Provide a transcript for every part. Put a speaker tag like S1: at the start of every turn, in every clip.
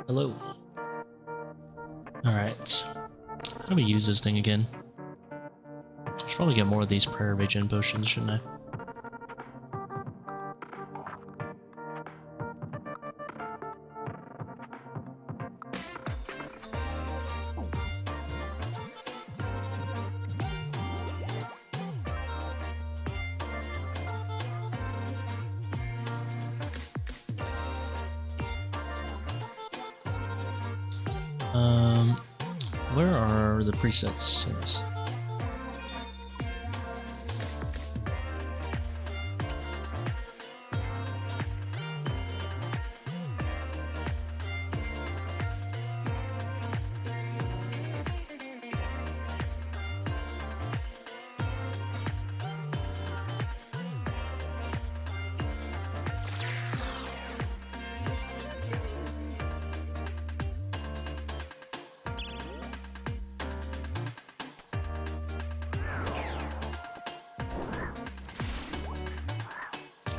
S1: Hello. Alright. How do we use this thing again? I should probably get more of these prayer regen potions, shouldn't I? Where are the presets? Yes.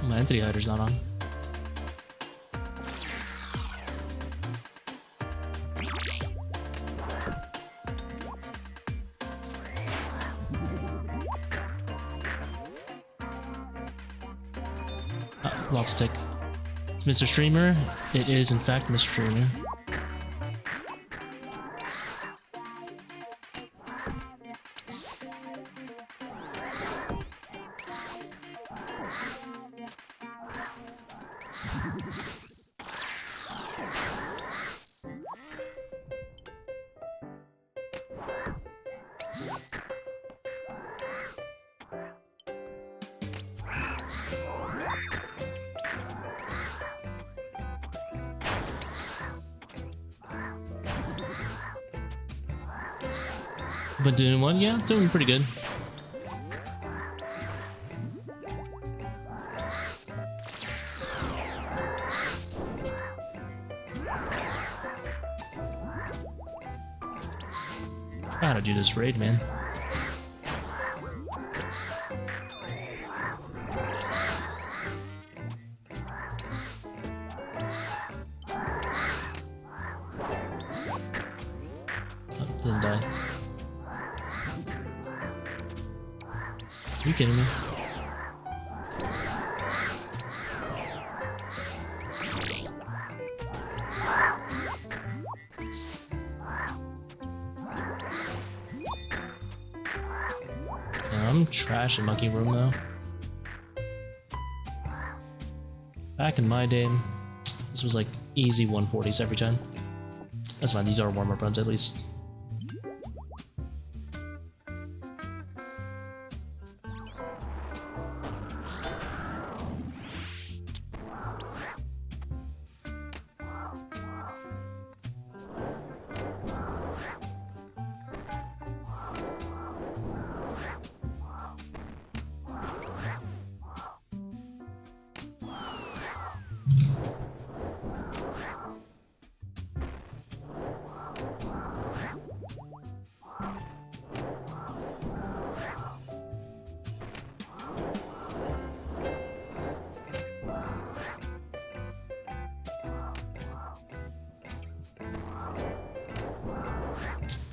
S1: My entity hider's not on. Lots of tick. It's Mr. Streamer. It is in fact Mr. Streamer. Been doing one? Yeah, doing pretty good. Gotta do this raid, man. Oh, didn't die. Are you kidding me? Yeah, I'm trash at Monkey Room though. Back in my day, this was like easy 140s every time. That's fine, these are warm-up runs at least.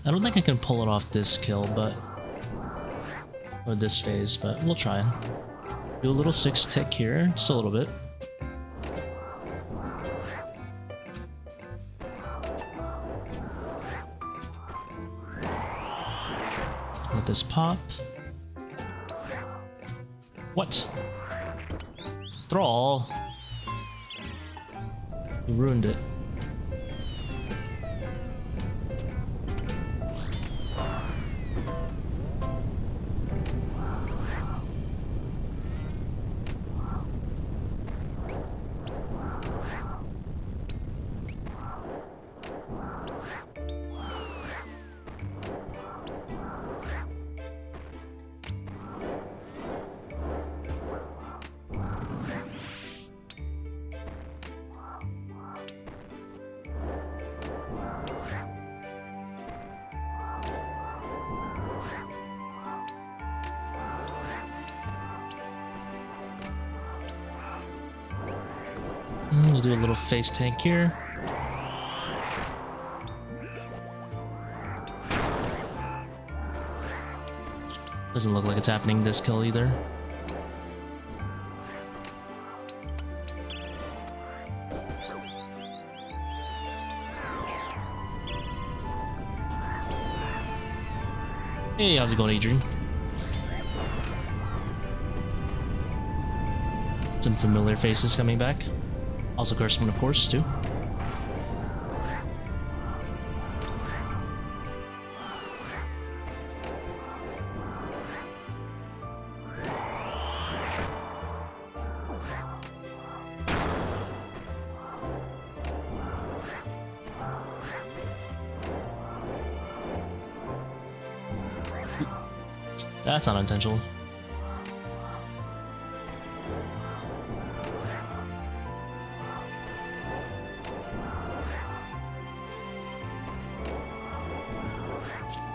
S1: I don't think I can pull it off this kill, but... or this phase, but we'll try. Do a little 6 tick here, just a little bit. Let this pop. What? Thrall! You ruined it. We'll do a little face tank here. Doesn't look like it's happening this kill either. Hey, how's it going, Adrian? Some familiar faces coming back. Also Kurtzman, of course, too. That's not intentional.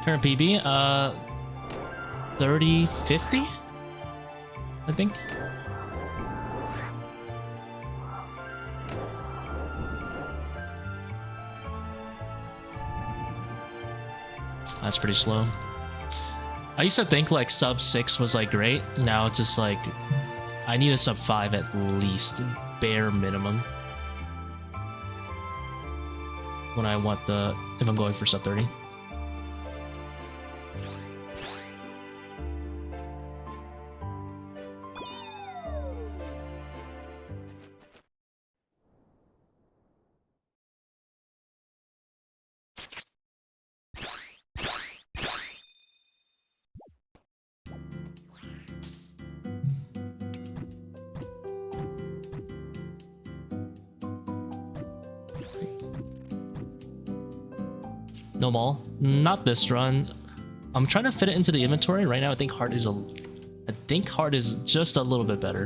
S1: Current PB, 30-50, I think. That's pretty slow. I used to think like sub 6 was like great. Now it's just like I need a sub 5 at least, bare minimum. When I want if I'm going for sub 30. No mall. Not this run. I'm trying to fit it into the inventory. Right now I think heart is just a little bit better.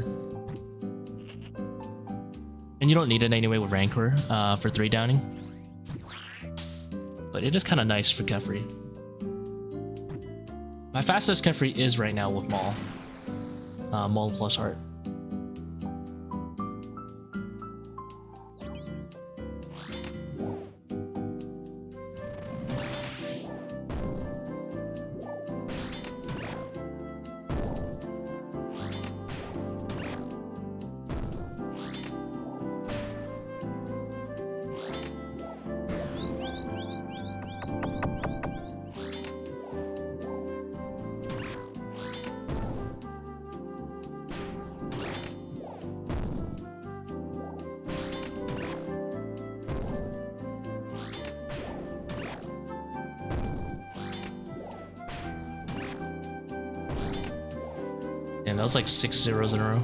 S1: And you don't need it anyway with Rancor for 3 downing. But it is kind of nice for Kephri. My fastest Kephri is right now with Maul. Maul plus heart. Damn, that was like 6 zeros in a row.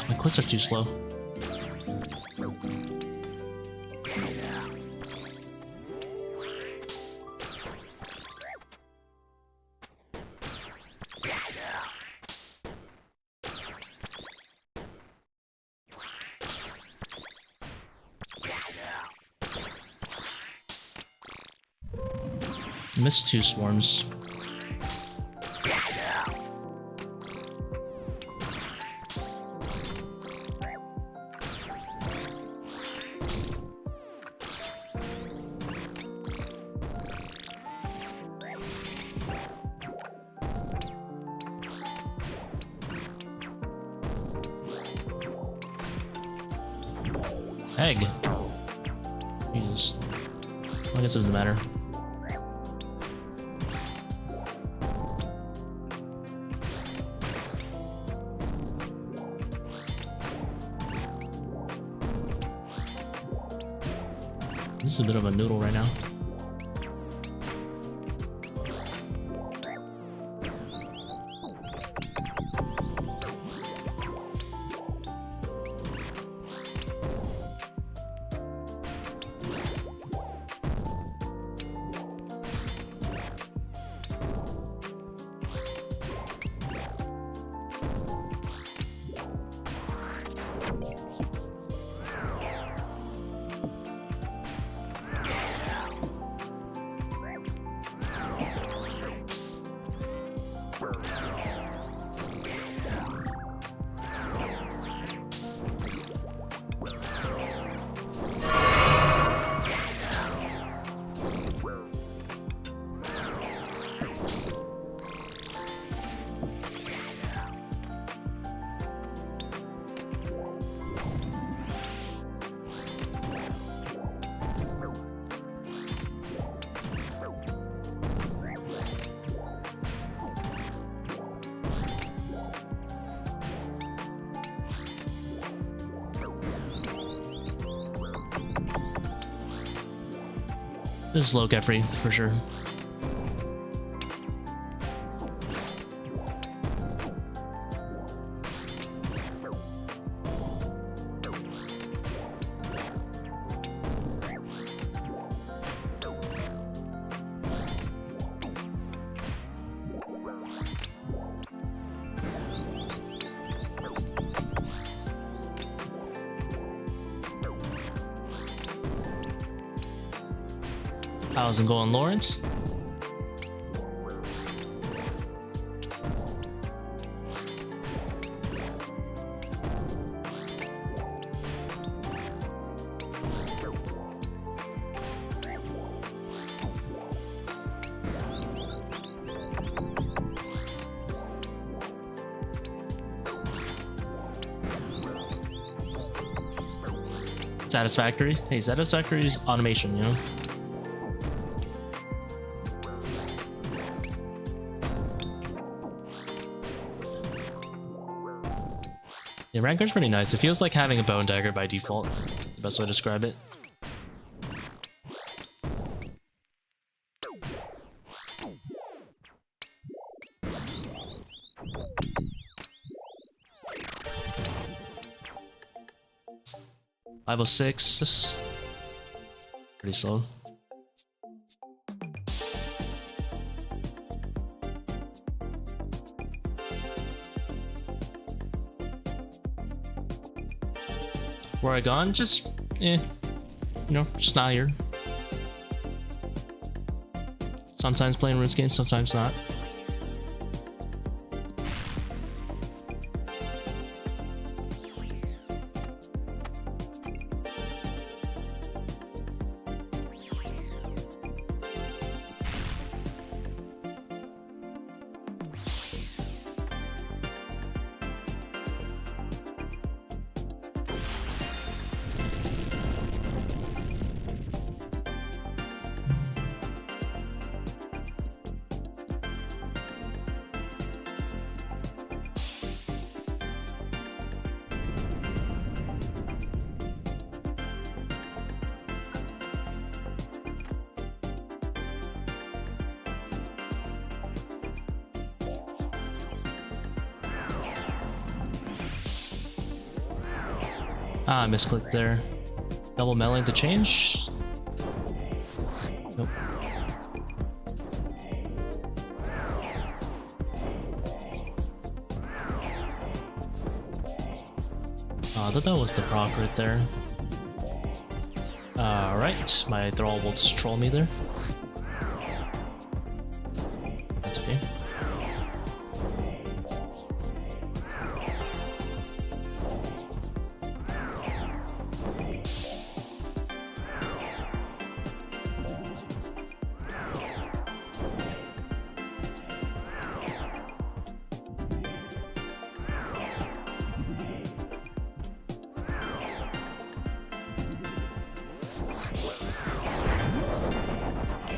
S1: My clicks are too slow. Missed 2 swarms. Egg. Jesus. I guess it doesn't matter. This is a bit of a noodle right now. This is low Kephri for sure. How's it going, Lawrence? Satisfactory? Hey, Satisfactory's automation, you know? Yeah, Rancor's pretty nice. It feels like having a Bone Dagger by default. The best way to describe it. .506, just pretty slow. Where I gone? Just, you know, just not here. Sometimes playing runes games, sometimes not. Ah, I misclicked there. Double melee to change? Nope. I thought that was the proc right there. Alright, my thrall will just troll me there. That's okay.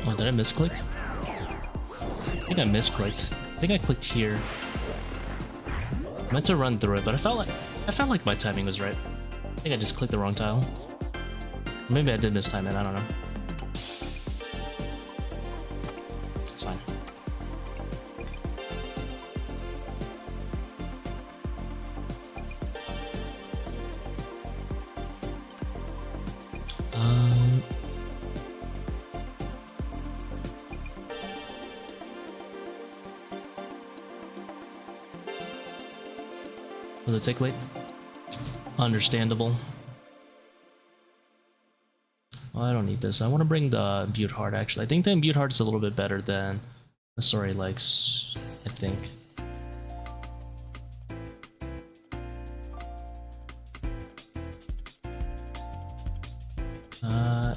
S1: Oh, did I misclick? I think I misclicked. I think I clicked here. I meant to run through it, but I felt like my timing was right. I think I just clicked the wrong tile. Or maybe I did mistime it, I don't know. It's fine. Will it take late? Understandable. Well, I don't need this. I want to bring the Imbued Heart, actually. I think the Imbued Heart is a little bit better than the Sorry Legs, I think. I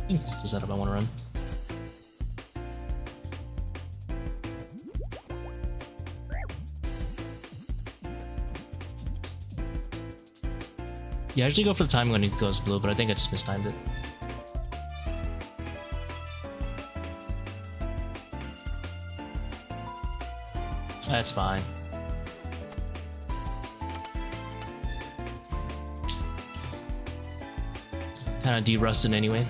S1: think this is the setup I want to run. Yeah, I usually go for the timing when it goes blue, but I think I just mistimed it. That's fine. Kind of de-rusted anyway.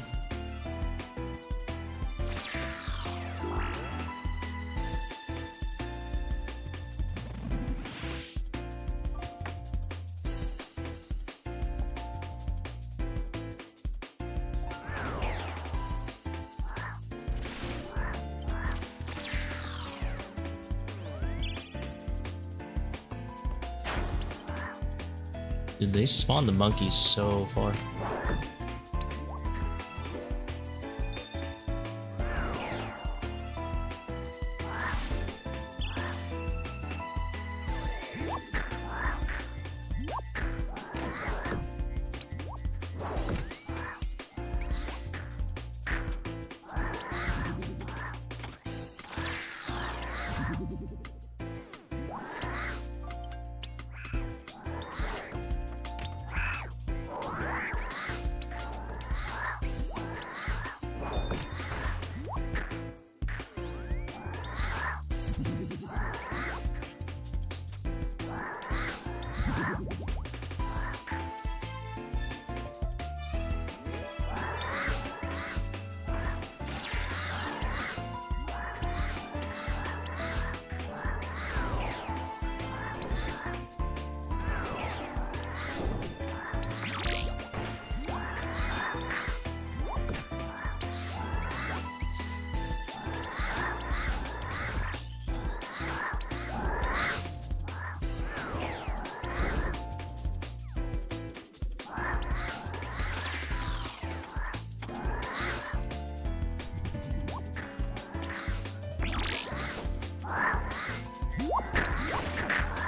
S1: Dude, they spawn the monkeys so far.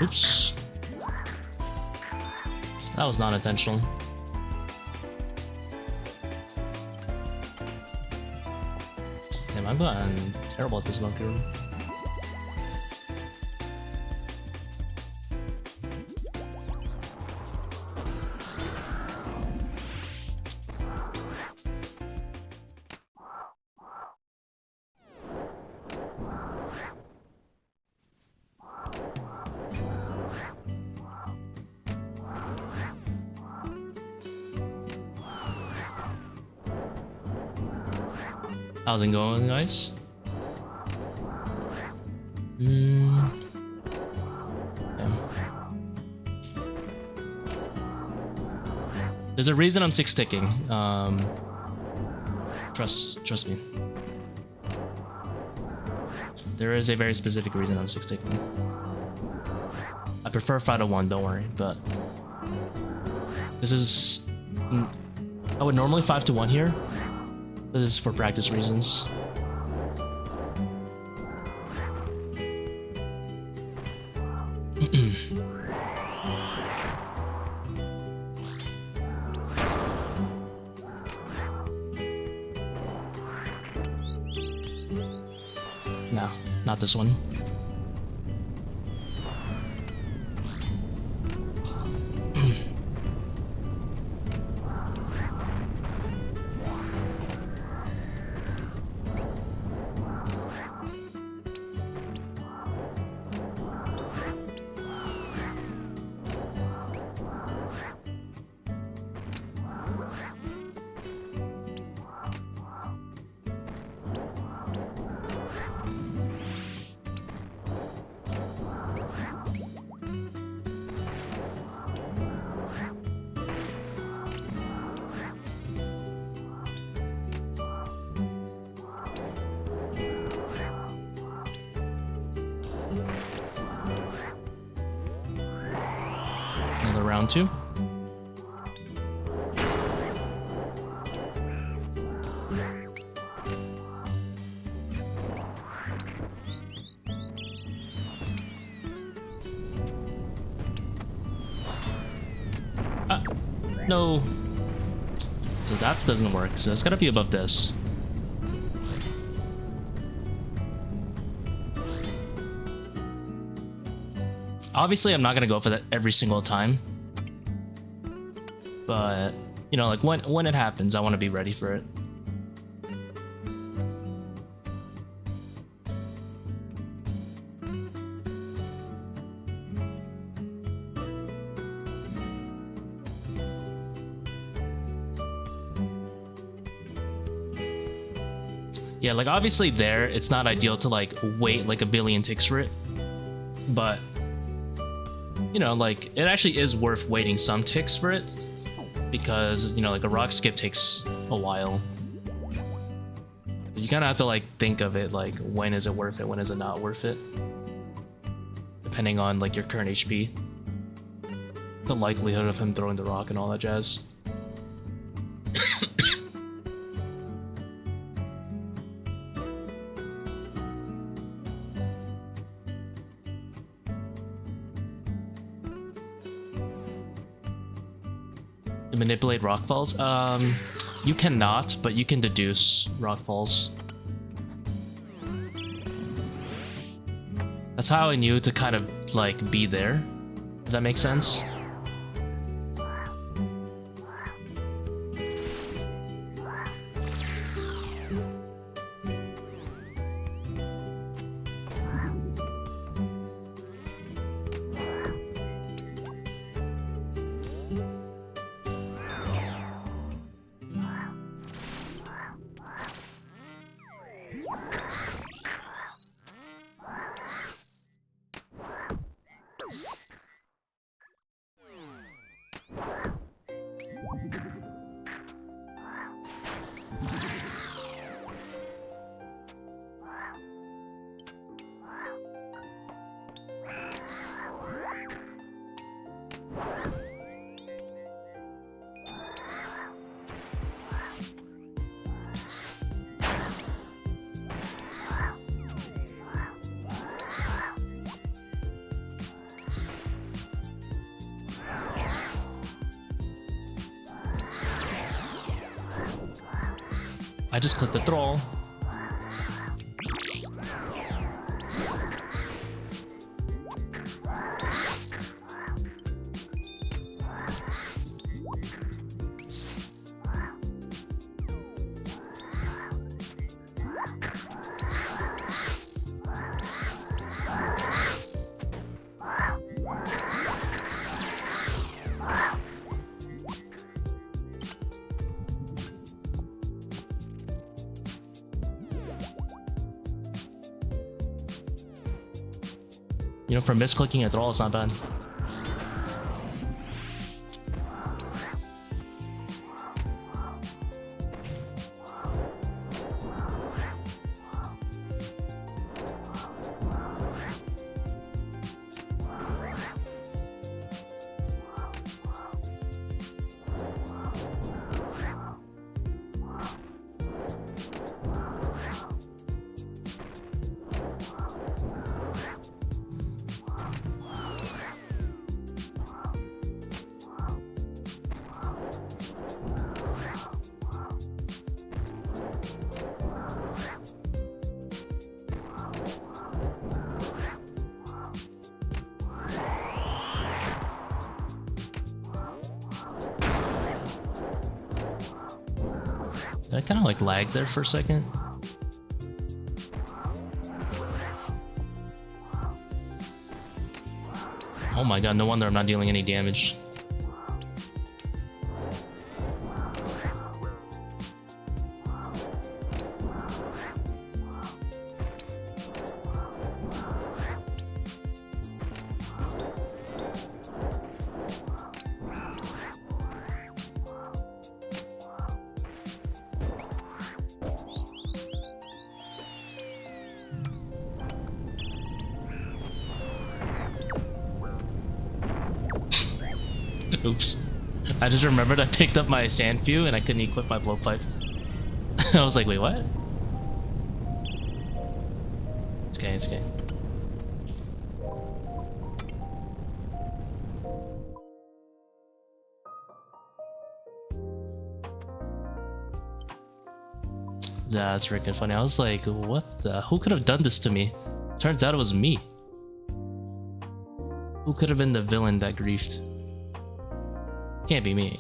S1: Oops. That was not intentional. Damn, I've gotten terrible at this monkey room. How's it going, guys? Yeah. There's a reason I'm 6-ticking. Trust me. There is a very specific reason I'm 6-ticking. I prefer 5-1, don't worry, but this is... I would normally 5-1 here. This is for practice reasons. No, not this one. Round 2. No. So that doesn't work. So it's gotta be above this. Obviously, I'm not gonna go for that every single time. But, you know, like when it happens, I want to be ready for it. Yeah, like obviously there, it's not ideal to like wait like a billion ticks for it. But, you know, like it actually is worth waiting some ticks for it. Because, you know, like a rock skip takes a while. You kind of have to like think of it like when is it worth it, when is it not worth it, depending on like your current HP. the likelihood of him throwing the rock and all that jazz. To manipulate rockfalls? You cannot, but you can deduce rockfalls. That's how I knew to kind of, like, be there. Does that make sense? I just clicked the thrall. You know, for misclicking a thrall, it's not bad. I kind of like lagged there for a second. Oh my god, no wonder I'm not dealing any damage. Oops. I just remembered I picked up my sand few and I couldn't equip my blowpipe. I was like, wait, what? It's okay, it's okay. That's freaking funny. I was like, what the? Who could have done this to me? Turns out it was me. Who could have been the villain that griefed? Can't be me.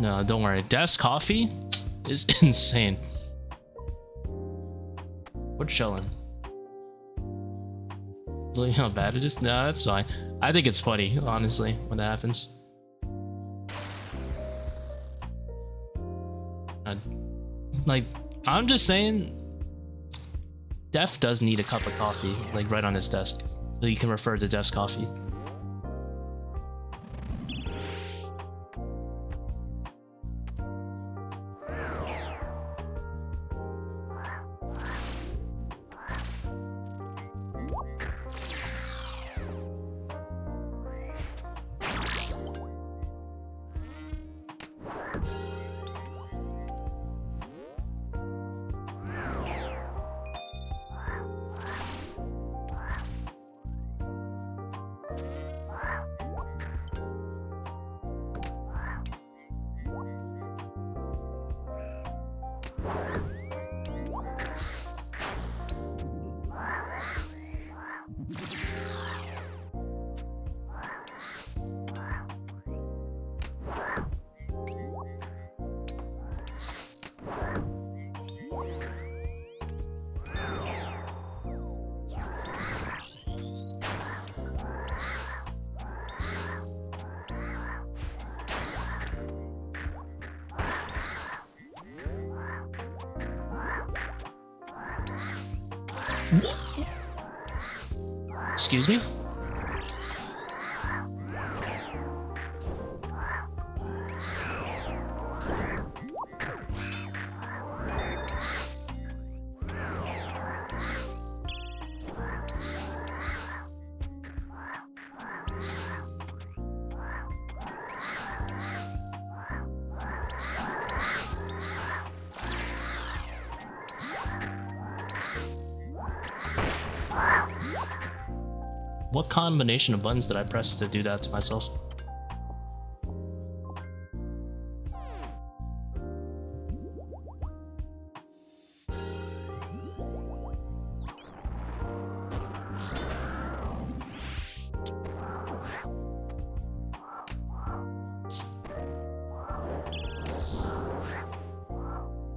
S1: No, don't worry. Def's coffee is insane. What's chillin'? Really how bad it is? No, that's fine. I think it's funny, honestly, when that happens. Like, I'm just saying, Def does need a cup of coffee, like right on his desk, so you can refer to Def's coffee. Excuse me? What combination of buttons did I press to do that to myself?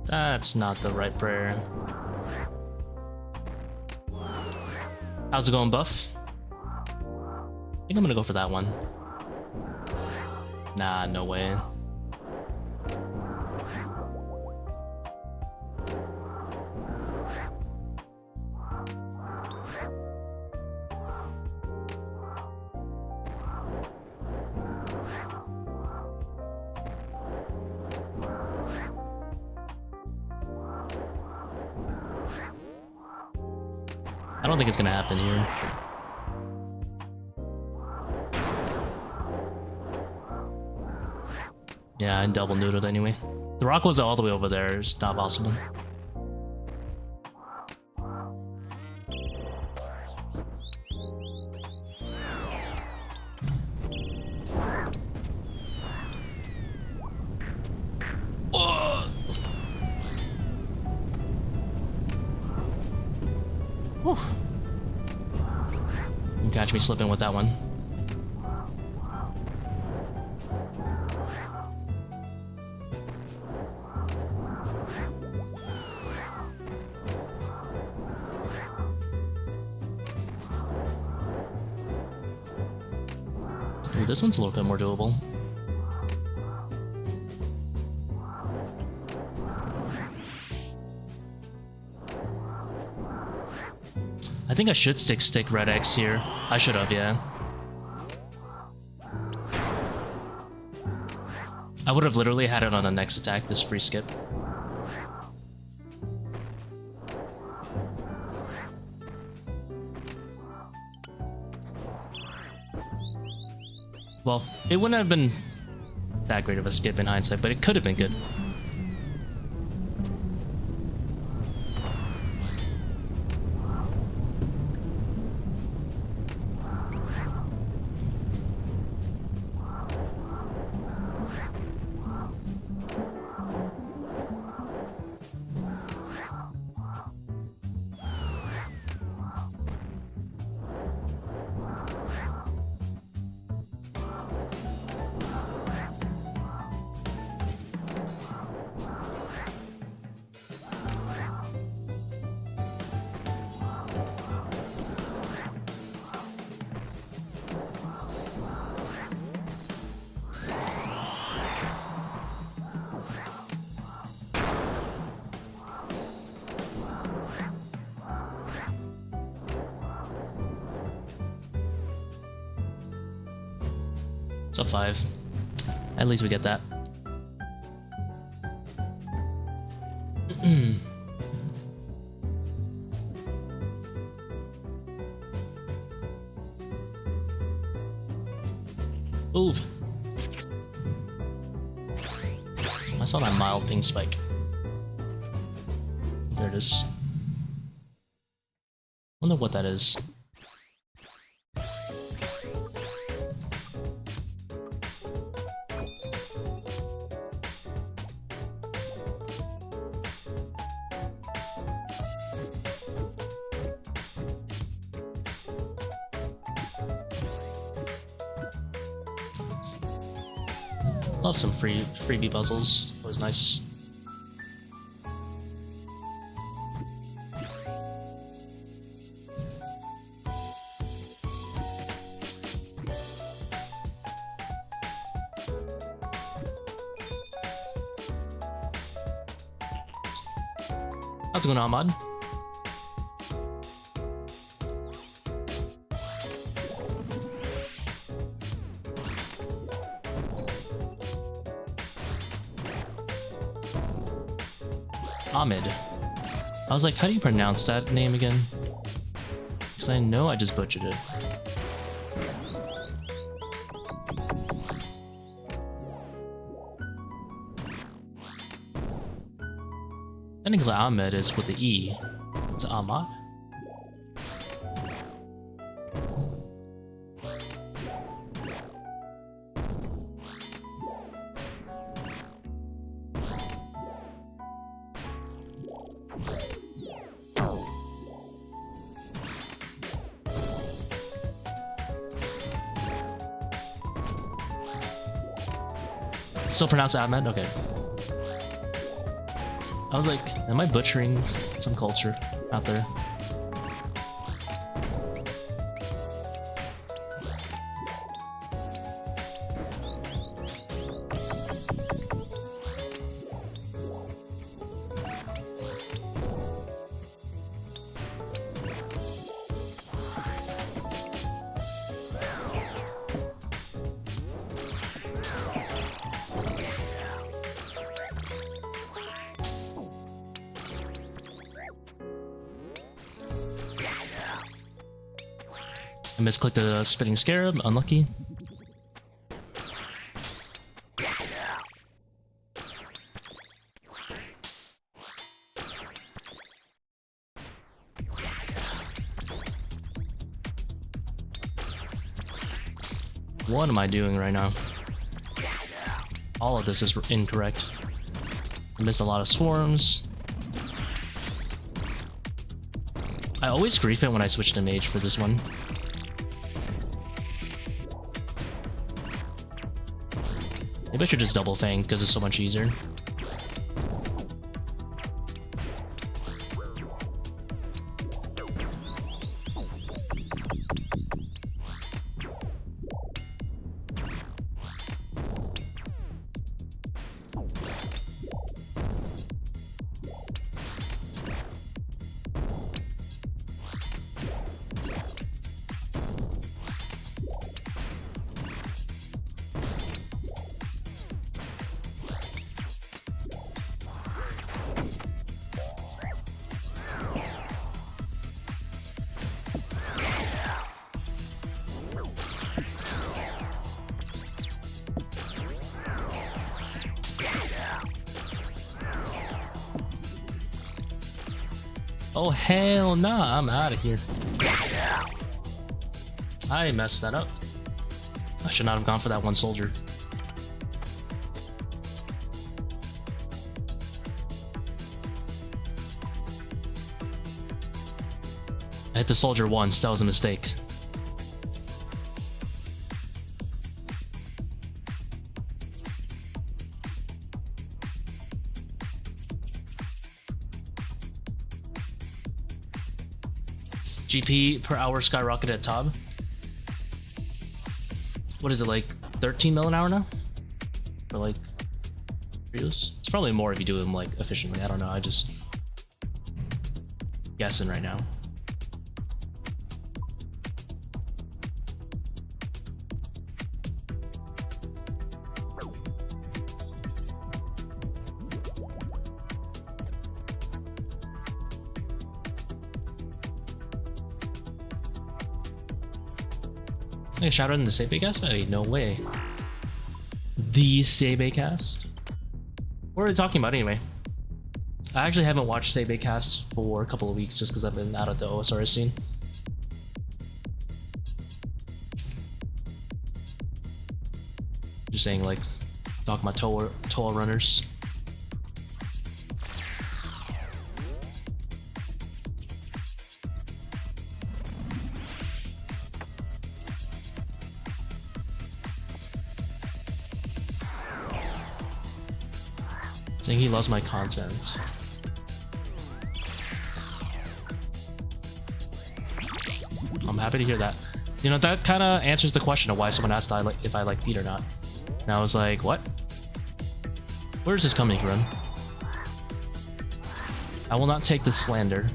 S1: That's not the right prayer. How's it going, Buff? I think I'm gonna go for that one. Nah, no way. I don't think it's gonna happen here. Yeah, I double noodled anyway. The rock was all the way over there. It's not possible. Oh! Whew. You catch me slipping with that one. Ooh, this one's a little bit more doable. I think I should stick red X here. I should have, yeah. I would have literally had it on the next attack, this free skip. Well, it wouldn't have been that great of a skip in hindsight, but it could have been good. It's up 5. At least we get that. Move. I saw that mild ping spike. There it is. Wonder what that is. Love some freebie puzzles. Always nice. How's it going, Ahmad? Ahmed. I was like, how do you pronounce that name again? Because I know I just butchered it. Technically, Ahmed is with the E. It's Ahmad. Still pronounced Ahmed? Okay. I was like, am I butchering some culture out there? I misclicked the spitting scarab, unlucky. What am I doing right now? All of this is incorrect. I missed a lot of swarms. I always grief it when I switch to mage for this one. Maybe I should just double fang because it's so much easier. Oh hell nah, I'm out of here. I messed that up. I should not have gone for that one soldier. I hit the soldier once, that was a mistake. GP per hour skyrocketed at Tbow. What is it, like 13 mil an hour now? Or like It's probably more if you do them like efficiently. I don't know, I just guessing right now. Hey, shout out in the Zebak cast? Hey, no way. The Zebak cast? What are we talking about anyway? I actually haven't watched Zebak cast for a couple of weeks just because I've been out of the OSRS scene. Just saying, like, talking about ToA runners. Saying he loves my content. I'm happy to hear that. You know, that kind of answers the question of why someone asked if I like Pete or not. And I was like, what? Where is this coming from? I will not take this slander.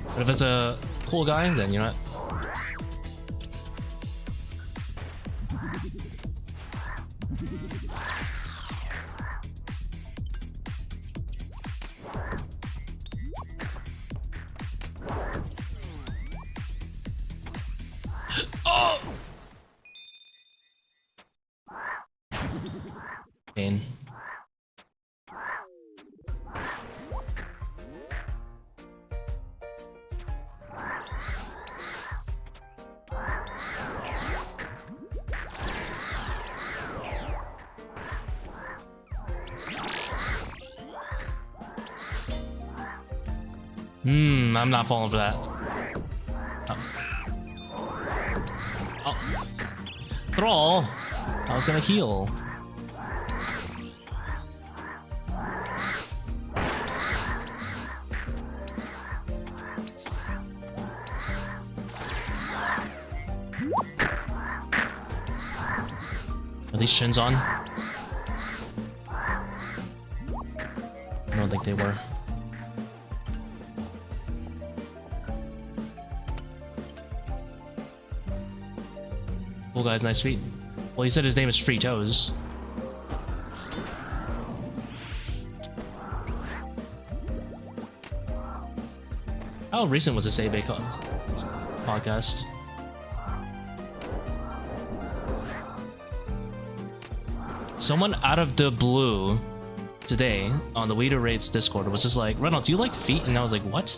S1: But if it's a cool guy, then you know what? Oh! Pain. I'm not falling for that. Oh. Thrall! I was gonna heal. Are these chins on? I don't think they were. Cool guys, nice feet. Well, he said his name is Free Toes. How recent was this Zebak podcast? Someone out of the blue today on the We Do Raids Discord was just like, Reynolds, do you like feet? And I was like, what?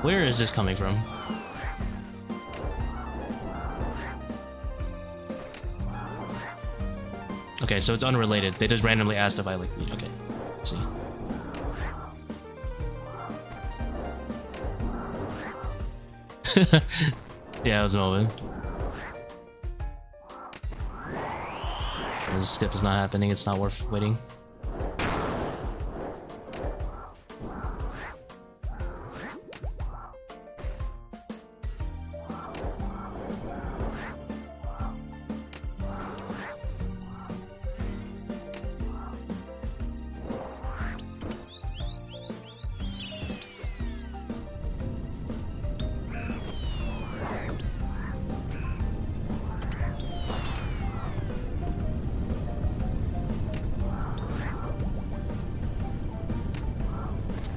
S1: Where is this coming from? Okay, so it's unrelated. They just randomly asked if I like feet. Okay, let's see. Yeah, it was a moment. This skip is not happening, it's not worth waiting.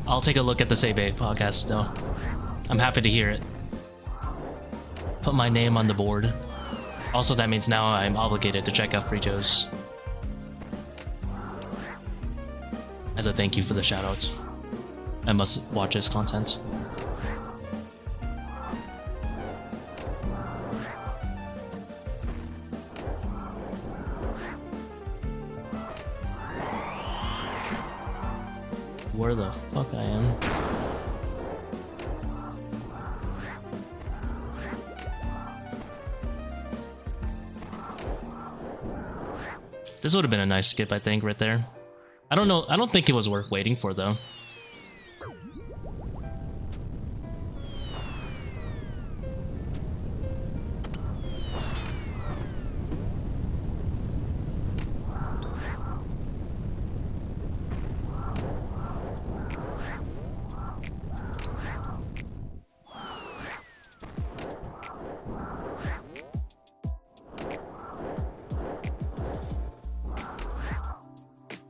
S1: I'll take a look at the Zebak podcast though. I'm happy to hear it. Put my name on the board. Also, that means now I'm obligated to check out Free Toes as a thank you for the shoutouts. I must watch his content. Where the fuck I am? This would have been a nice skip, I think, right there. I don't know. I don't think it was worth waiting for, though.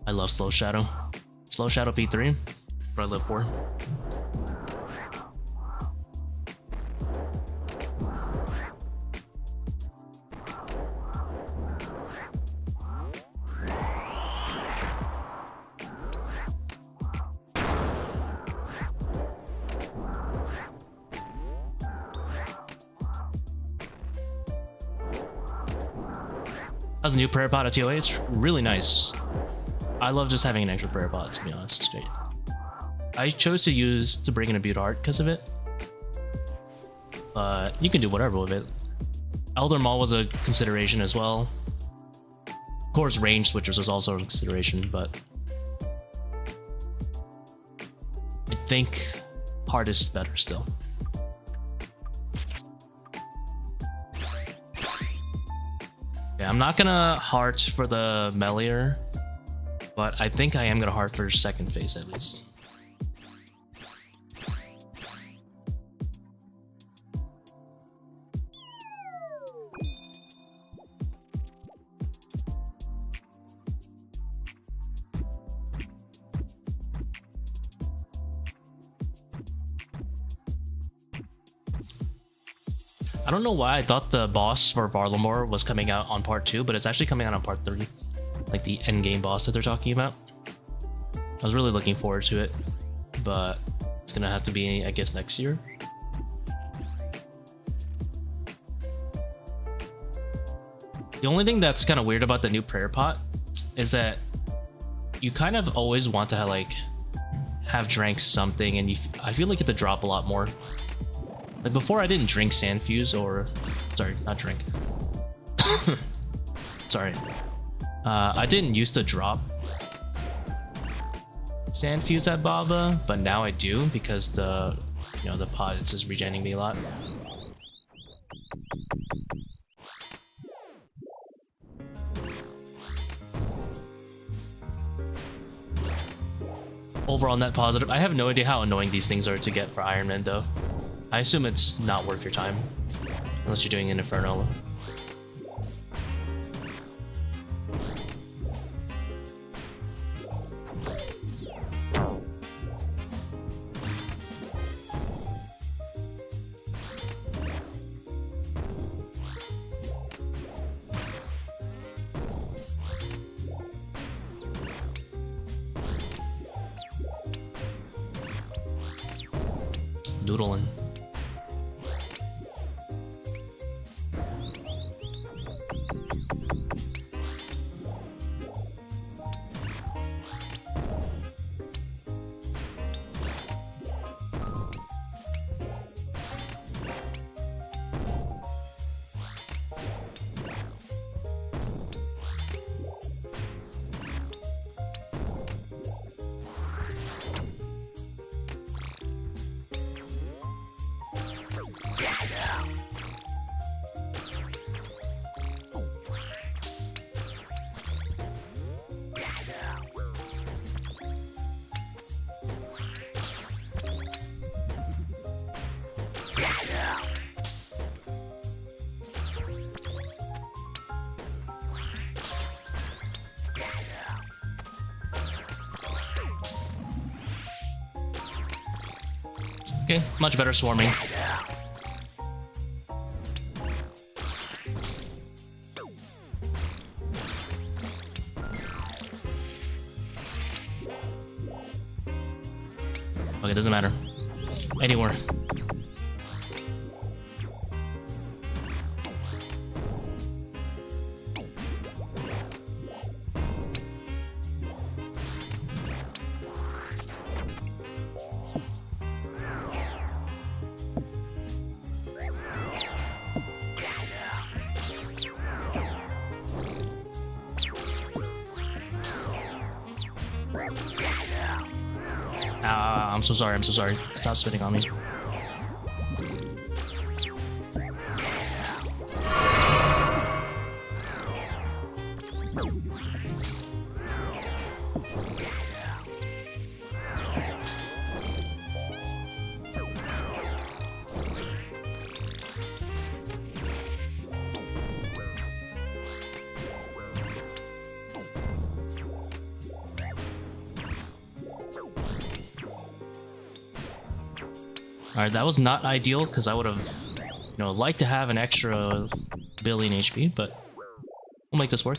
S1: I love Slow Shadow. Slow Shadow P3. What I live for. How's the new prayer pot at ToA? It's really nice. I love just having an extra prayer pot, to be honest. It's great. I chose to bring in a butte art because of it, but you can do whatever with it. Elder Maul was a consideration as well. Of course, range switchers was also a consideration, but I think heart is better still. Yeah, I'm not gonna heart for the Melior, but I think I am gonna heart for second phase at least. I don't know why I thought the boss for Varlamore was coming out on part 2, but it's actually coming out on part 3. Like the end game boss that they're talking about. I was really looking forward to it, but it's gonna have to be, I guess, next year. The only thing that's kind of weird about the new prayer pot is that you kind of always want to have drank something, and I feel like you have to drop a lot more. Like before, I didn't drink Sandfuse, or sorry, not drink. Sorry, I didn't used to drop Sandfuse at Baba, but now I do because the pot is just regenerating me a lot. Overall net positive. I have no idea how annoying these things are to get for Iron Man though. I assume it's not worth your time unless you're doing an Inferno. Doodling. Okay, much better swarming. Okay, doesn't matter. Anywhere. I'm so sorry, I'm so sorry. Stop spitting on me. Alright, that was not ideal because I would have, liked to have an extra billion HP, but we'll make this work.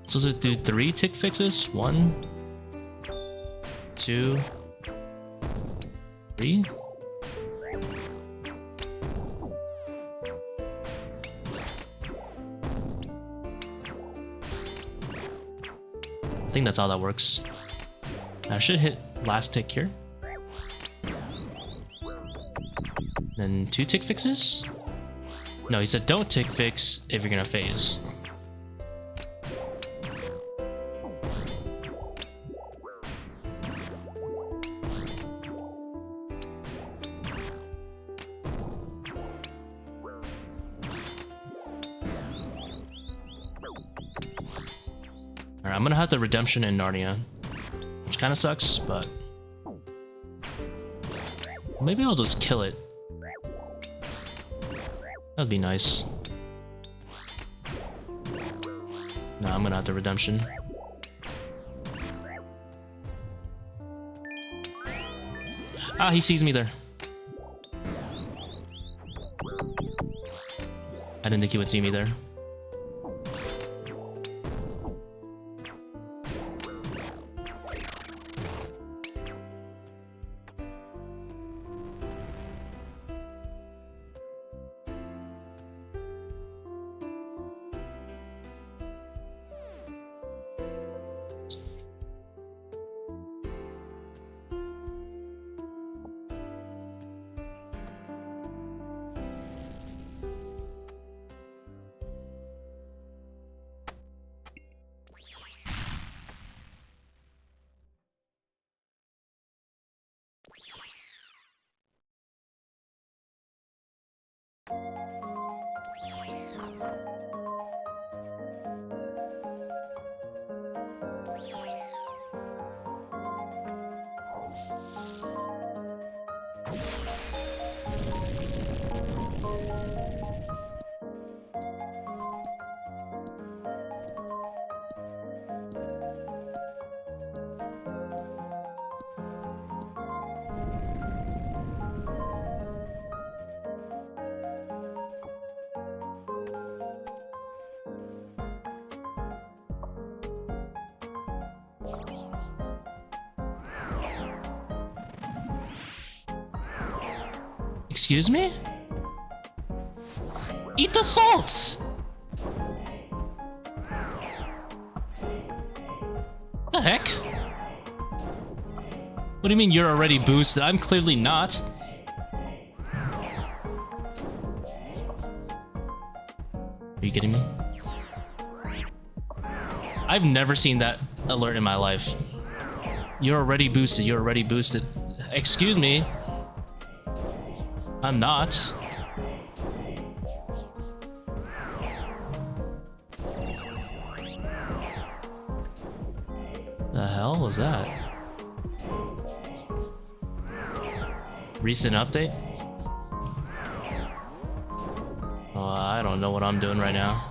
S1: So does it do 3 tick fixes? 1, 2, 3. I think that's how that works. I should hit last tick here. Then 2 tick fixes? No, he said don't tick fix if you're gonna phase. Alright, I'm gonna have the redemption in Narnia, which kind of sucks, but maybe I'll just kill it. That'd be nice. No, I'm gonna have the redemption. Ah, he sees me there. I didn't think he would see me there. Excuse me? Eat the salt! The heck? What do you mean you're already boosted? I'm clearly not. Are you kidding me? I've never seen that alert in my life. You're already boosted, you're already boosted. Excuse me? I'm not. The hell was that? Recent update? Oh, I don't know what I'm doing right now.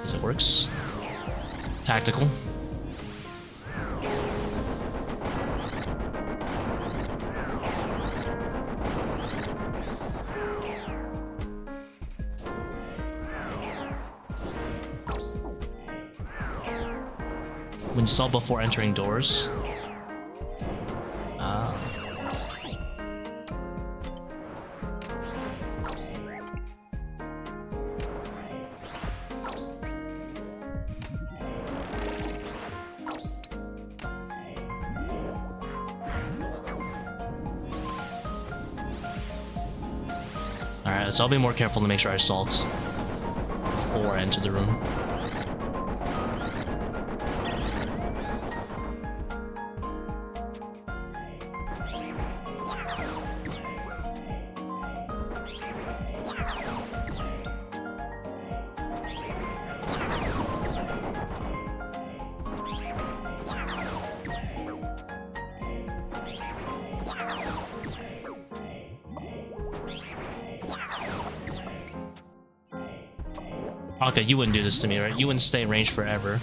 S1: Guess it works. Tactical. When you saw before entering doors. Alright, so I'll be more careful to make sure I salt before I enter the room. Okay, you wouldn't do this to me, right? You wouldn't stay in range forever.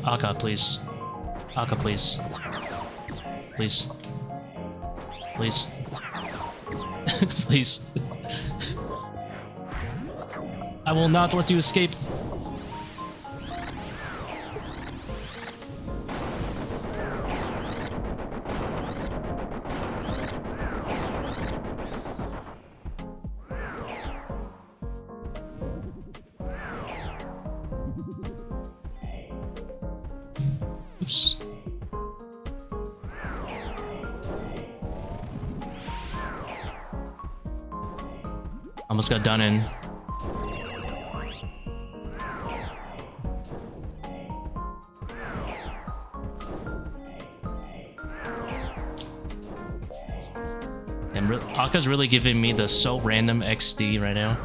S1: Akkha, please. Akkha, please. Please. Please. Please. I will not let you escape. Oops. Almost got done in. And Akkha's really giving me the so random XD right now.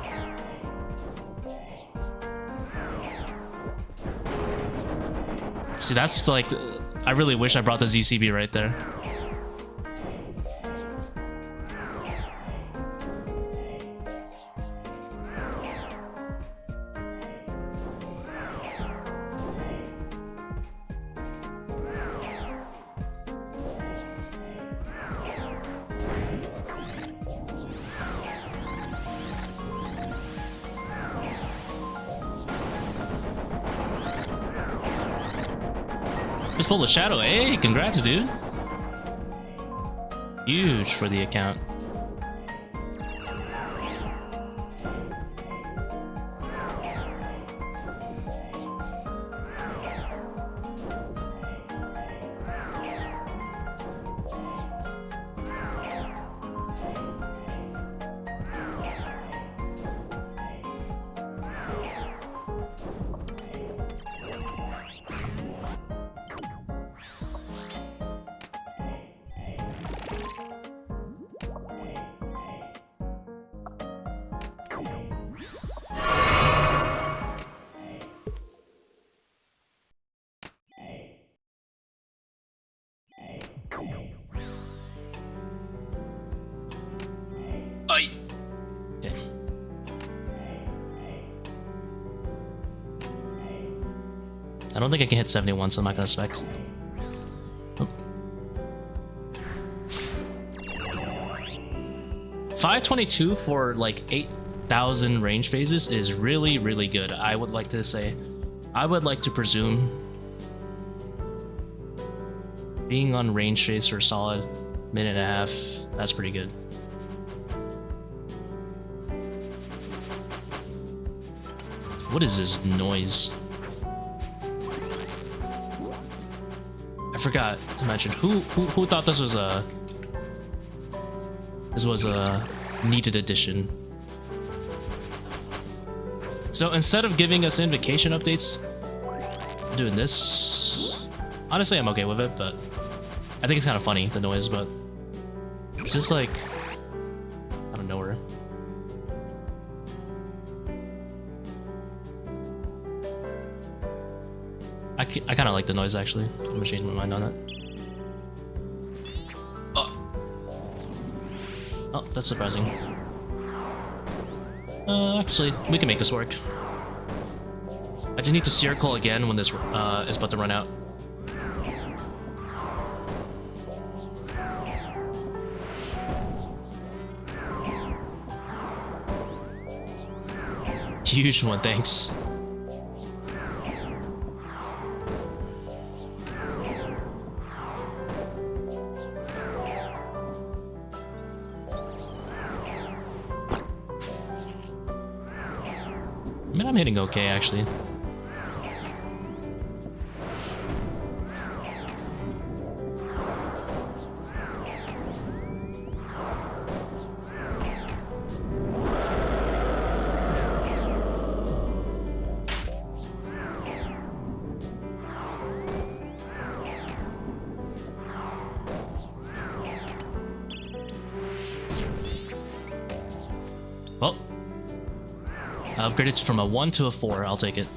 S1: See, that's like, I really wish I brought the ZCB right there. Just pulled a shadow. Hey, congrats, dude. Huge for the account. I don't think I can hit 71, so I'm not gonna spec. Oh. 522 for like 8,000 range phases is really, really good. I would like to say, I would like to presume being on range phase for a solid minute and a half, that's pretty good. What is this noise? I forgot to mention who thought this was a needed addition. So instead of giving us invocation updates, I'm doing this. Honestly, I'm okay with it, but I think it's kind of funny, the noise, but it's just like out of nowhere. I kind of like the noise, actually. I'm gonna change my mind on that. Oh, that's surprising. Actually, we can make this work. I just need to Seercull again when this is about to run out. Huge one, thanks. I mean, I'm hitting okay, actually. Well, I upgraded from a 1 to a 4. I'll take it.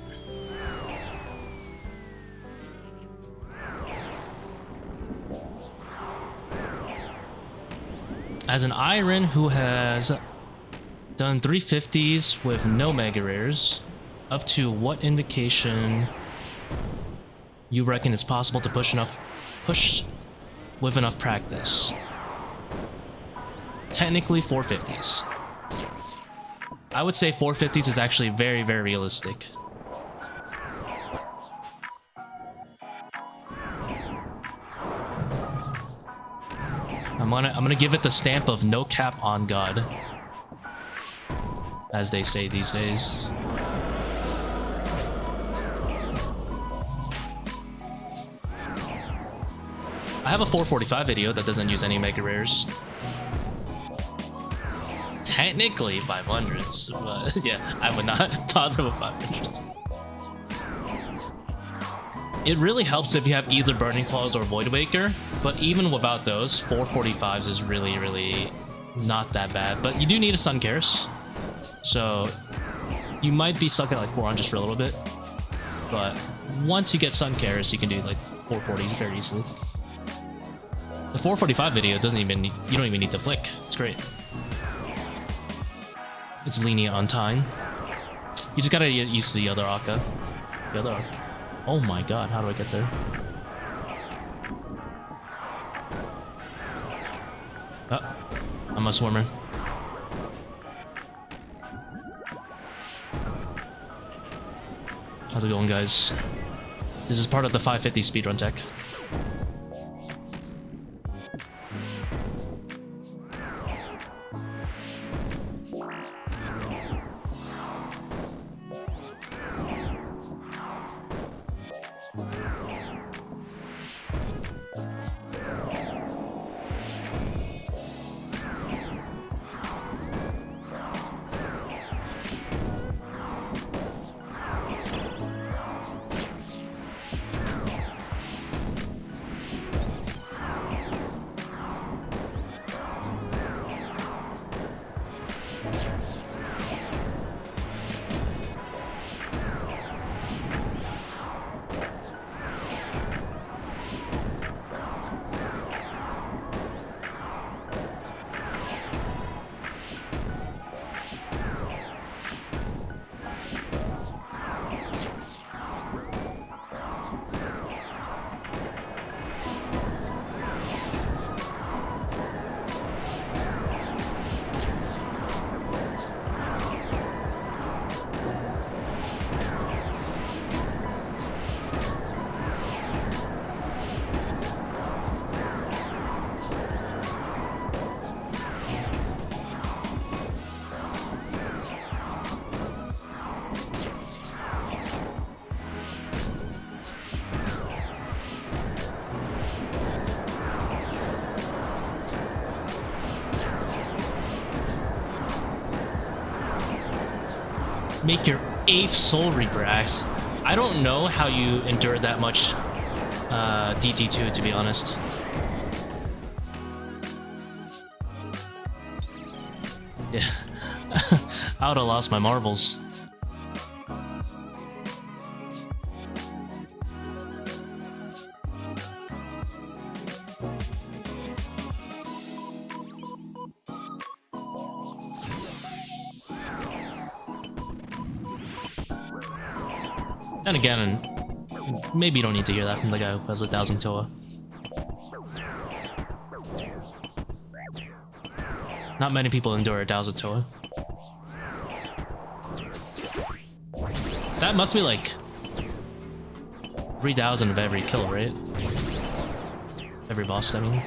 S1: As an Iron who has done 350s with no mega rares, up to what invocation you reckon it's possible to push with enough practice? Technically 450s. I would say 450s is actually very, very realistic. I'm gonna give it the stamp of no cap on God, as they say these days. I have a 445 video that doesn't use any mega rares. Technically 500s, but yeah, I would not bother with 500s. It really helps if you have either Burning Claws or Void Waker, but even without those, 445s is really not that bad. But you do need a Sun Karis, so you might be stuck at like 400s for a little bit. But once you get Sun Karis, you can do like 440 very easily. The 445 video doesn't even need, you don't even need to flick. It's great. It's lenient on time. You just gotta get used to the other Akkha. The other Akkha. Oh my god, how do I get there? I'm a swimmer. How's it going, guys? This is part of the 550 speedrun tech. Make your 8th Soul Reaper axe. I don't know how you endure that much DT2, to be honest. Yeah. I would have lost my marbles. And again, maybe you don't need to hear that from the guy who has 1,000 ToA. Not many people endure 1,000 ToA. That must be like 3,000 of every kill, right? Every boss, I mean.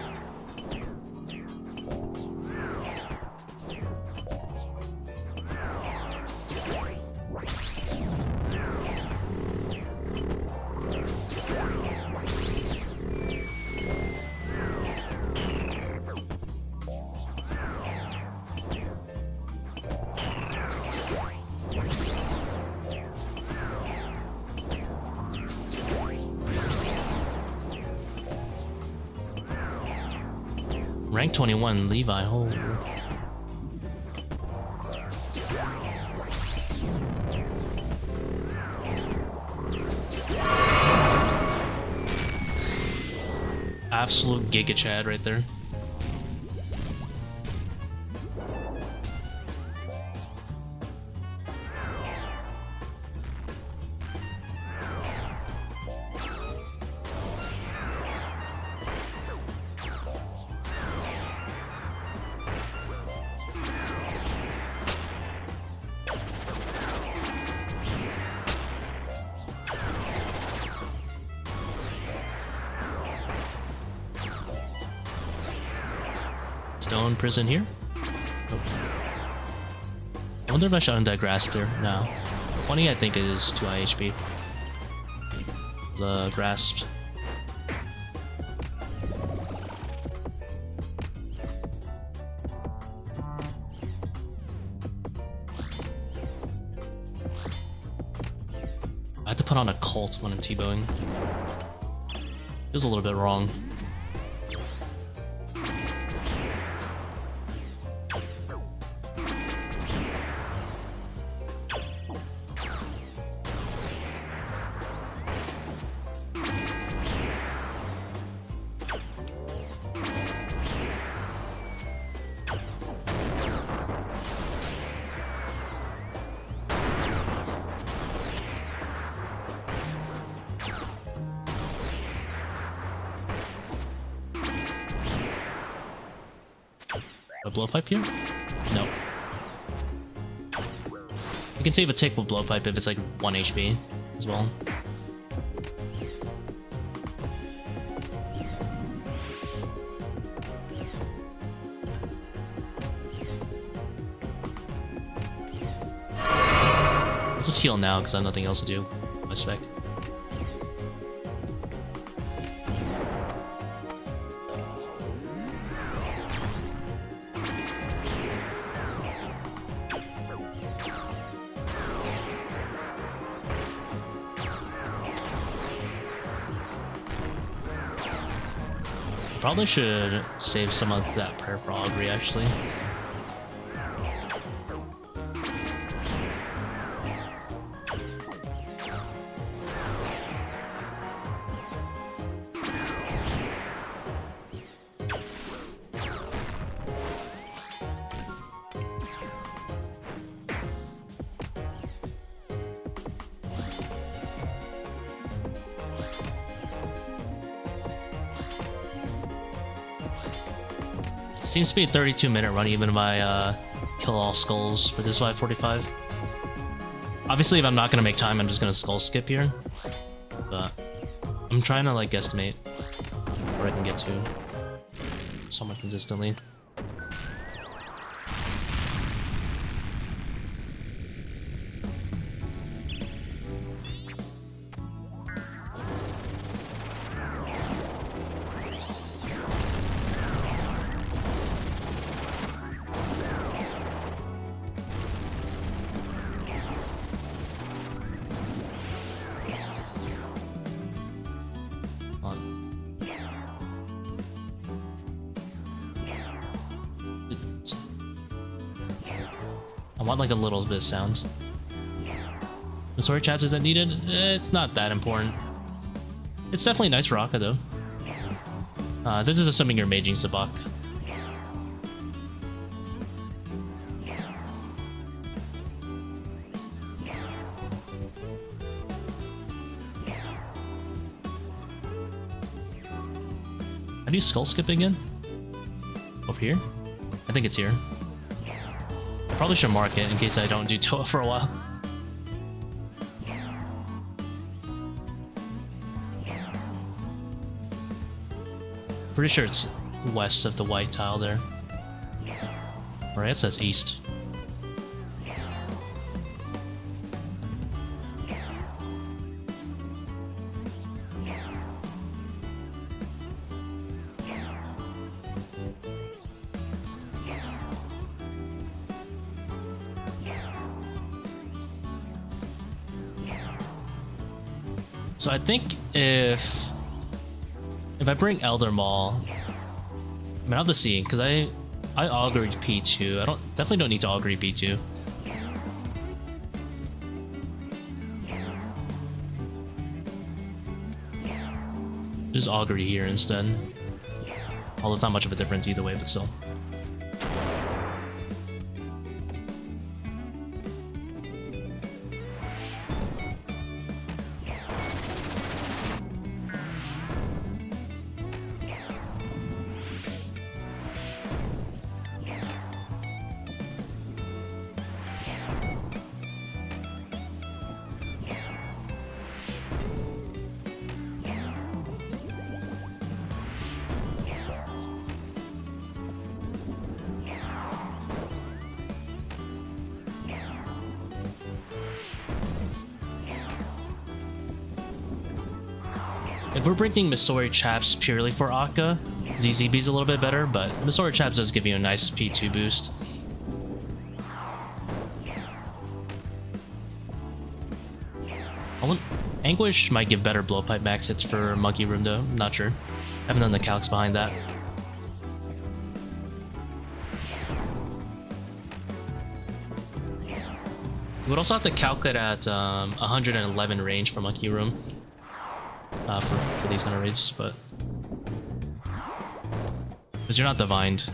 S1: Rank 21, Levi, holy. Absolute Giga Chad right there. Stone prison here. Oh. I wonder if I shot into grass there. No. 20, I think it is too high HP. The grasp. put on a cult when I'm Tbowing. Feels a little bit wrong. A blowpipe here? No. You can save a tick with blowpipe if it's like 1 HP as well. Let's just heal now because I have nothing else to do. My spec. Probably should save some of that prayer for Augury, actually. Seems to be a 32-minute run even if I kill all skulls for this 545. Obviously, if I'm not gonna make time, I'm just gonna skull skip here. But I'm trying to like guesstimate where I can get to somewhat consistently. I want like a little bit of sound. The story chaps, is that needed? It's not that important. It's definitely nice for Akkha though. This is assuming you're maging Zebak. How do you skull skip again? Over here? I think it's here. I probably should mark it in case I don't do ToA for a while. Pretty sure it's west of the white tile there. Right, it says east. So I think if I bring Elder Maul, I mean I'll have to see because I augured P2. I definitely don't need to augury P2. Just augury here instead. Although it's not much of a difference either way, but still. If we're bringing Misori Chaps purely for Akkha, ZZB's a little bit better, but Misori Chaps does give you a nice P2 boost. Anguish might give better blowpipe max hits for Monkey Room though, I'm not sure. I haven't done the calcs behind that. You would also have to calculate at 111 range for Monkey Room for these kind of raids, but because you're not divined.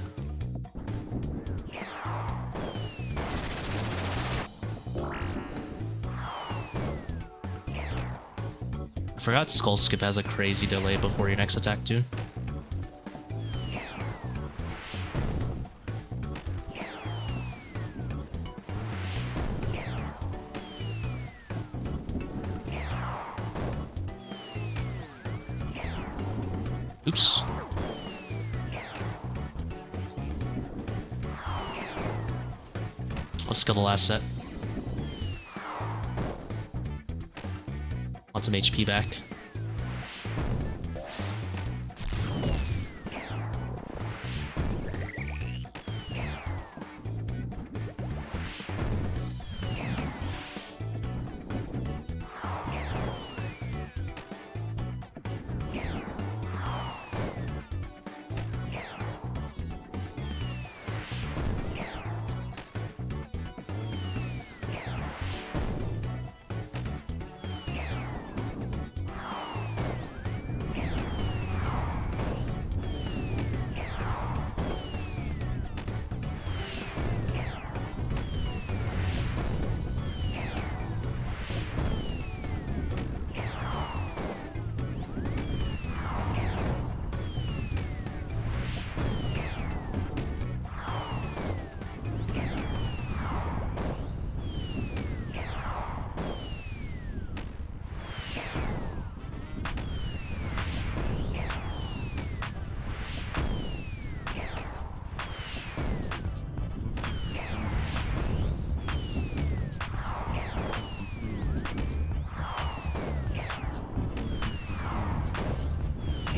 S1: I forgot Skull Skip has a crazy delay before your next attack too. Oops. Let's kill the last set. Want some HP back.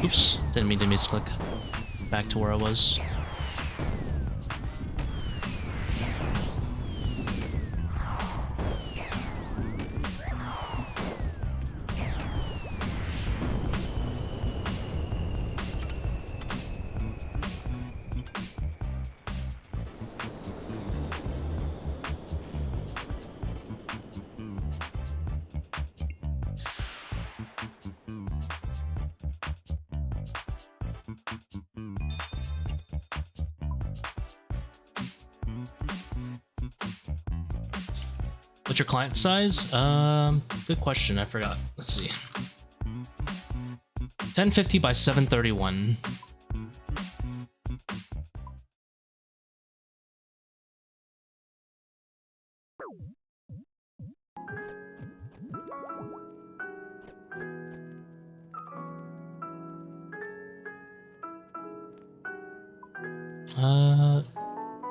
S1: Oops, didn't mean to misclick. Back to where I was. What's your client size? Good question. I forgot. Let's see. 1050 by 731.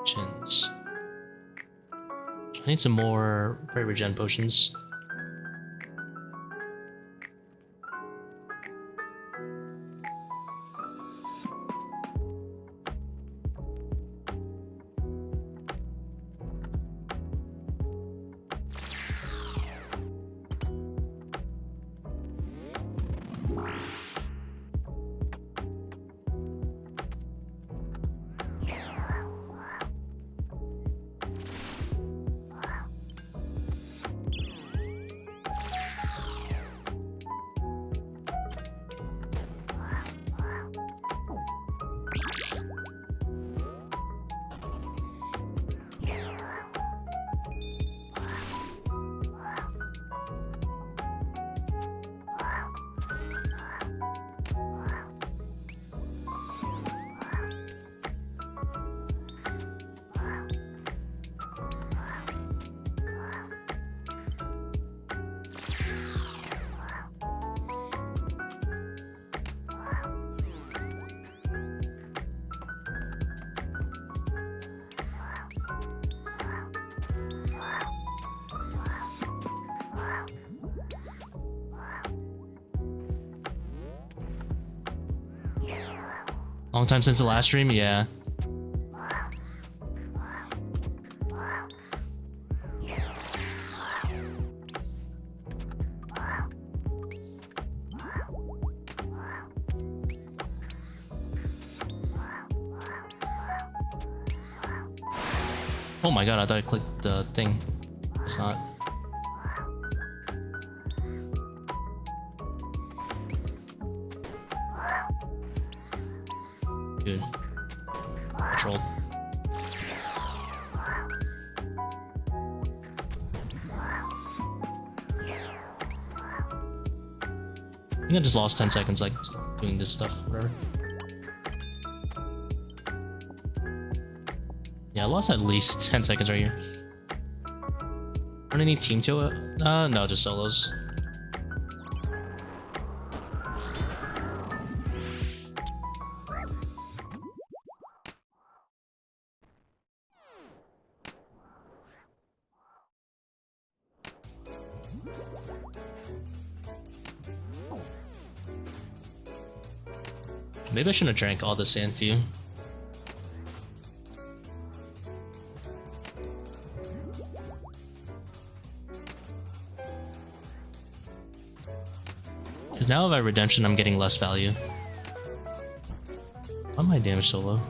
S1: Chins. I need some more prairie regen potions. Long time since the last stream, yeah. Oh my god, I thought I clicked the thing. It's not. Dude. I trolled. I think I just lost 10 seconds, like, doing this stuff, whatever. Yeah, I lost at least 10 seconds right here. Run any team ToA? No, just solos. Maybe I shouldn't have drank all the sand for you. Because now if I redemption, I'm getting less value. Why am I damage so low?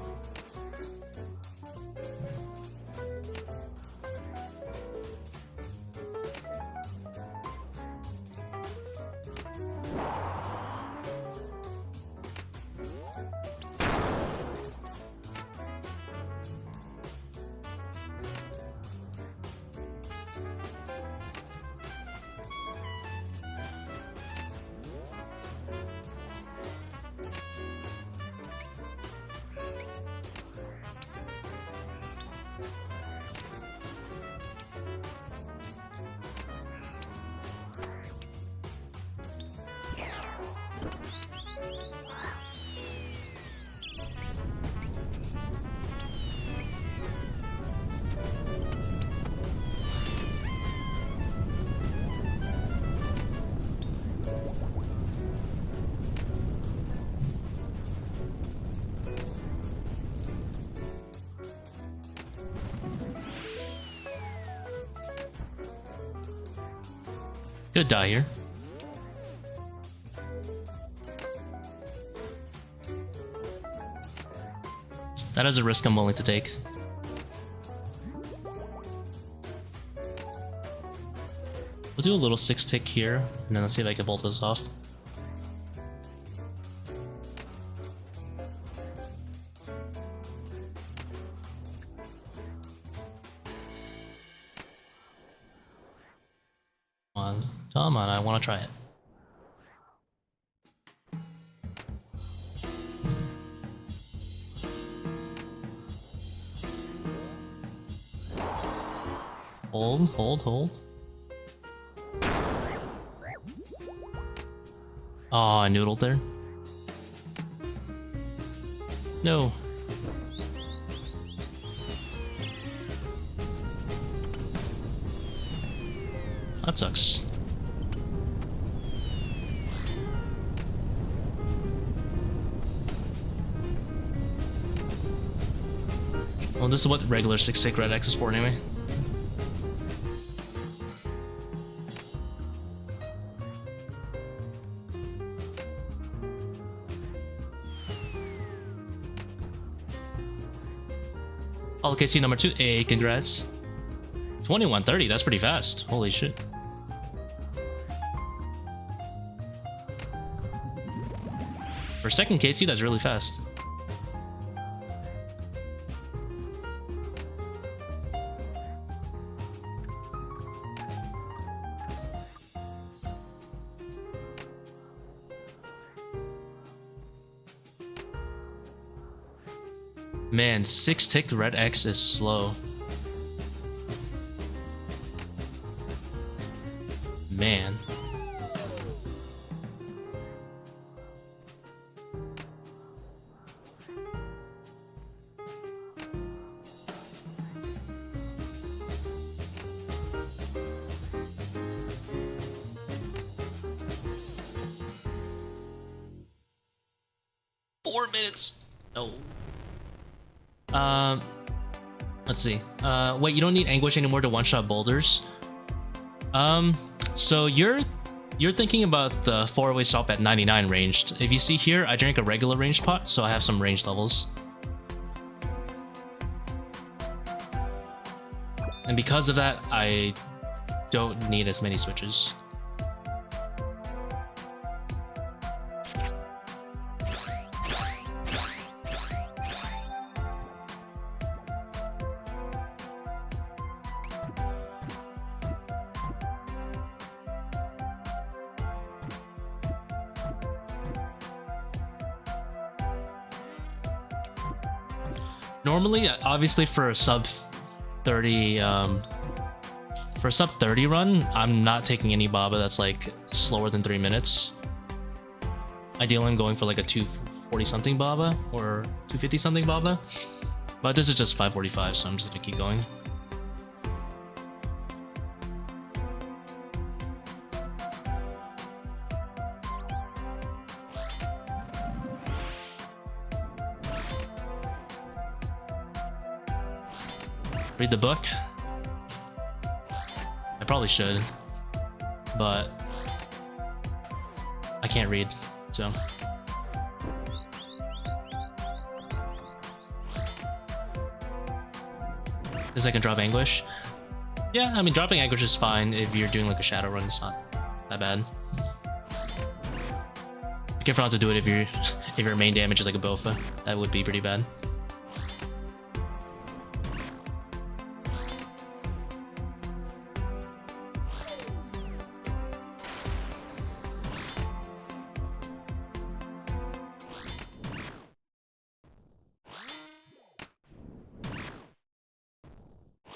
S1: Could die here. That is a risk I'm willing to take. We'll do a little 6-tick here, and then let's see if I can bolt this off. Come on, I want to try it. Hold, hold, hold. Oh, I noodled there. No. That sucks. Well, this is what regular 6-tick red X is for anyway. LKC number 2, hey, congrats. 2130, that's pretty fast. Holy shit. For second KC, that's really fast. Man, 6-tick red X is slow. Man. Four minutes. No. Let's see. Wait, you don't need Anguish anymore to one-shot boulders. So you're thinking about the 4-way stop at 99 ranged. If you see here, I drank a regular ranged pot, so I have some ranged levels. And because of that, I don't need as many switches. Normally, obviously for a sub 30 for a sub 30 run, I'm not taking any Baba that's like slower than 3 minutes. Ideally, I'm going for like a 240 something Baba or 250 something Baba, but this is just 545, so I'm just gonna keep going. Read the book? I probably should, but I can't read, so. Is I can drop Anguish? Yeah, I mean, dropping Anguish is fine if you're doing like a shadow run, it's not that bad. Be careful not to do it if your main damage is like a Bofa. That would be pretty bad.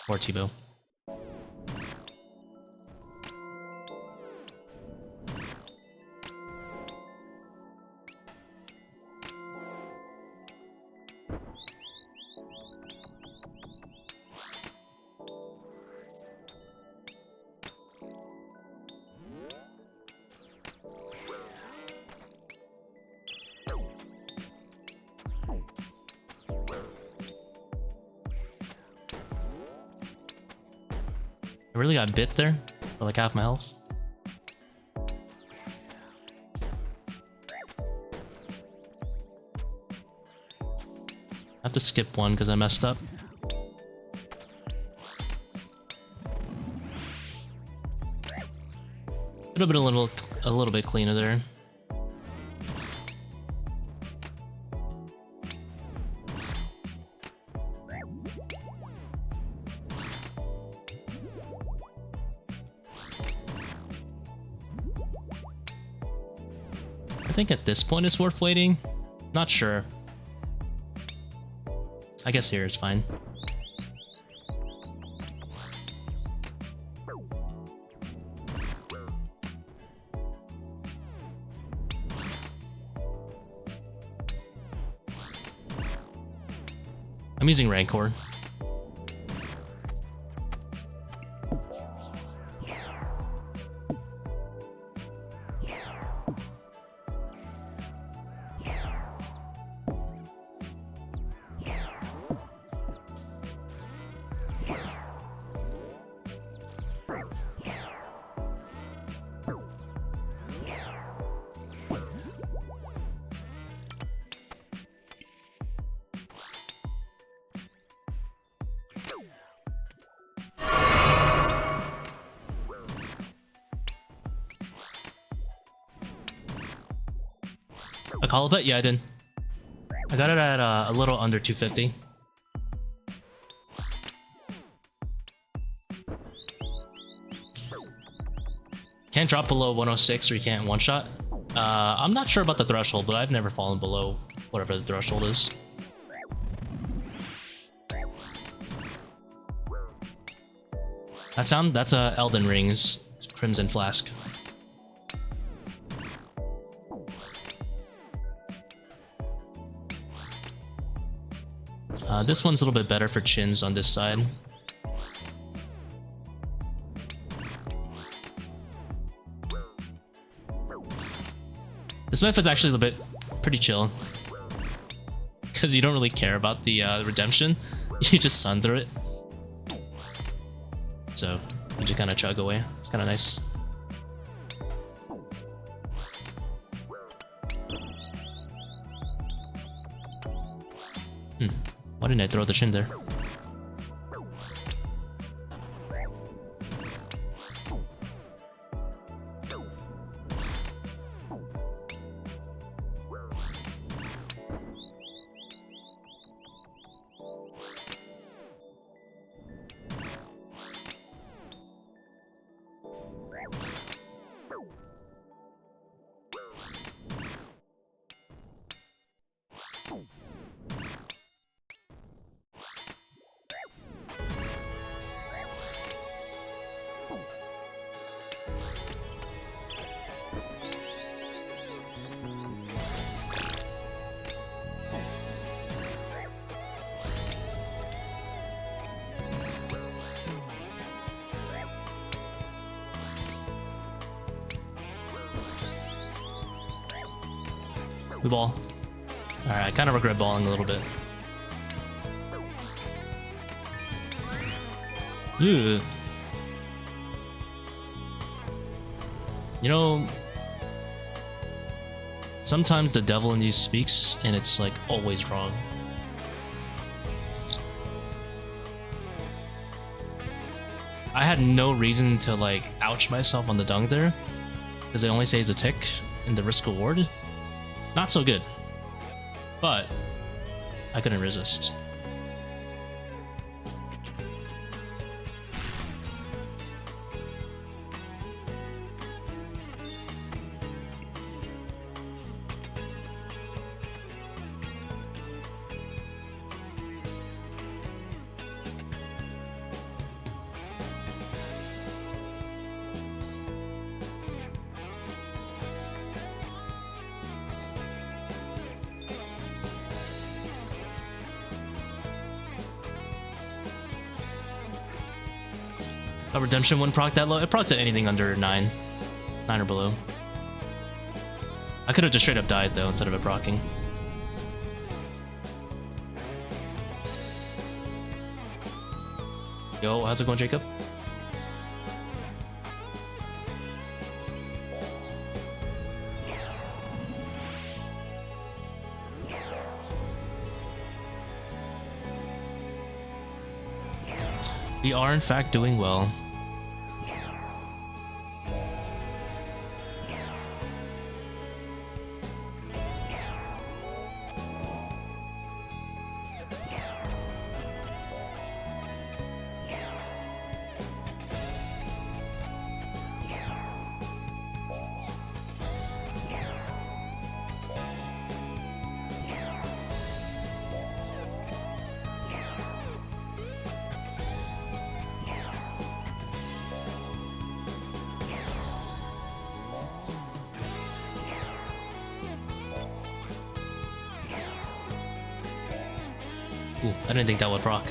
S1: Or Tbow. I really got bit there for like half my health. I have to skip one because I messed up. Could have been a little bit cleaner there. I think at this point it's worth waiting. Not sure. I guess here is fine. I'm using Rancor. A call bet? Yeah, I did. I got it at a little under 250. Can't drop below 106 or you can't one-shot. I'm not sure about the threshold, but I've never fallen below whatever the threshold is. That's Elden Ring's Crimson Flask. This one's a little bit better for chins on this side. This method's actually a little bit pretty chill. Because you don't really care about the redemption. You just sun through it. So, you just kind of chug away. It's kind of nice. Why didn't I throw the chin there? ball. Alright, I kind of regret balling a little bit. Ugh. You know, sometimes the devil in you speaks and it's like always wrong. I had no reason to like ouch myself on the dung there because it only saves a tick in the risk reward. Not so good, but I couldn't resist. A redemption wouldn't proc that low. It procs at anything under 9 or below. I could have just straight up died though instead of it procking. Yo, how's it going, Jacob? We are in fact doing well. Ooh, I didn't think that would proc.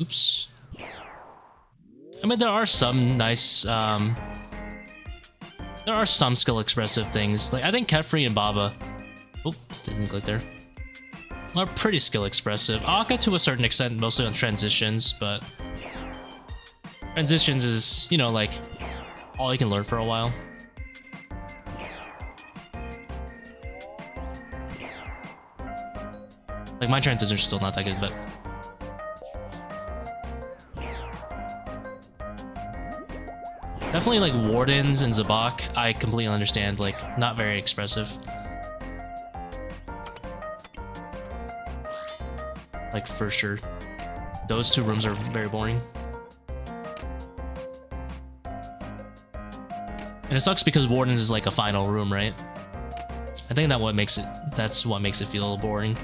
S1: Oops. I mean, there are some nice, there are some skill expressive things. Like, I think Kephri and Baba, oh, didn't click there, are pretty skill expressive. Akkha to a certain extent, mostly on transitions, but transitions is, you know, like, all you can learn for a while. Like, my transitions are still not that good, but definitely like Wardens and Zebak, I completely understand, like, not very expressive. Like, for sure. Those two rooms are very boring. And it sucks because Wardens is like a final room, right? I think that's what makes it feel a little boring.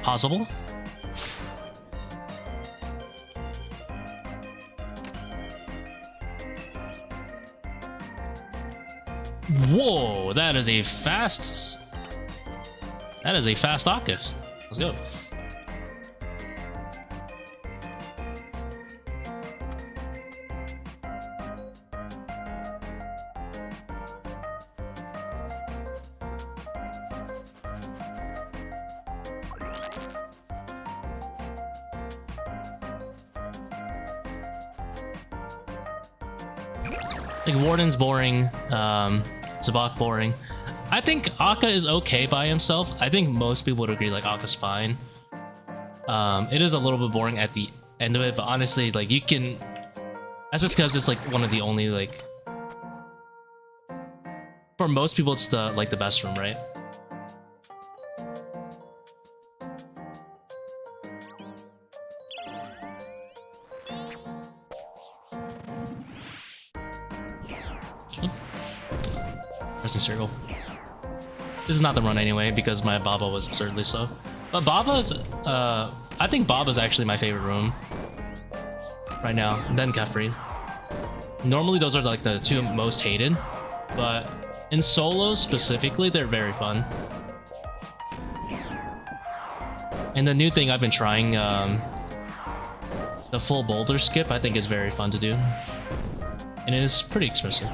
S1: possible. Whoa, that is a fast Akkha. Let's go. Like Wardens boring, Zebak boring. I think Akkha is okay by himself. I think most people would agree like Akka's fine. It is a little bit boring at the end of it, but honestly, like you can. That's just because it's like one of the only like. For most people, it's the like the best room, right? Pressing Seercull. This is not the run anyway because my Baba was absurdly slow. But Baba's, I think Baba's actually my favorite room right now. And then Kephri. Normally those are like the two most hated, but in solos specifically, they're very fun. And the new thing I've been trying, the full Boulder skip, I think is very fun to do, and it is pretty expressive.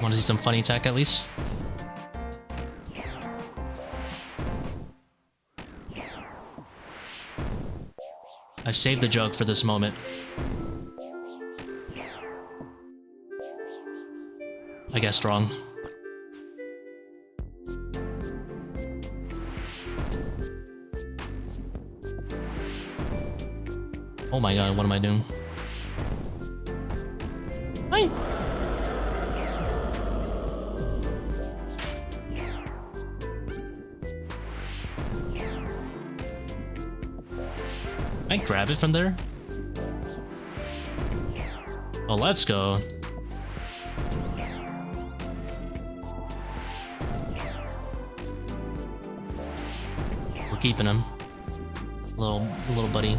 S1: Want to see some funny tech at least? I've saved the joke for this moment. I guessed wrong. Oh my god, what am I doing? Hi! Can I grab it from there? Oh, let's go. We're keeping him. Little buddy.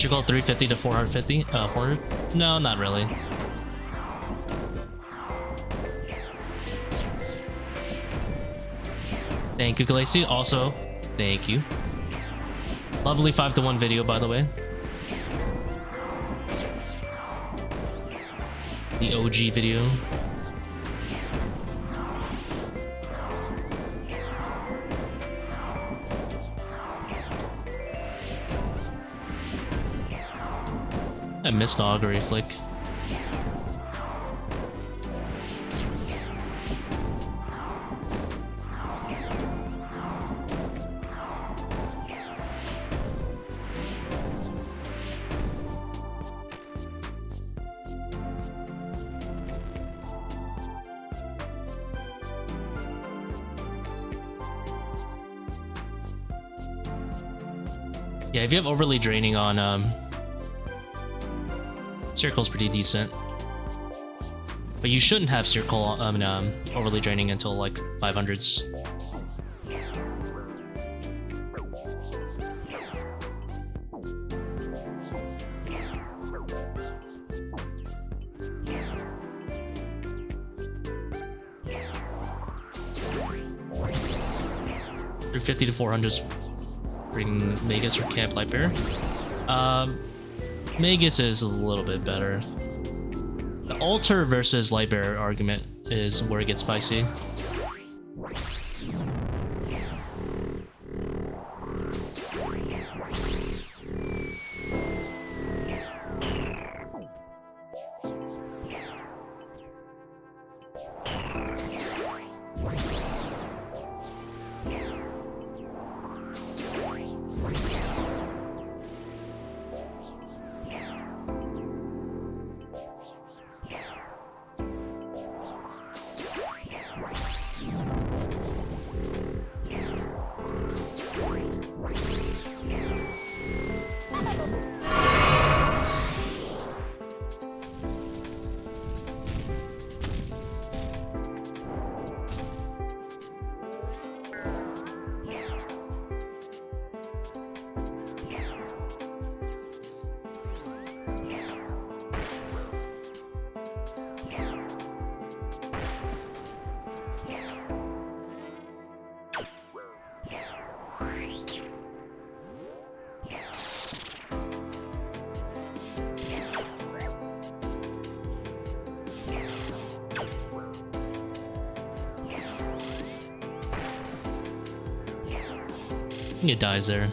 S1: Seercull 350 to 450? 400? No, not really. Thank you, Glacy. Also, thank you. Lovely 5-to-1 video, by the way. The OG video. I missed the augury flick. Yeah, if you have overly draining on Seercull's pretty decent. But you shouldn't have Seercull overly draining until like 500s. $350 to 400s bring Magus or Camp Light Bear. Magus is a little bit better. The Ultor versus Lightbearer argument is where it gets spicy. It dies there.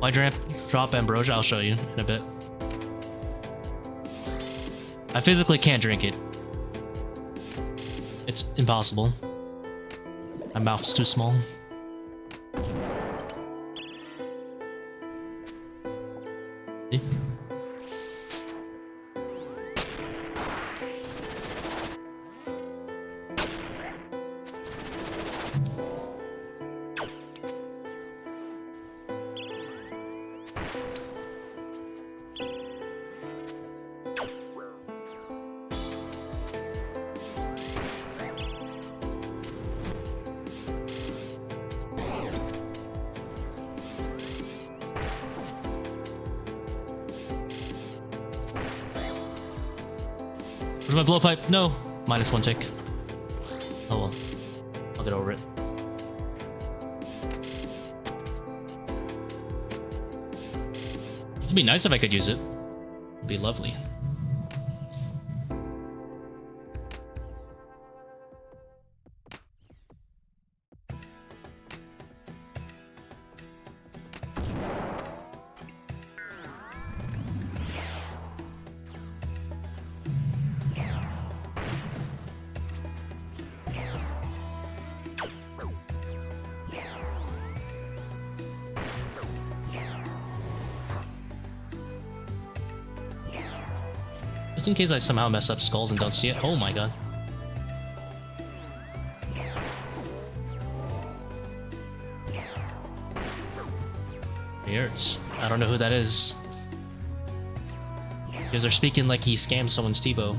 S1: Why drop Ambrosia? I'll show you in a bit. I physically can't drink it. It's impossible. My mouth's too small. See? Where's my blowpipe? No. -1 tick. Oh well. I'll get over it. It'd be nice if I could use it. It'd be lovely. Just in case I somehow mess up skulls and don't see it. Oh my god. He hurts. I don't know who that is. Because they're speaking like he scammed someone's Tbow.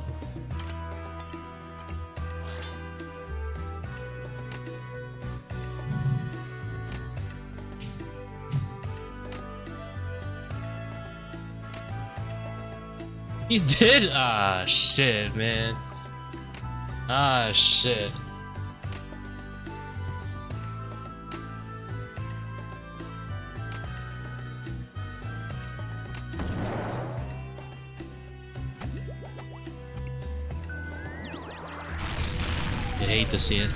S1: He did? Ah, shit, man. Ah, shit. I hate to see it.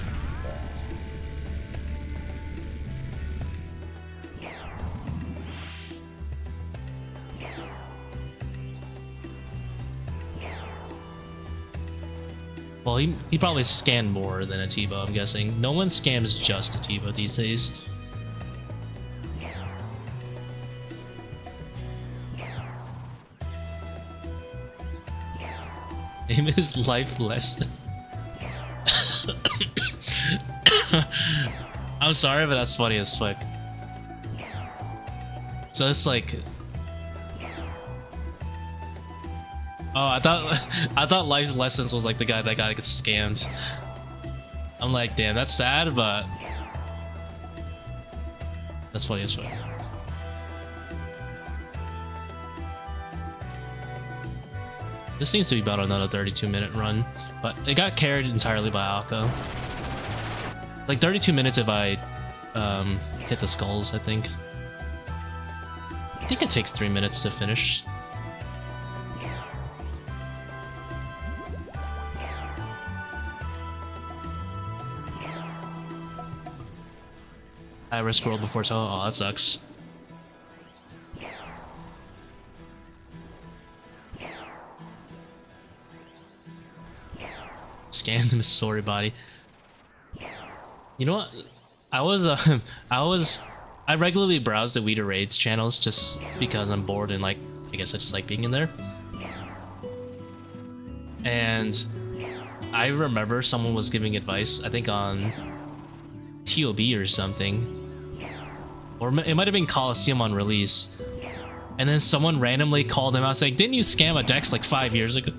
S1: Well, he probably scanned more than a Tbow, I'm guessing. No one scams just a Tbow these days. Name is life lesson. I'm sorry, but that's funny as fuck. So it's like, oh, I thought life lessons was like the guy that got scammed. I'm like, damn, that's sad, but that's funny as fuck. This seems to be about another 32-minute run, but it got carried entirely by Akkha. Like 32 minutes if I hit the skulls, I think. I think it takes 3 minutes to finish. I risk rolled before ToA. Oh, that sucks. Scan the sorry body. You know what? I regularly browse the We Do Raids channels just because I'm bored and like I guess I just like being in there. And I remember someone was giving advice, I think on TOB or something. Or it might have been Coliseum on release. And then someone randomly called him out saying, "Didn't you scam a Dex like 5 years ago?"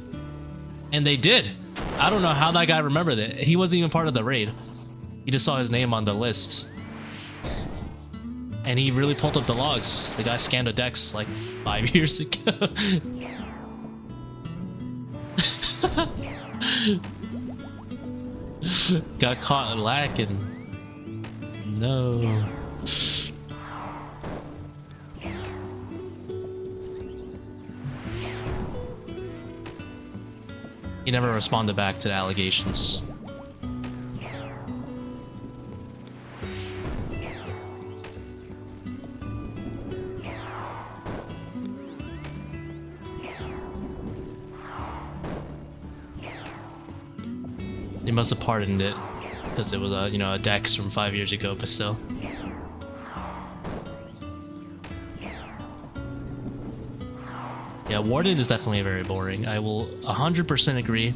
S1: And they did. I don't know how that guy remembered it. He wasn't even part of the raid. He just saw his name on the list. And he really pulled up the logs. The guy scammed a Dex like 5 years ago. Got caught lacking. No. He never responded back to the allegations. He must have pardoned it because it was a, you know, a Dex from 5 years ago, but still. Yeah, Warden is definitely very boring. I will 100% agree.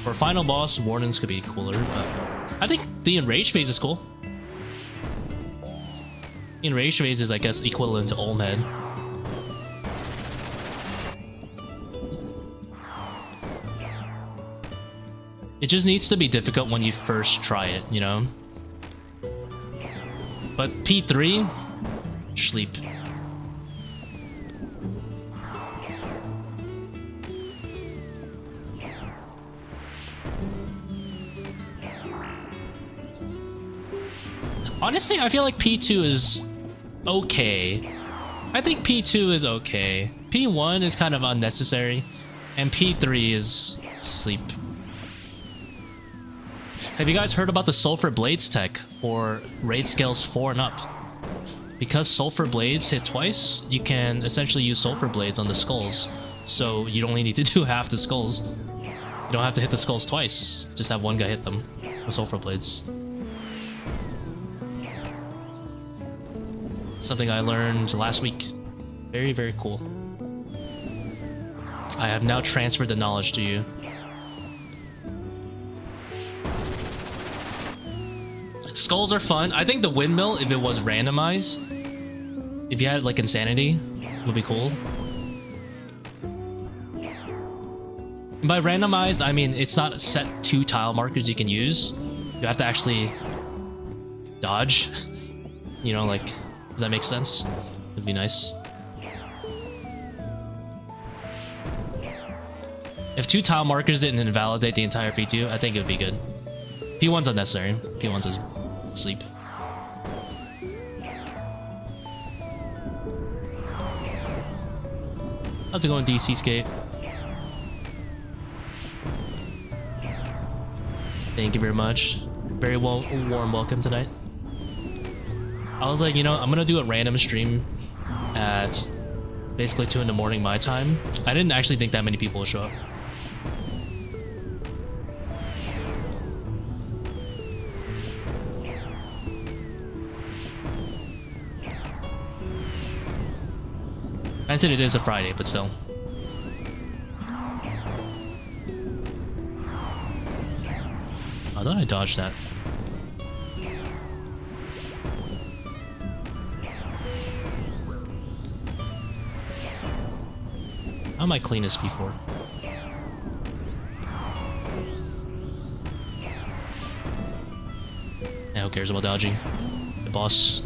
S1: For final boss, Wardens could be cooler, but I think the Enrage phase is cool. Enrage phase is, I guess, equivalent to Olmhead. It just needs to be difficult when you first try it, you know? But P3, sleep. Honestly, I feel like P2 is okay. I think P2 is okay. P1 is kind of unnecessary, and P3 is sleep. Have you guys heard about the Sulfur Blades tech for raid scales 4 and up? Because Sulfur Blades hit twice, you can essentially use Sulfur Blades on the skulls. So you only need to do half the skulls. You don't have to hit the skulls twice. Just have one guy hit them with Sulfur Blades. Something I learned last week. Very, very cool. I have now transferred the knowledge to you. Skulls are fun. I think the windmill, if it was randomized, if you had like insanity, would be cool. And by randomized, I mean it's not set 2 tile markers you can use. You have to actually dodge. You know, like, if that makes sense. It'd be nice. If 2 tile markers didn't invalidate the entire P2, I think it would be good. P1's unnecessary. P1's is sleep. How's it going, DC Skate? Thank you very much. Very warm welcome tonight. I was like, you know, I'm gonna do a random stream at basically 2 in the morning my time. I didn't actually think that many people would show up. Granted, it is a Friday, but still. I thought I dodged that. How am I cleanest before? Yeah, who cares about dodging? The boss.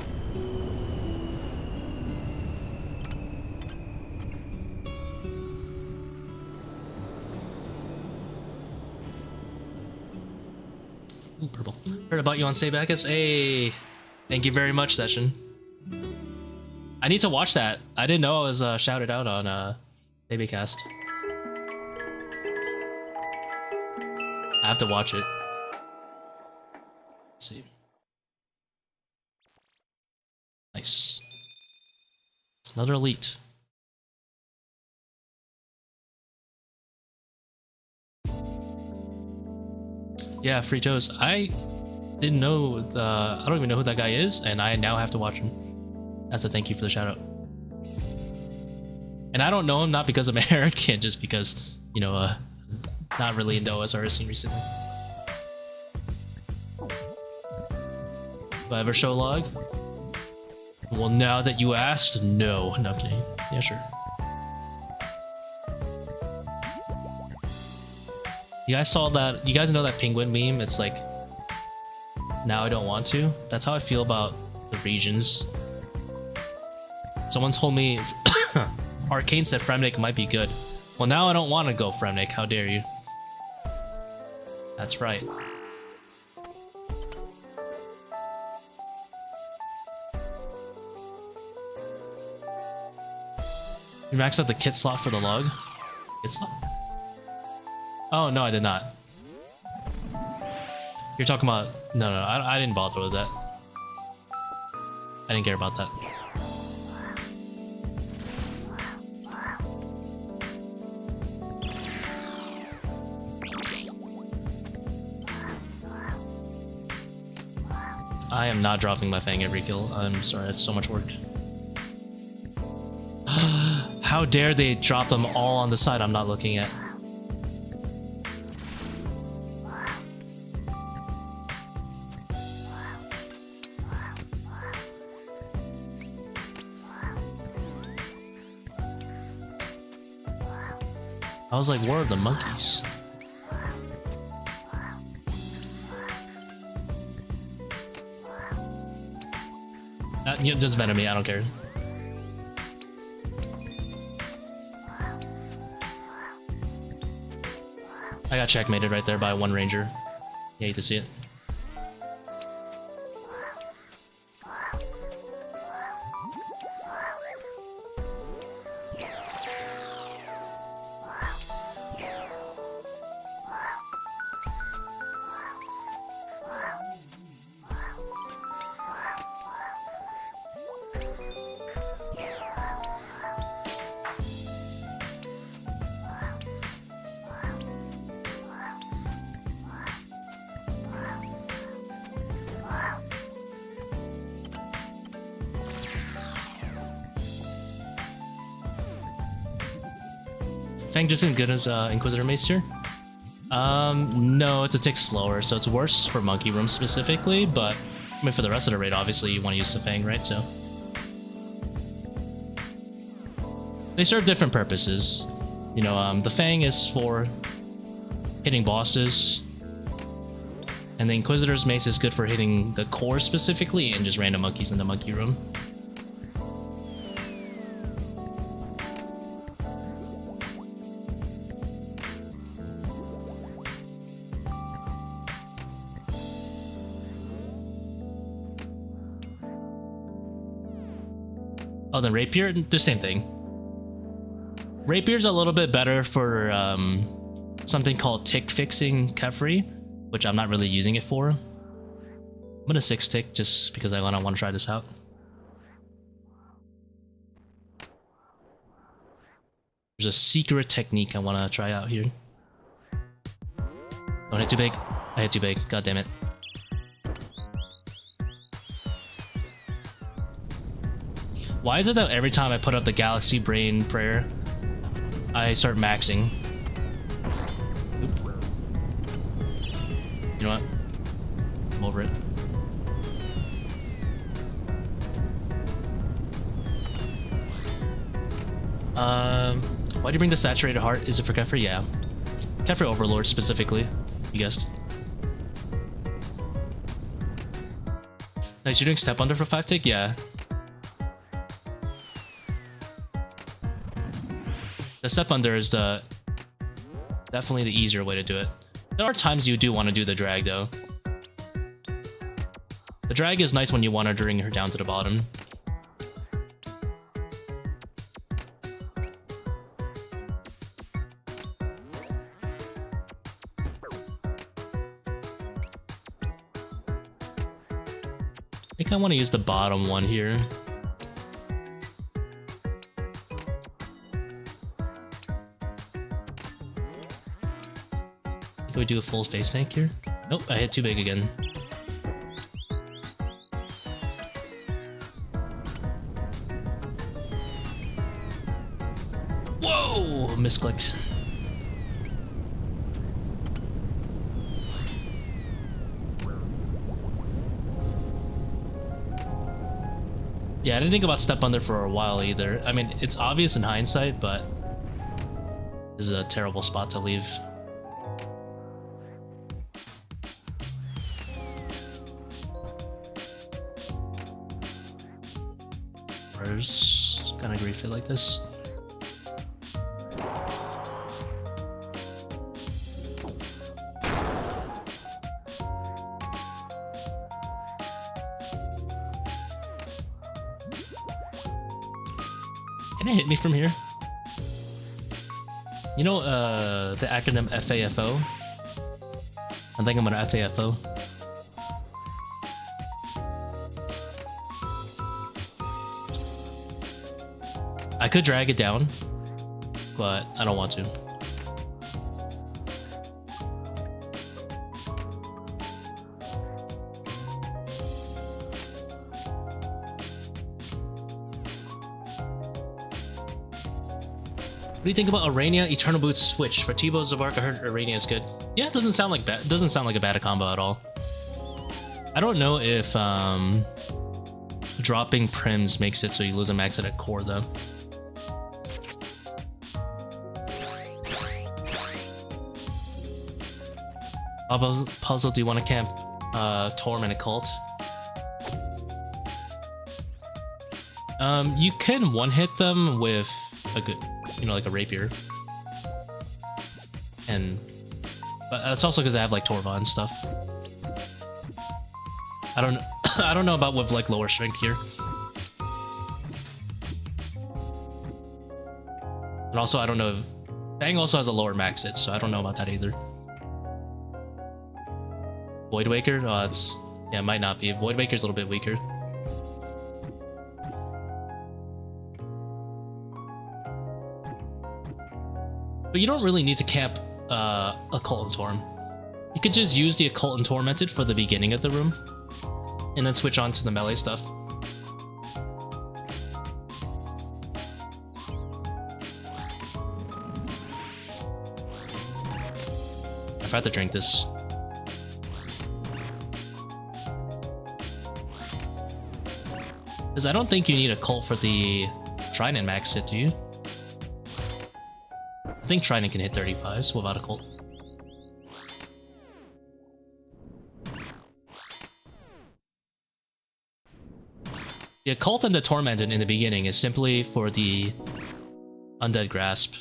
S1: Ooh, purple. Heard about you on Zebak. Hey, thank you very much, Session. I need to watch that. I didn't know I was shouted out on Babycast. I have to watch it. Let's see. Nice. Another elite. Yeah, Free Toes. I didn't know I don't even know who that guy is, and I now have to watch him. As a thank you for the shout out. And I don't know him not because I'm American, just because, you know, not really into OSR scene recently. If I ever show log? Well, now that you asked, no. No, I'm kidding. Yeah, sure. You guys saw that? You guys know that penguin meme? It's like, now I don't want to. That's how I feel about the regions. Someone told me Arcane said Fremnik might be good. Well, now I don't want to go Fremnik. How dare you? That's right. You maxed out the kit slot for the log? Kit slot? Oh, no, I did not. You're talking about... No, I didn't bother with that. I didn't care about that. I am not dropping my Fang every kill. I'm sorry, it's so much work. How dare they drop them all on the side I'm not looking at. I was like, where are the monkeys? You know, just venom me, I don't care. I got checkmated right there by one ranger. You hate to see it. Fang just as good as Inquisitor Mace here? No, it's a tick slower, so it's worse for Monkey Room specifically, but I mean, for the rest of the raid, obviously you want to use the Fang, right? So they serve different purposes. You know, the Fang is for hitting bosses, and the Inquisitor's Mace is good for hitting the core specifically and just random monkeys in the Monkey Room. Oh, then Rapier, the same thing. Rapier's a little bit better for something called tick fixing Kephri, which I'm not really using it for. I'm gonna 6 tick just because I want to try this out. There's a secret technique I want to try out here. Don't hit too big. I hit too big. God damn it. Why is it that every time I put up the Galaxy Brain prayer, I start maxing? Oop. You know what? I'm over it. Why do you bring the saturated heart? Is it for Kephri? Yeah. Kephri Overlord specifically. You guessed. Nice, you're doing step under for 5 tick? Yeah. The step under is definitely the easier way to do it. There are times you do want to do the drag though. The drag is nice when you want to bring her down to the bottom. I think I want to use the bottom one here. Can we do a full face tank here? Nope, I hit too big again. Whoa! Misclicked. Yeah, I didn't think about step under for a while either. I mean, it's obvious in hindsight, but this is a terrible spot to leave. Kind of grief it like this. Can it hit me from here? You know, the acronym FAFO? I think I'm gonna FAFO. I could drag it down, but I don't want to. What do you think about Arania Eternal Boots switch for Tbow Zebak? I heard Arania is good. Yeah, it doesn't sound like bad. Doesn't sound like a bad combo at all. I don't know if dropping prims makes it so you lose a max at core though. Puzzle, do you want to camp Torment Occult? You can one-hit them with a good, you know, like a rapier. But that's also because I have like Torva and stuff. I don't I don't know about with like lower strength here. And also I don't know if Bang also has a lower max hit, so I don't know about that either. Void Waker? Oh, it's... yeah, it might not be. Void Waker's a little bit weaker. But you don't really need to camp Occult and Torm. You could just use the Occult and Tormented for the beginning of the room, and then switch on to the melee stuff. I forgot to drink this. Because I don't think you need a cult for the Trident max hit, do you? I think Trident can hit 35s without a cult. The Occult and the Tormented in the beginning is simply for the Undead Grasp.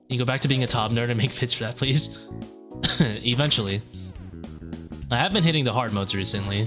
S1: Can you go back to being a top nerd and make vids for that, please? Eventually. I have been hitting the hard modes recently.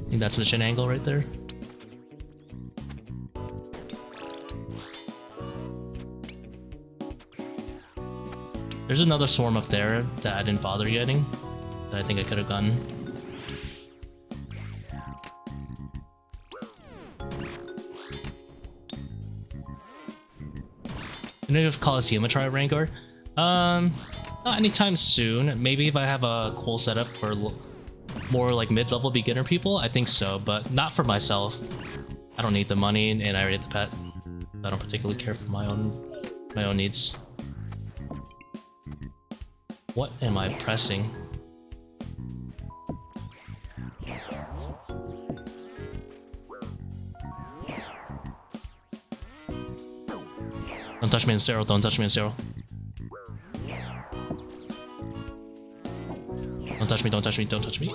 S1: I think that's the chin angle right there. There's another swarm up there that I didn't bother getting, that I think I could have gotten. You know if Coliseum try Rancor? Not anytime soon. Maybe if I have a cool setup for more like mid-level beginner people, I think so, but not for myself. I don't need the money, and I already have the pet. I don't particularly care for my own needs. What am I pressing? Don't touch me in Seercull, don't touch me in Seercull. Don't touch me, don't touch me, don't touch me.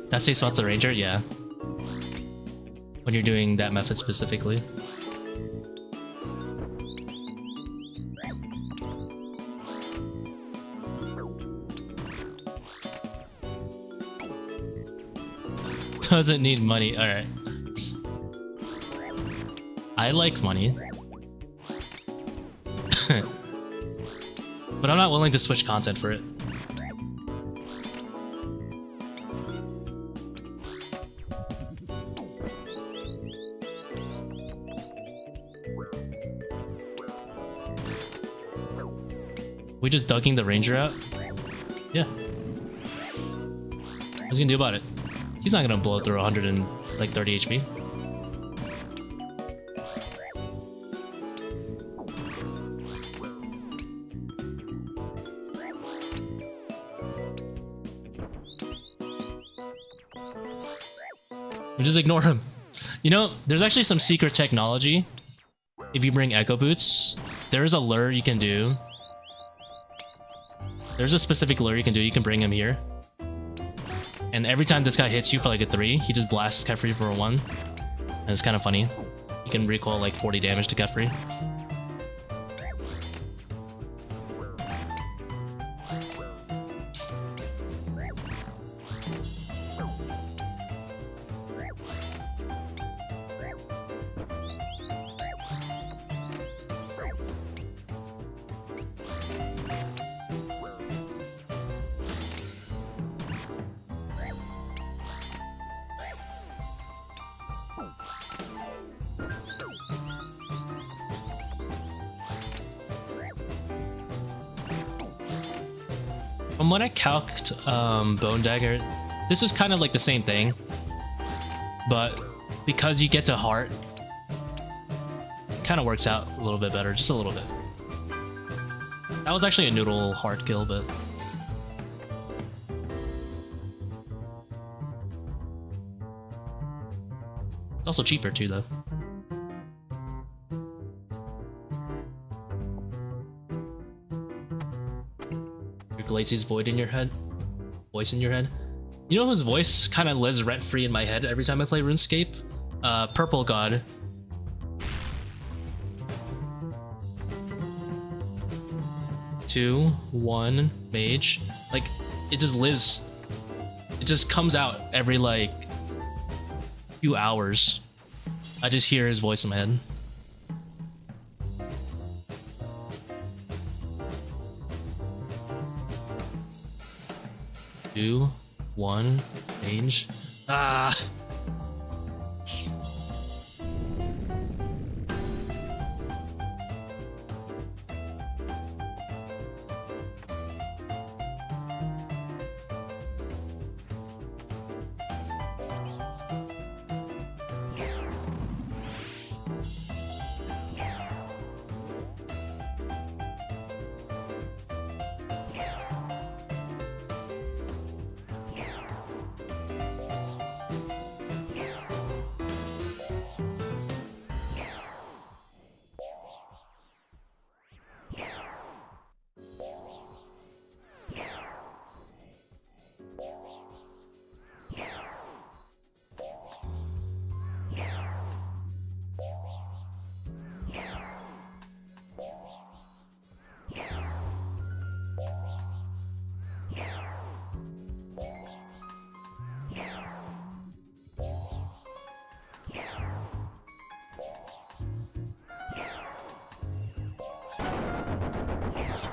S1: That saves spots the ranger? Yeah. When you're doing that method specifically. Doesn't need money, alright. I like money. But I'm not willing to switch content for it. We just dugging the ranger out? Yeah. What's he gonna do about it? He's not gonna blow through 130 HP. We just ignore him. You know, there's actually some secret technology. If you bring Echo Boots, there is a lure you can do. There's a specific lure you can do. You can bring him here. And every time this guy hits you for like a 3, he just blasts Kephri for a 1. And it's kind of funny. You can recoil like 40 damage to Kephri. From when I calced Bone Dagger, this is kind of like the same thing, but because you get to heart, it kind of works out a little bit better, just a little bit. That was actually a noodle heart kill, but it's also cheaper too, though. Glaci's voice in your head. You know whose voice kind of lives rent-free in my head every time I play RuneScape? Purple God. Two, one, mage. Like, it just lives It just comes out every like few hours. I just hear his voice in my head. 2, 1, change. Ah.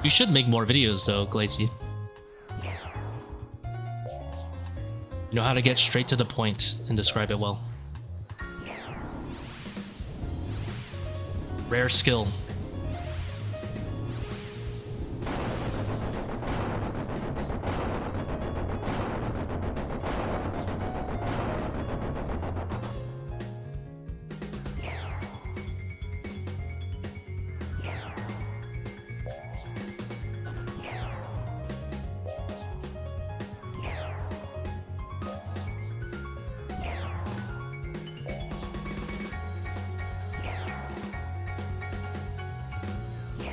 S1: You should make more videos though, Glacy. You know how to get straight to the point and describe it well. Rare skill.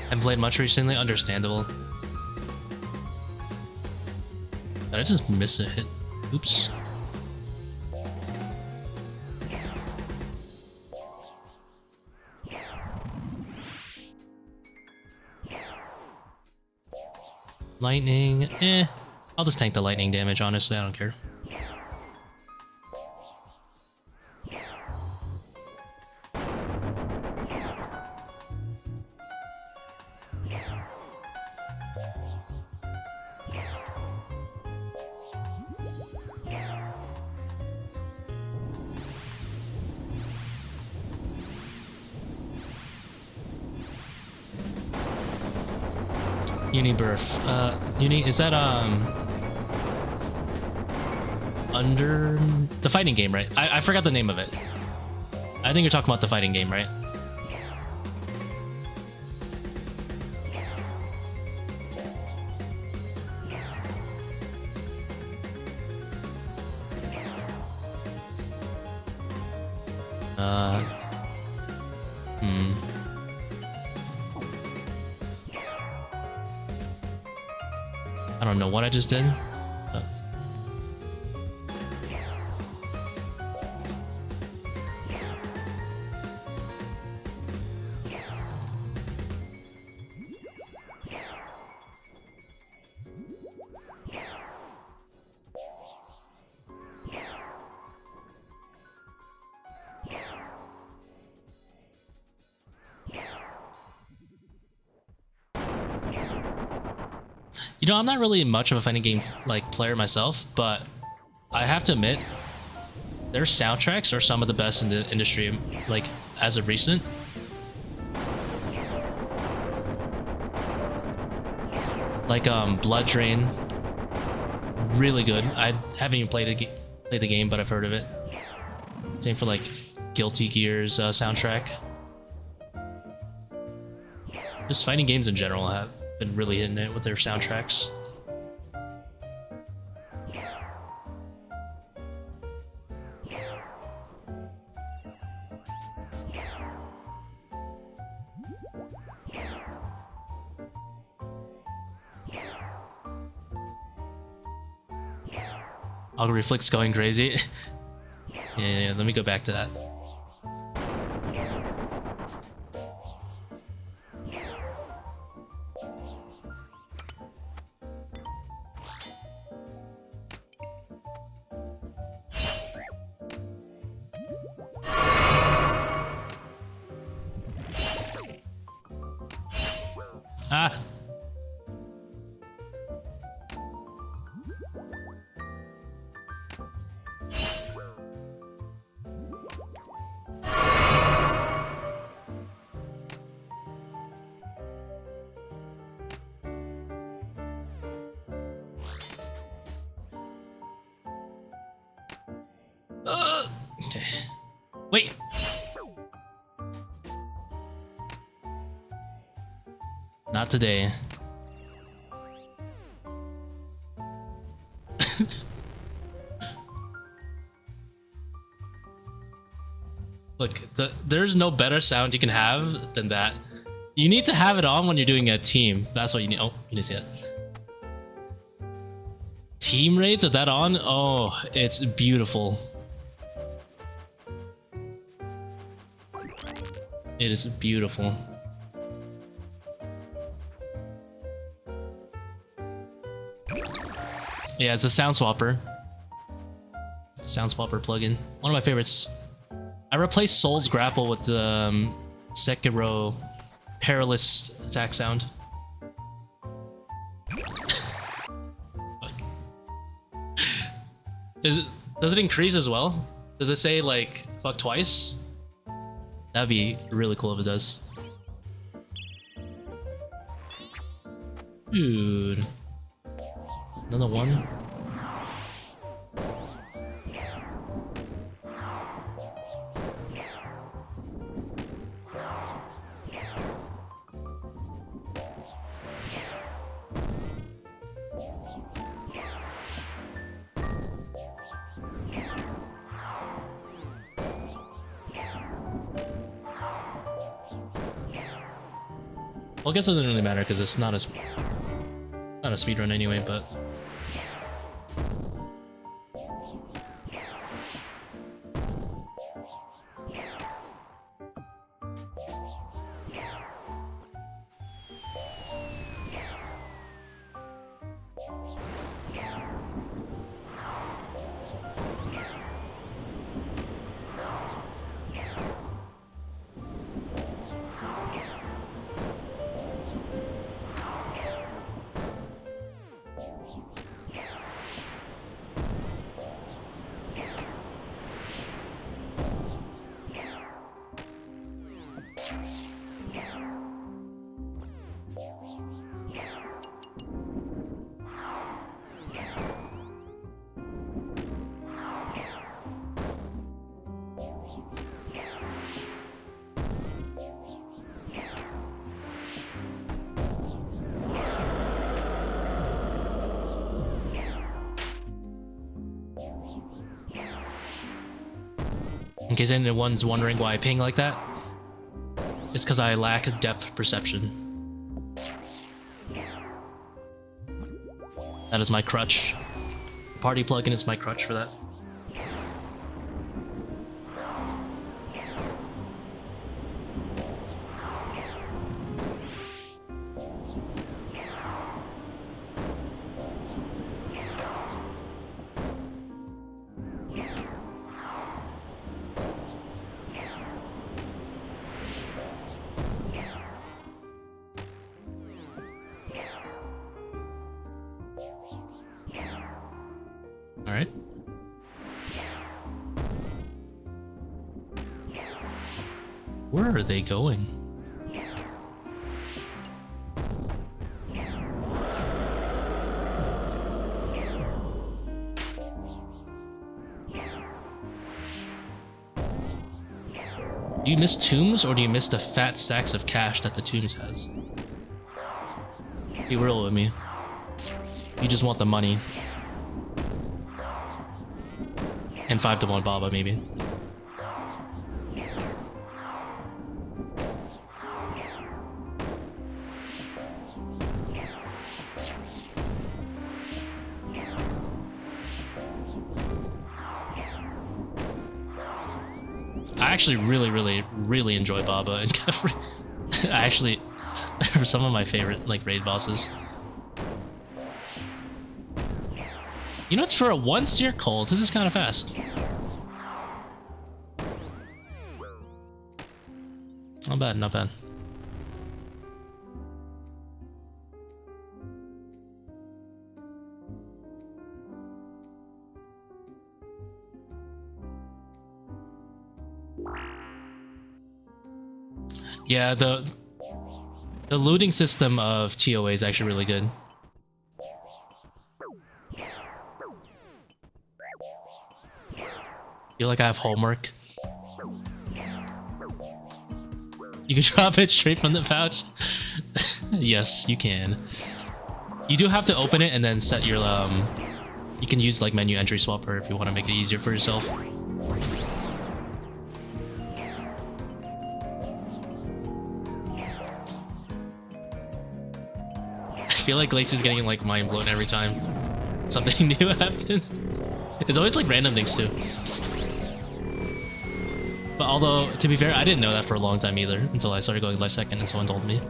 S1: Haven't played much recently, understandable. Did I just miss a hit? Oops. Lightning, I'll just tank the lightning damage, honestly, I don't care. Uniburf. Uni, is that under the fighting game, right? I forgot the name of it. I think you're talking about the fighting game, right? I don't know what I just did. You know, I'm not really much of a fighting game like player myself, but I have to admit, their soundtracks are some of the best in the industry, like as of recent. Like Blood Drain, really good. I haven't even played the game, but I've heard of it. Same for like Guilty Gear's soundtrack. Just fighting games in general have been really hitting it with their soundtracks. Auger Reflex going crazy. Yeah, let me go back to that. Okay. Wait! Not today. Look, there's no better sound you can have than that. You need to have it on when you're doing a team. That's what you need. Oh, you need to see it. Team raids with that on? Oh, it's beautiful. It is beautiful. Yeah, it's a sound swapper. Sound swapper plugin. One of my favorites. I replaced Soul's Grapple with the Sekiro Perilous attack sound. Does it increase as well? Does it say like fuck twice? That'd be really cool if it does. Dude. Another one. Well, I guess it doesn't really matter because it's not a speedrun anyway, but in case anyone's wondering why I ping like that, it's because I lack depth perception. That is my crutch. Party plugin is my crutch for that. Alright. Where are they going? Do you miss tombs, or do you miss the fat stacks of cash that the tombs has? Be real with me. You just want the money. And 5-1 Baba, maybe. I actually really enjoy Baba and Kephri. I actually, they're some of my favorite like raid bosses. You know, it's for a 1 Seercull. This is kind of fast. Not bad, not bad. Yeah, the looting system of ToA is actually really good. Feel like I have homework. You can drop it straight from the pouch. Yes, you can. You do have to open it and then set your you can use like menu entry swapper if you want to make it easier for yourself. I feel like Lacey's getting like mind blown every time something new happens. It's always like random things too. But although, to be fair, I didn't know that for a long time either until I started going life second and someone told me.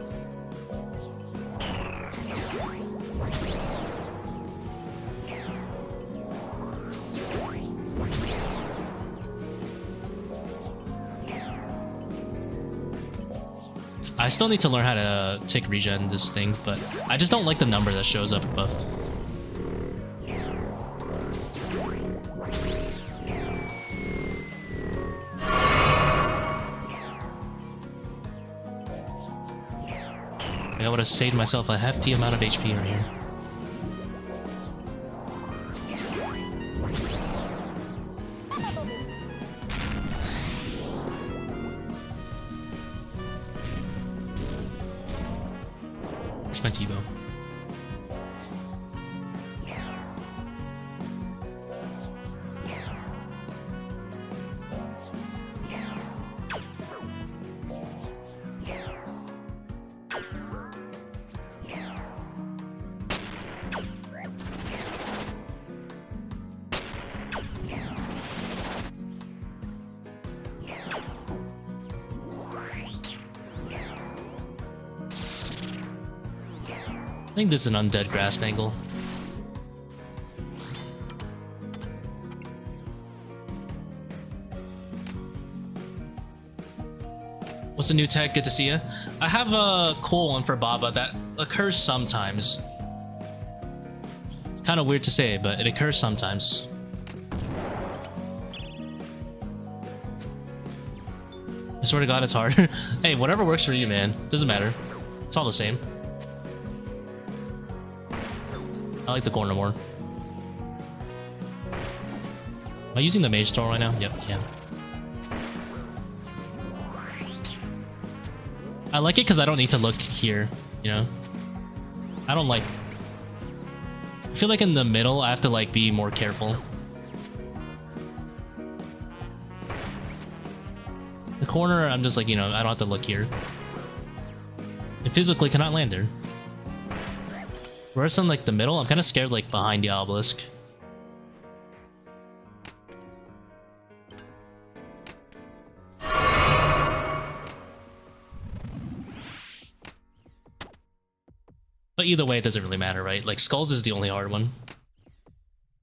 S1: I still need to learn how to take regen this thing, but I just don't like the number that shows up above. I would have saved myself a hefty amount of HP right here. Where's my Tbow? I think this is an undead grasp angle. What's the new tag? Good to see ya. I have a cool one for Baba that occurs sometimes. It's kind of weird to say, but it occurs sometimes. I swear to God, it's hard. Hey, whatever works for you, man. Doesn't matter. It's all the same. I like the corner more. Am I using the mage store right now? Yep, yeah. I like it because I don't need to look here, you know? I don't like... I feel like in the middle, I have to like be more careful. The corner, I'm just like, you know, I don't have to look here. I physically cannot land there. Whereas in like the middle, I'm kind of scared like behind the Obelisk. But either way, it doesn't really matter, right? Like skulls is the only hard one.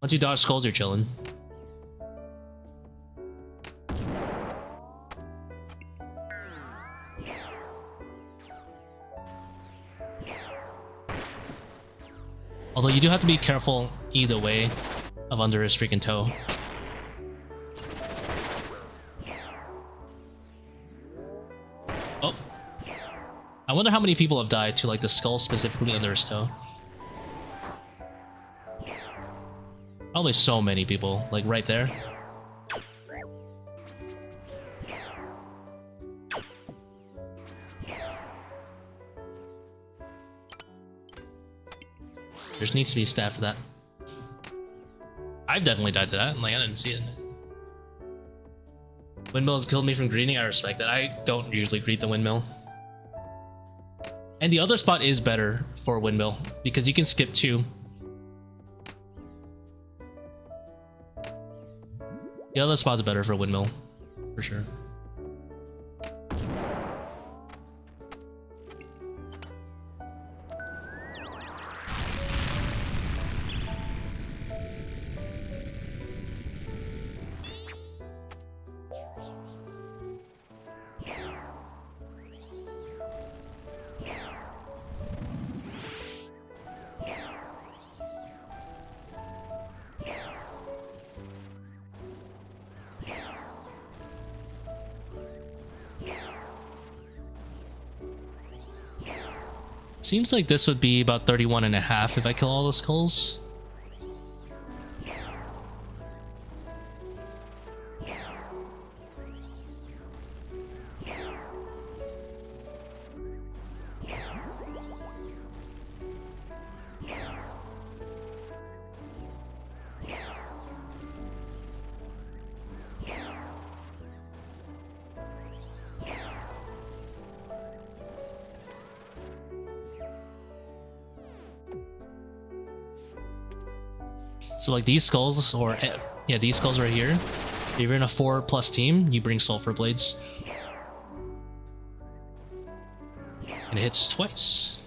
S1: Once you dodge skulls, you're chilling. Although you do have to be careful either way of under his freaking toe. Oh. I wonder how many people have died to like the skull specifically under his toe. Probably so many people, like right there. There needs to be a stat for that. I've definitely died to that. Like, I didn't see it. Windmills killed me from greeting. I respect that. I don't usually greet the windmill. And the other spot is better for windmill because you can skip 2. The other spot's better for windmill, for sure. Seems like this would be about 31.5 if I kill all the skulls. So like these skulls, or yeah, these skulls right here, if you're in a 4+ team, you bring sulfur blades. And it hits twice.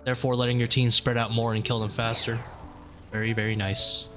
S1: Therefore letting your team spread out more and kill them faster. Very, very nice.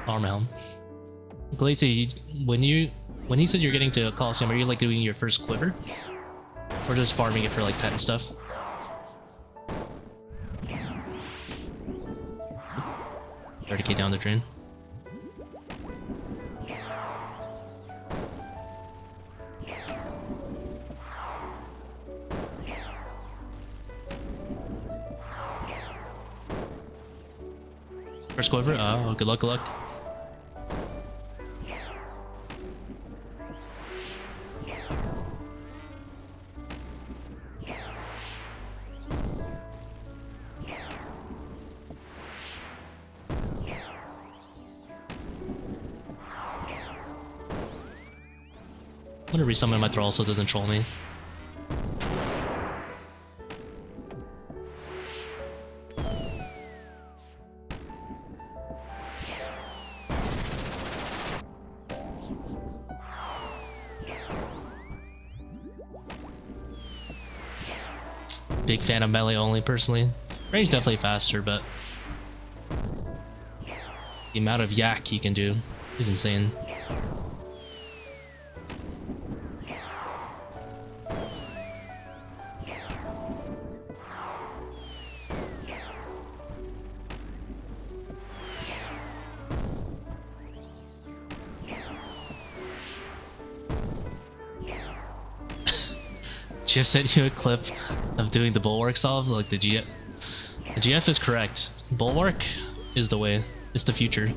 S1: Armor helm. Glacy, when he said you're getting to a Coliseum, are you like doing your first quiver? Or just farming it for like pet and stuff? $30K down the drain. First quiver? Oh, good luck, good luck. I'm gonna resummon my thrall so it doesn't troll me. Big fan of melee only, personally. Range definitely faster, but the amount of yak you can do is insane. Jeff sent you a clip of doing the bulwark solve, like the GF. The GF is correct. Bulwark is the way. It's the future.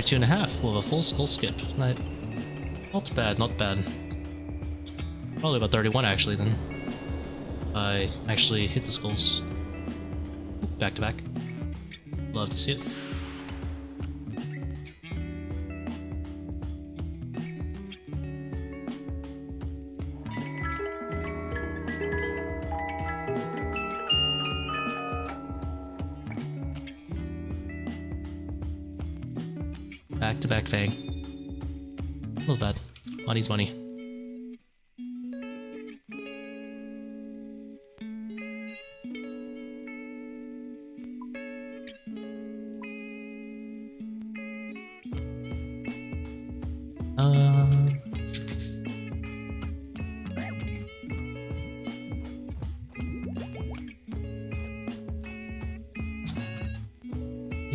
S1: Two and a half with a full skull skip. Not bad, not bad. Probably about 31 actually then. I actually hit the skulls back to back. Love to see it. Back-to-back Fang. A little bad. Money's money.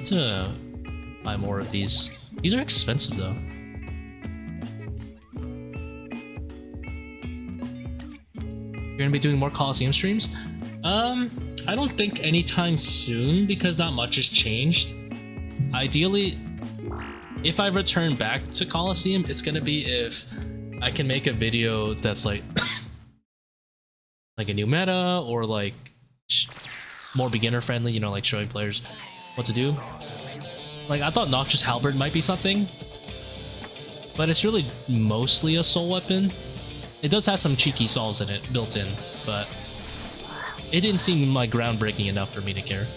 S1: to buy more of these. These are expensive though. You're gonna be doing more Coliseum streams? I don't think anytime soon because not much has changed. Ideally, if I return back to Coliseum, it's gonna be if I can make a video that's like like a new meta or like more beginner friendly, you know, like showing players what to do. Like I thought Noxious Halberd might be something, but it's really mostly a soul weapon. It does have some cheeky solves in it built in, but it didn't seem like groundbreaking enough for me to care.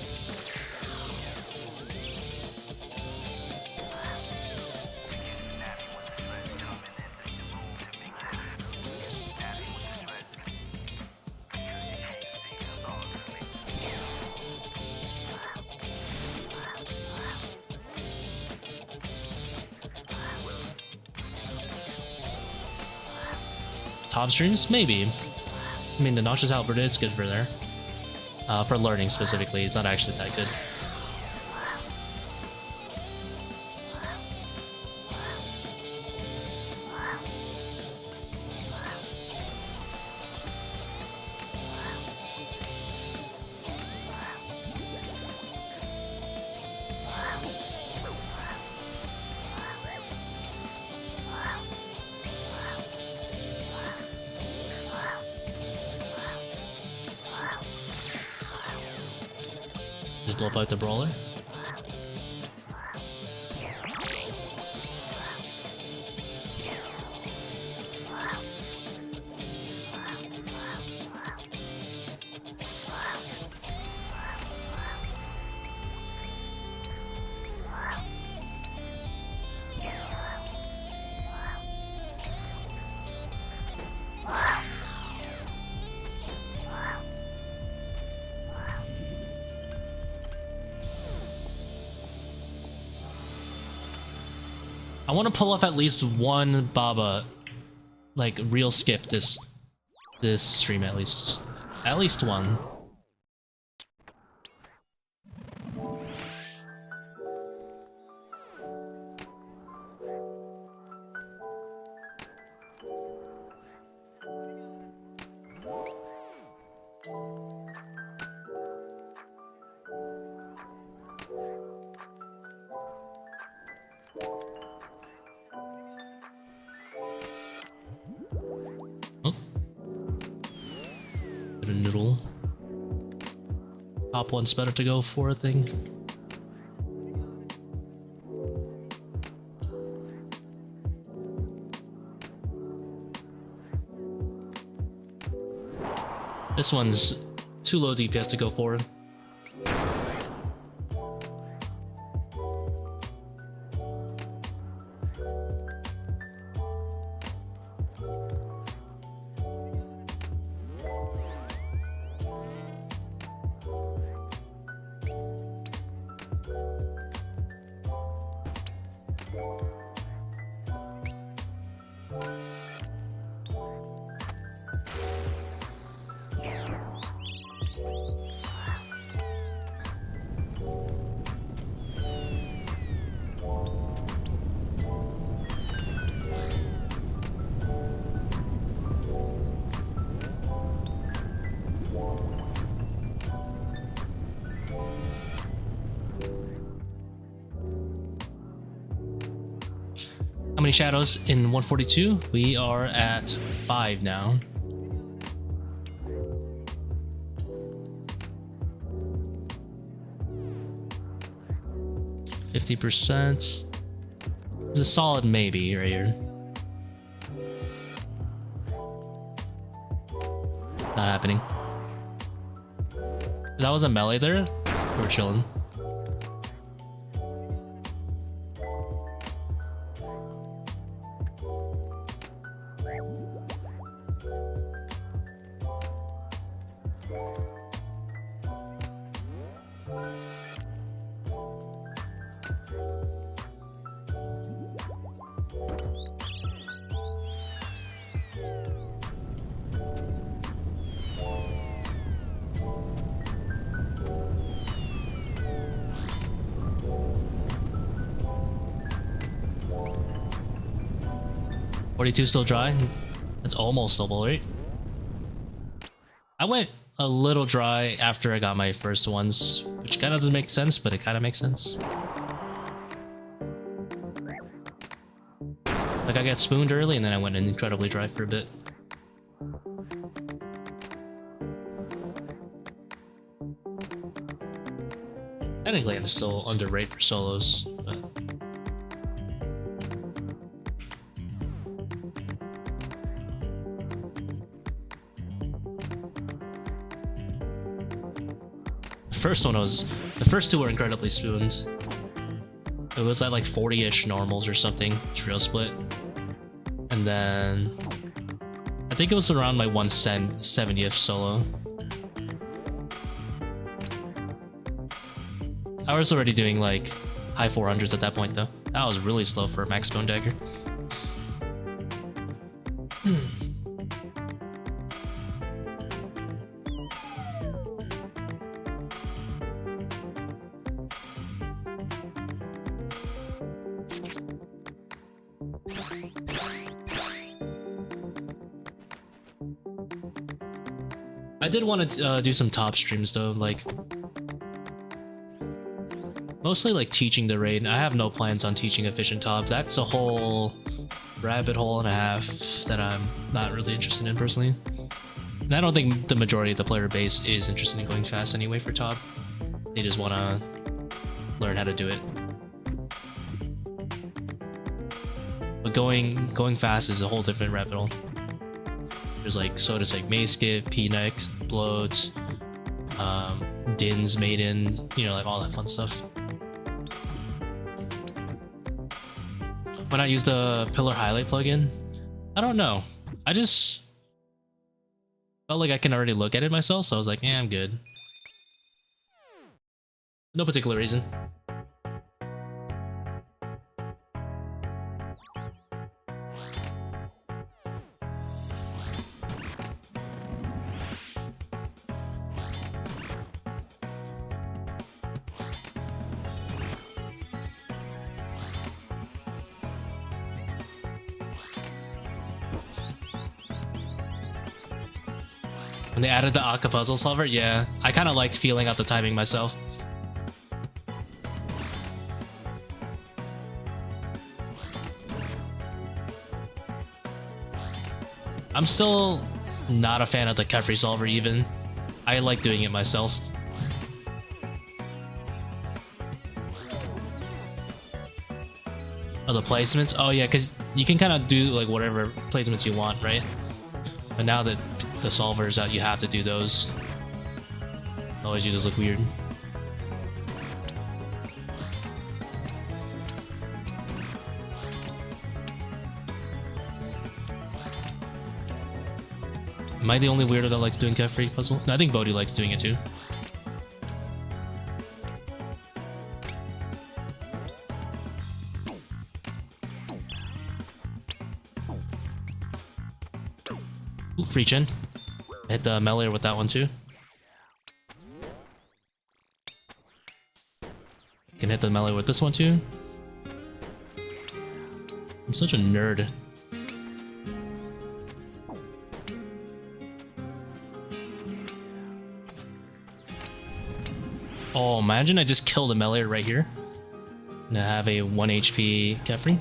S1: Top streams? Maybe. I mean, the Noxious Halberd is good for there. For learning specifically, it's not actually that good. Just blow out the brawler. I want to pull off at least one Baba, like real skip this stream at least one. Top one's better to go for, I think. This one's too low DPS to go for. How many shadows in 142? We are at 5 now. %. It's a solid maybe right here. Not happening. If that was a melee there, we're chilling. 42 still dry? That's almost double, right? I went a little dry after I got my first ones, which kind of doesn't make sense, but it kind of makes sense. Like I got spooned early and then I went incredibly dry for a bit. Technically I'm still underrated for solos, but... The first two were incredibly spooned. It was at like 40-ish normals or something, trio split. And then I think it was around my 170th solo. I was already doing like high 400s at that point though. That was really slow for a max Bone Dagger. I did want to do some top streams though, like mostly like teaching the raid. I have no plans on teaching efficient top. That's a whole rabbit hole and a half that I'm not really interested in personally. And I don't think the majority of the player base is interested in going fast anyway for top. They just want to learn how to do it. But going fast is a whole different rabbit hole. There's like sodas like Mace Skip, P-Neck, Bloat, Din's Maiden, you know, like all that fun stuff. When I use the Pillar Highlight plugin, I don't know. I just felt like I can already look at it myself, so I was like, yeah, I'm good. No particular reason. When they added the Akkha puzzle solver, yeah, I kind of liked feeling out the timing myself. I'm still not a fan of the Kephri solver even. I like doing it myself. Oh, the placements? Oh yeah, because you can kind of do like whatever placements you want, right? But now that the solver is out, you have to do those. Otherwise you just look weird. Am I the only weirdo that likes doing Kephri puzzle? No, I think Bodhi likes doing it too. Ooh, free chin. I hit the melee with that one too. Can hit the melee with this one too. I'm such a nerd. Oh, imagine I just killed a melee right here. And I have a 1 HP Kephri.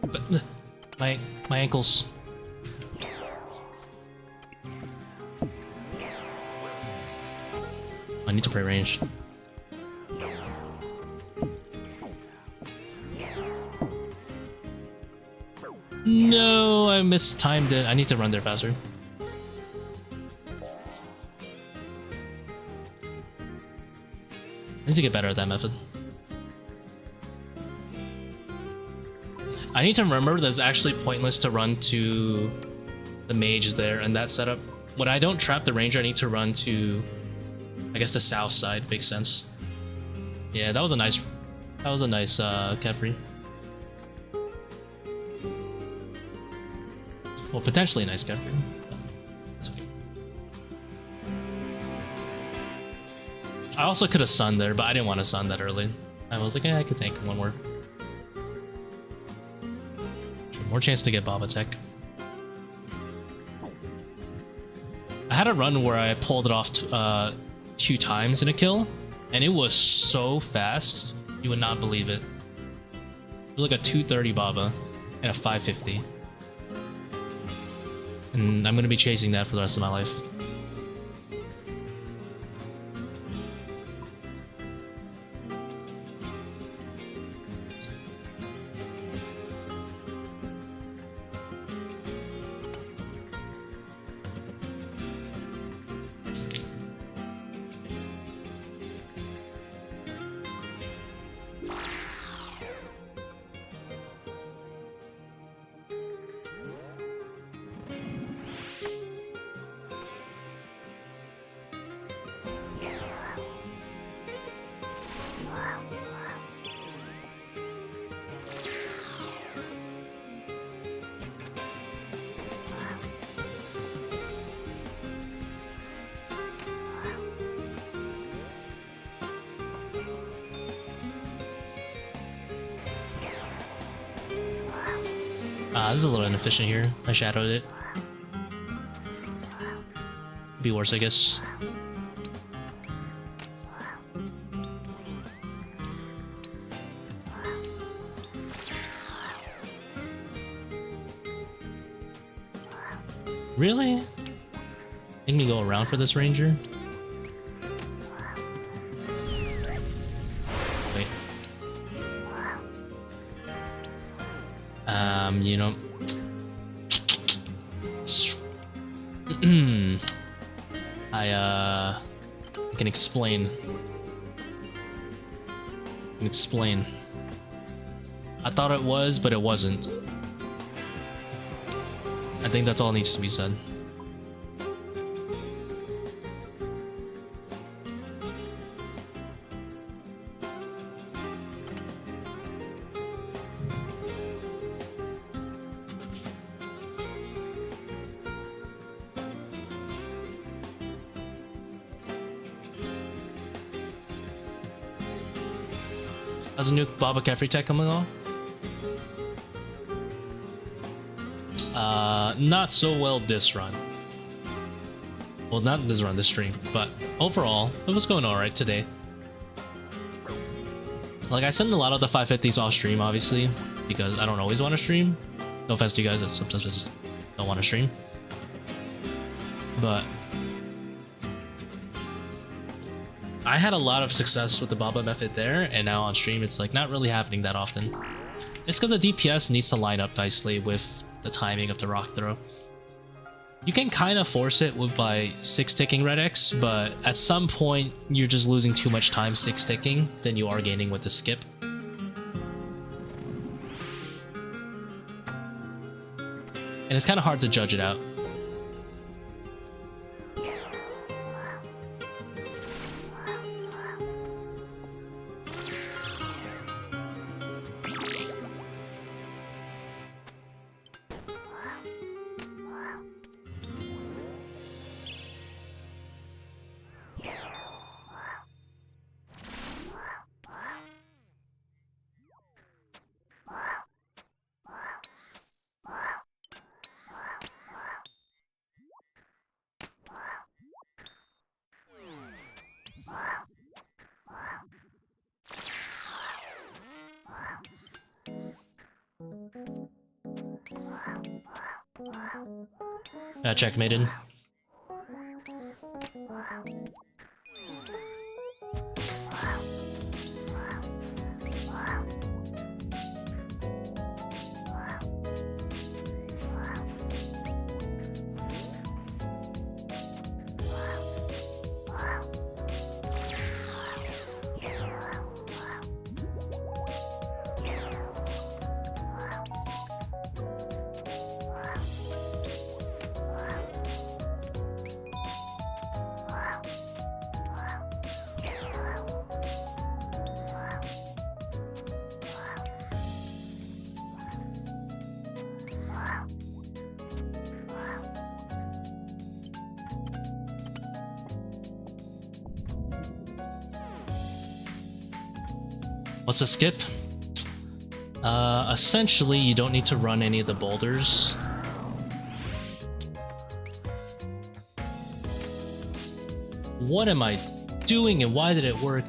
S1: But my ankles. I need to play range. No, I mistimed it. I need to run there faster. I need to get better at that method. I need to remember that it's actually pointless to run to the mage there and that setup. When I don't trap the ranger, I need to run to, I guess, the south side. Makes sense. Yeah, that was a nice Kephri. Well, potentially a nice Kephri. That's okay. I also could have sunned there, but I didn't want to sun that early. I was like, I could tank one more. More chance to get Bob attack. I had a run where I pulled it off 2 times in a kill, and it was so fast, you would not believe it. It was like a 230 Baba and a 550. And I'm going to be chasing that for the rest of my life. This is a little inefficient here. I shadowed it. Be worse, I guess. Really? Make me go around for this ranger? Wait. You know... I can explain. I thought it was, but it wasn't. I think that's all that needs to be said. How's a new Baba Kephri tech coming on? Not so well this run. Well, not this run, this stream, but overall, it was going alright today. Like, I send a lot of the 550s off stream, obviously, because I don't always want to stream. No offense to you guys, I sometimes just don't want to stream. But I had a lot of success with the Baba method there, and now on stream it's like not really happening that often. It's because the DPS needs to line up nicely with the timing of the rock throw. You can kind of force it with by 6-ticking red X, but at some point you're just losing too much time 6-ticking than you are gaining with the skip. And it's kind of hard to judge it out. Checkmated. What's the skip? Essentially, you don't need to run any of the boulders. What am I doing and why did it work?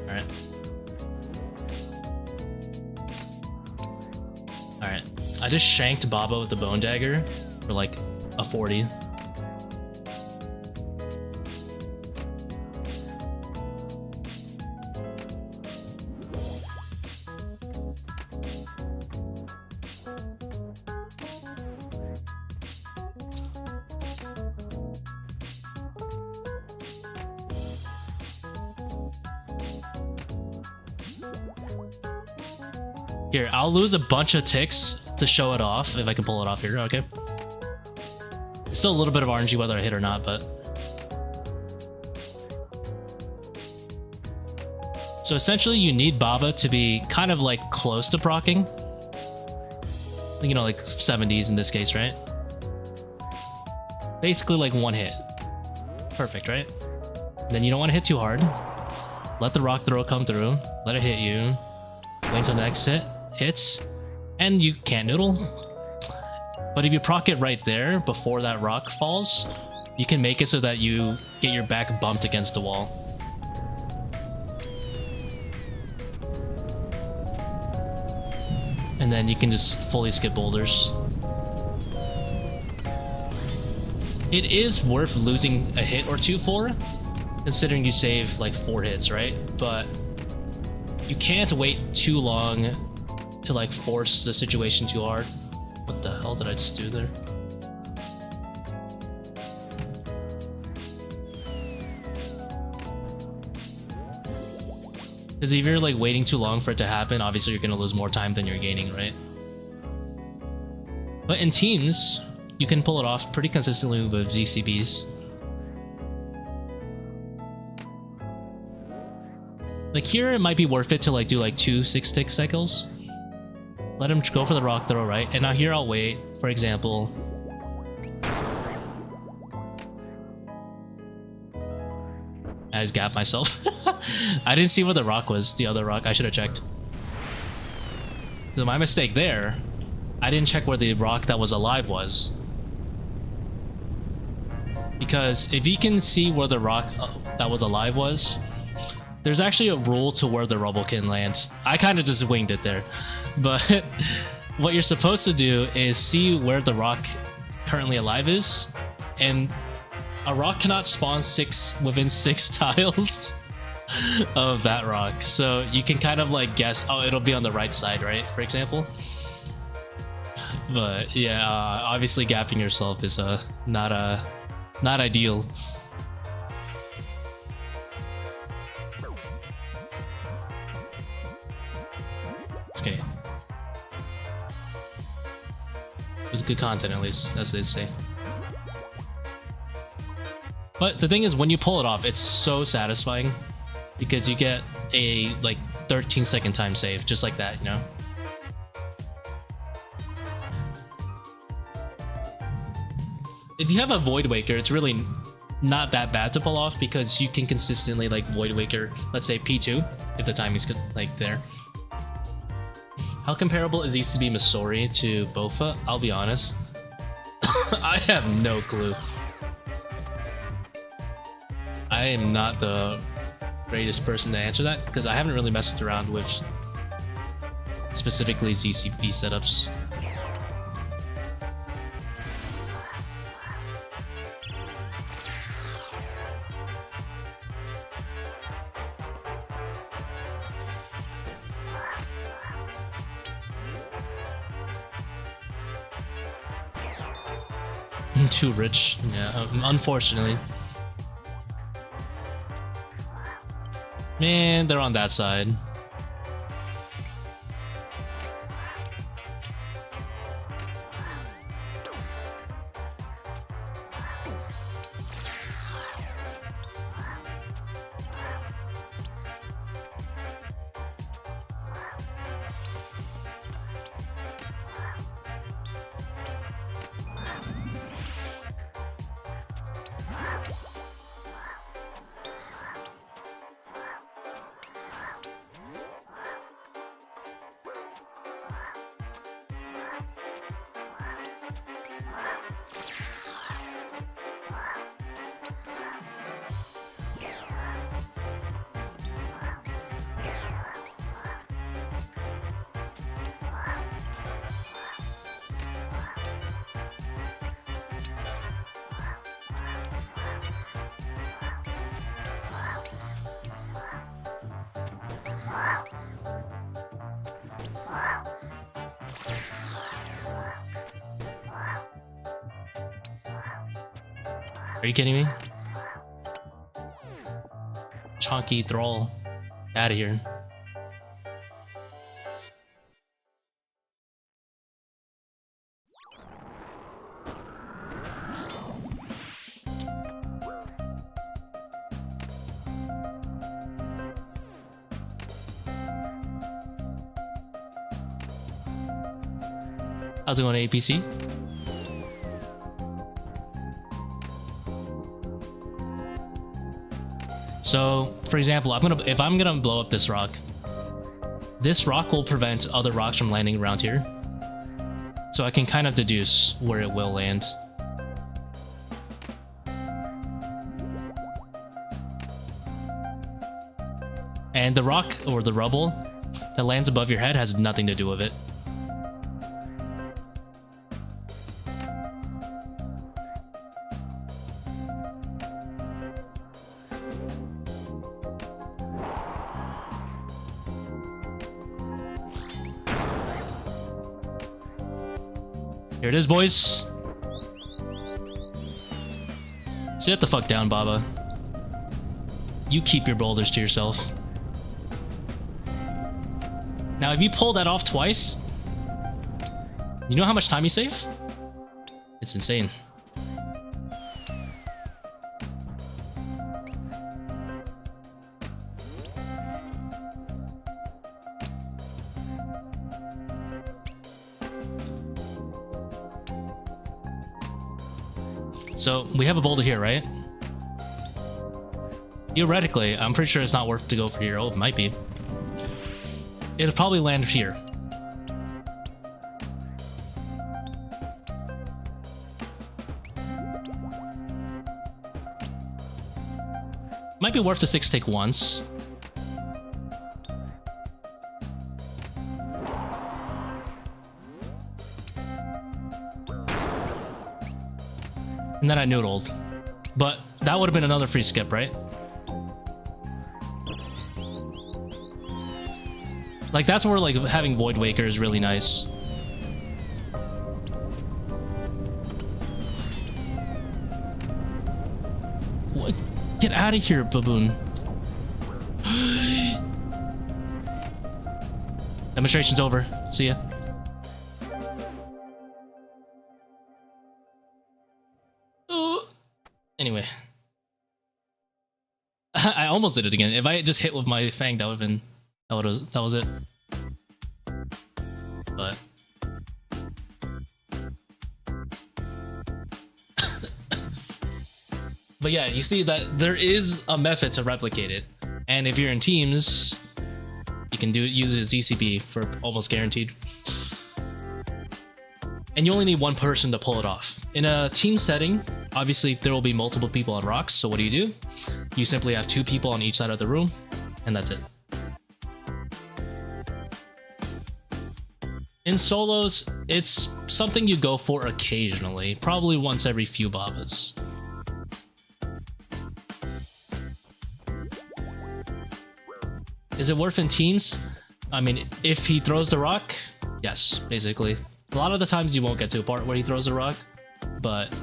S1: Alright. Alright. I just shanked Baba with the Bone Dagger for like a 40. Here, I'll lose a bunch of ticks to show it off, if I can pull it off here, okay? It's still a little bit of RNG whether I hit or not, but... So essentially you need Baba to be kind of like close to proccing. You know, like 70s in this case, right? Basically like one hit. Perfect, right? Then you don't want to hit too hard. Let the rock throw come through. Let it hit you. Wait until the next hits, and you can't noodle. But if you proc it right there before that rock falls, you can make it so that you get your back bumped against the wall. And then you can just fully skip boulders. It is worth losing a hit or two for, considering you save like 4 hits, right? But you can't wait too long to like force the situation too hard. What the hell did I just do there? Because if you're like waiting too long for it to happen, obviously you're gonna lose more time than you're gaining, right? But in teams, you can pull it off pretty consistently with ZCBs. Like here, it might be worth it to like do like 2 6-tick cycles. Let him go for the rock throw, right? And now here I'll wait, for example. I just gapped myself. I didn't see where the rock was, the other rock. I should have checked. So my mistake there, I didn't check where the rock that was alive was. Because if you can see where the rock that was alive was, there's actually a rule to where the rubble can land. I kind of just winged it there. But what you're supposed to do is see where the rock currently alive is, and a rock cannot spawn within 6 tiles of that rock. So you can kind of like guess, oh, it'll be on the right side, right? For example. But yeah, obviously gapping yourself is not ideal. Okay. It was good content, at least, as they say. But the thing is, when you pull it off, it's so satisfying because you get a like 13-second time save, just like that, you know? If you have a Void Waker, it's really not that bad to pull off because you can consistently like Void Waker, let's say P2, if the timing's like there. How comparable is ECB Missouri to Bofa? I'll be honest. I have no clue. I am not the greatest person to answer that because I haven't really messed around with specifically ZCP setups. Too rich, yeah, unfortunately. Man, they're on that side. Are you kidding me? Chonky thrall. Out of here. How's it going, APC? So, for example, if I'm gonna blow up this rock will prevent other rocks from landing around here. So I can kind of deduce where it will land. And the rock or the rubble that lands above your head has nothing to do with it. Here it is, boys. Sit the fuck down, Baba. You keep your boulders to yourself. Now, if you pull that off twice, you know how much time you save? It's insane. So, we have a boulder here, right? Theoretically, I'm pretty sure it's not worth to go for here. Oh, it might be. It'll probably land here. Might be worth the 6 tick once. And then I noodled. But that would have been another free skip, right? Like, that's where, like, having Void Waker is really nice. What? Get out of here, baboon. Demonstration's over. See ya. Anyway. I almost did it again. If I just hit with my fang, that would have been... That was it. But... But yeah, you see that there is a method to replicate it. And if you're in teams, you can use it as ECB for almost guaranteed. And you only need one person to pull it off. In a team setting, obviously there will be multiple people on rocks, so what do? You simply have 2 people on each side of the room, and that's it. In solos, it's something you go for occasionally, probably once every few babas. Is it worth in teams? I mean, if he throws the rock, yes, basically. A lot of the times you won't get to a part where he throws a rock, but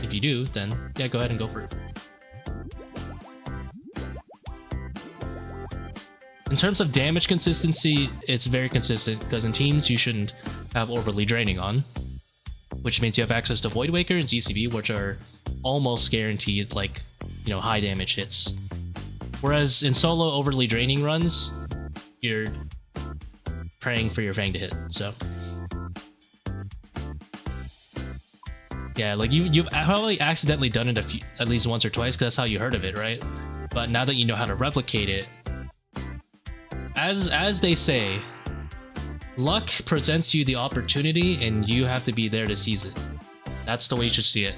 S1: if you do, then yeah, go ahead and go for it. In terms of damage consistency, it's very consistent, because in teams you shouldn't have overly draining on, which means you have access to Void Waker and GCB, which are almost guaranteed, like, you know, high damage hits. Whereas in solo overly draining runs, you're praying for your Fang to hit, so... Yeah, like you've probably accidentally done it at least once or twice, because that's how you heard of it, right? But now that you know how to replicate it, as they say, luck presents you the opportunity and you have to be there to seize it. That's the way you should see it.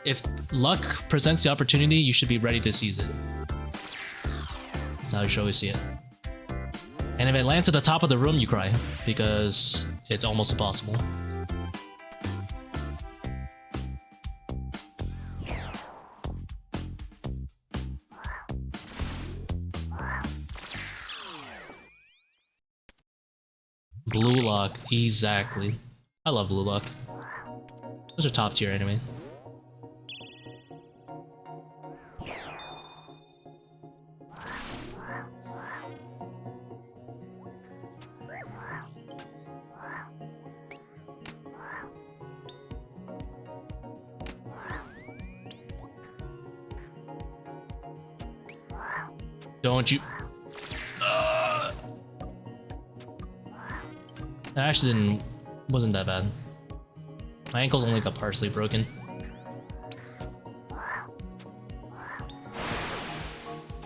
S1: If luck presents the opportunity, you should be ready to seize it. That's how you should always see it. And if it lands at the top of the room, you cry, because it's almost impossible. Blue lock, exactly. I love blue lock. Those are top tier anyway. Don't you... That actually wasn't that bad. My ankles only got partially broken.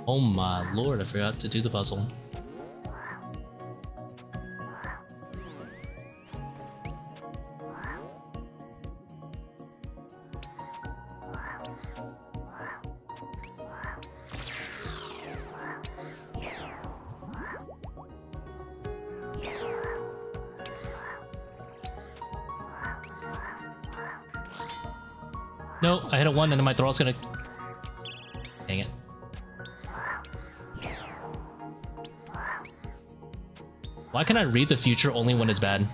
S1: Oh my lord, I forgot to do the puzzle. No, I hit a 1 and then my thrall's gonna... Dang it. Why can I read the future only when it's bad?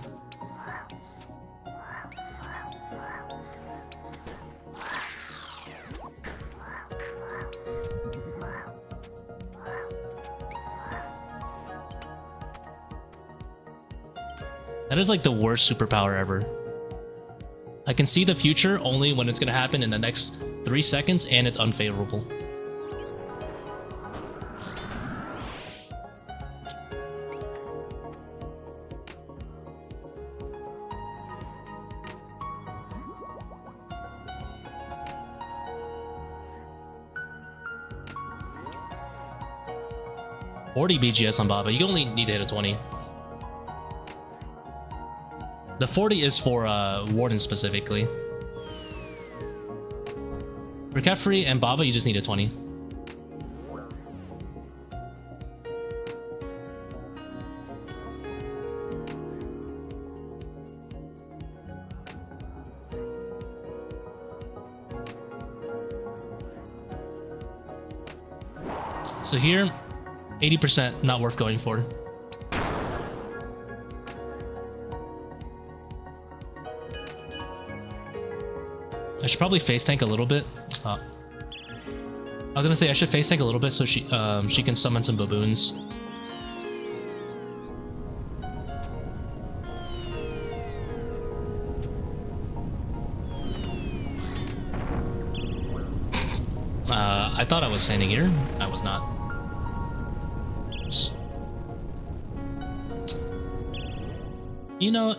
S1: That is like the worst superpower ever. I can see the future only when it's gonna happen in the next 3 seconds and it's unfavorable. $40 BGS on Baba. You only need to hit a 20. The 40 is for Wardens specifically. For Kephri and Baba, you just need a 20. So here, 80% not worth going for. I should probably face tank a little bit. I was gonna say I should face tank a little bit so she can summon some baboons. I thought I was standing here. I was not. You know,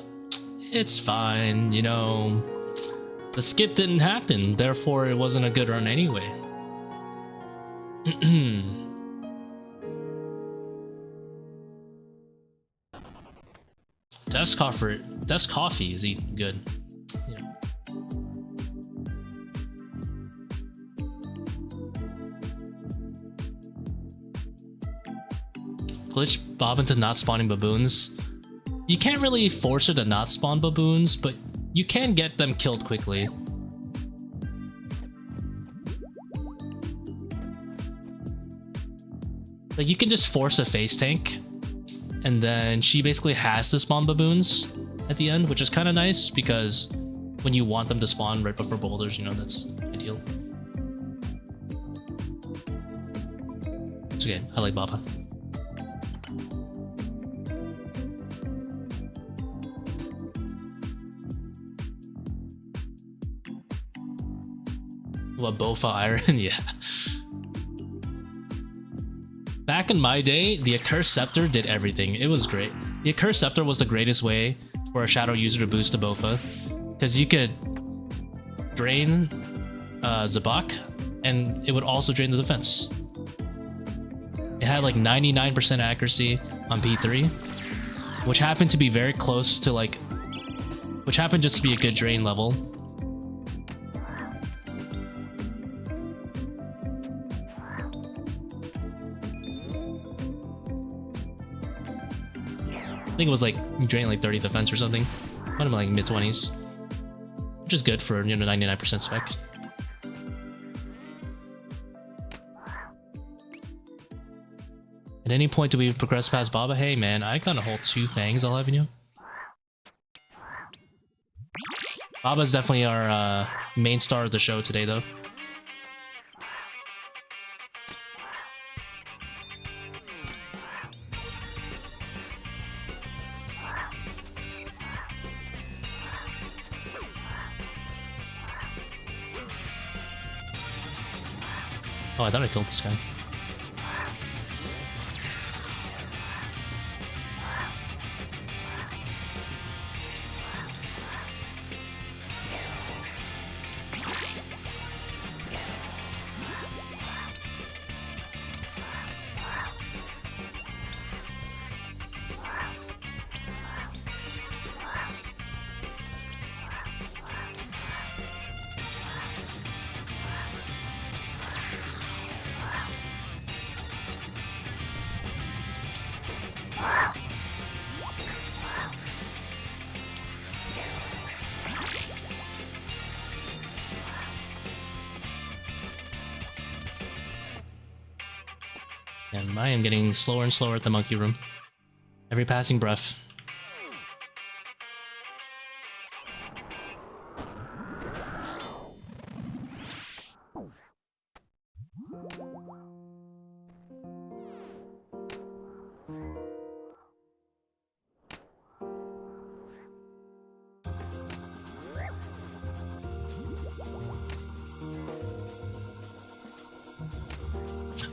S1: it's fine, you know. The skip didn't happen, therefore it wasn't a good run anyway. Dev's coffee is eating good. Yeah. Glitch Bob into not spawning baboons. You can't really force her to not spawn baboons, but you can get them killed quickly. Like, you can just force a face tank, and then she basically has to spawn baboons at the end, which is kind of nice, because when you want them to spawn right before boulders, you know, that's ideal. It's okay, I like Baba. What, Bofa Iron? Yeah. Back in my day, the Accursed Scepter did everything. It was great. The Accursed Scepter was the greatest way for a Shadow user to boost a Bofa, because you could drain Zebak, and it would also drain the defense. It had like 99% accuracy on P3, which happened to be very close to like... which happened just to be a good drain level. I think it was like you drain like 30 defense or something. Might have been like mid-20s, which is good for, you know, 99% spec. At any point do we progress past Baba? Hey man, I gotta hold 2 fangs, I'll have you. Baba's definitely our main star of the show today though. Oh, I thought I killed this guy. And I am getting slower and slower at the monkey room. Every passing breath.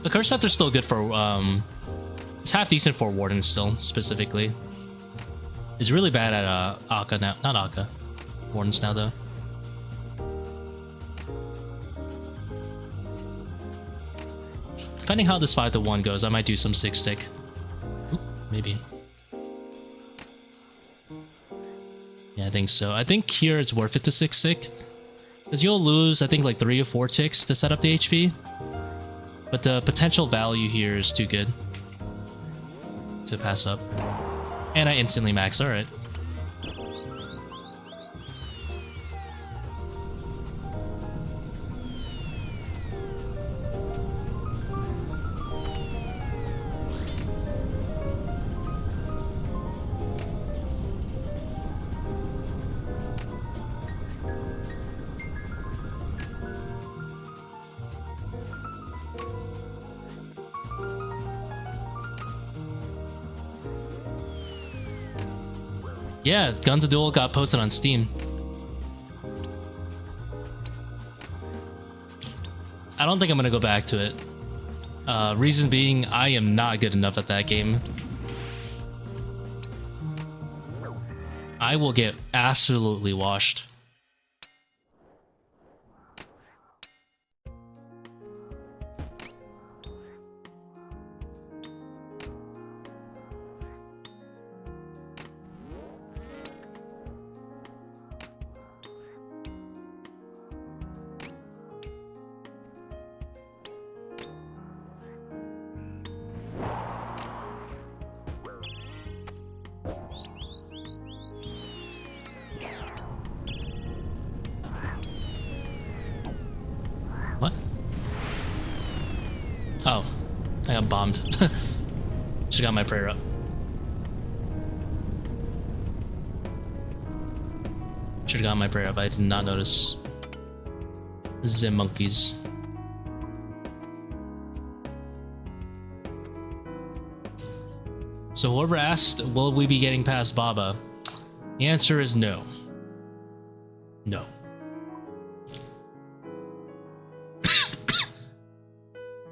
S1: The Curse Scepter's still good for, it's half decent for Wardens still, specifically. It's really bad at, Akkha now. Not Akkha. Wardens now, though. Depending how this 5-to-1 goes, I might do some 6-stick. Maybe. Yeah, I think so. I think here it's worth it to 6-stick. Because you'll lose, I think, like 3 or 4 ticks to set up the HP. But the potential value here is too good to pass up. And I instantly max, alright. Yeah, Guns of Duel got posted on Steam. I don't think I'm gonna go back to it. Reason being, I am not good enough at that game. I will get absolutely washed. Oh, I got bombed. Just got my prayer up. Should have got my prayer up. I did not notice. Zim monkeys. So whoever asked, will we be getting past Baba? The answer is no. No.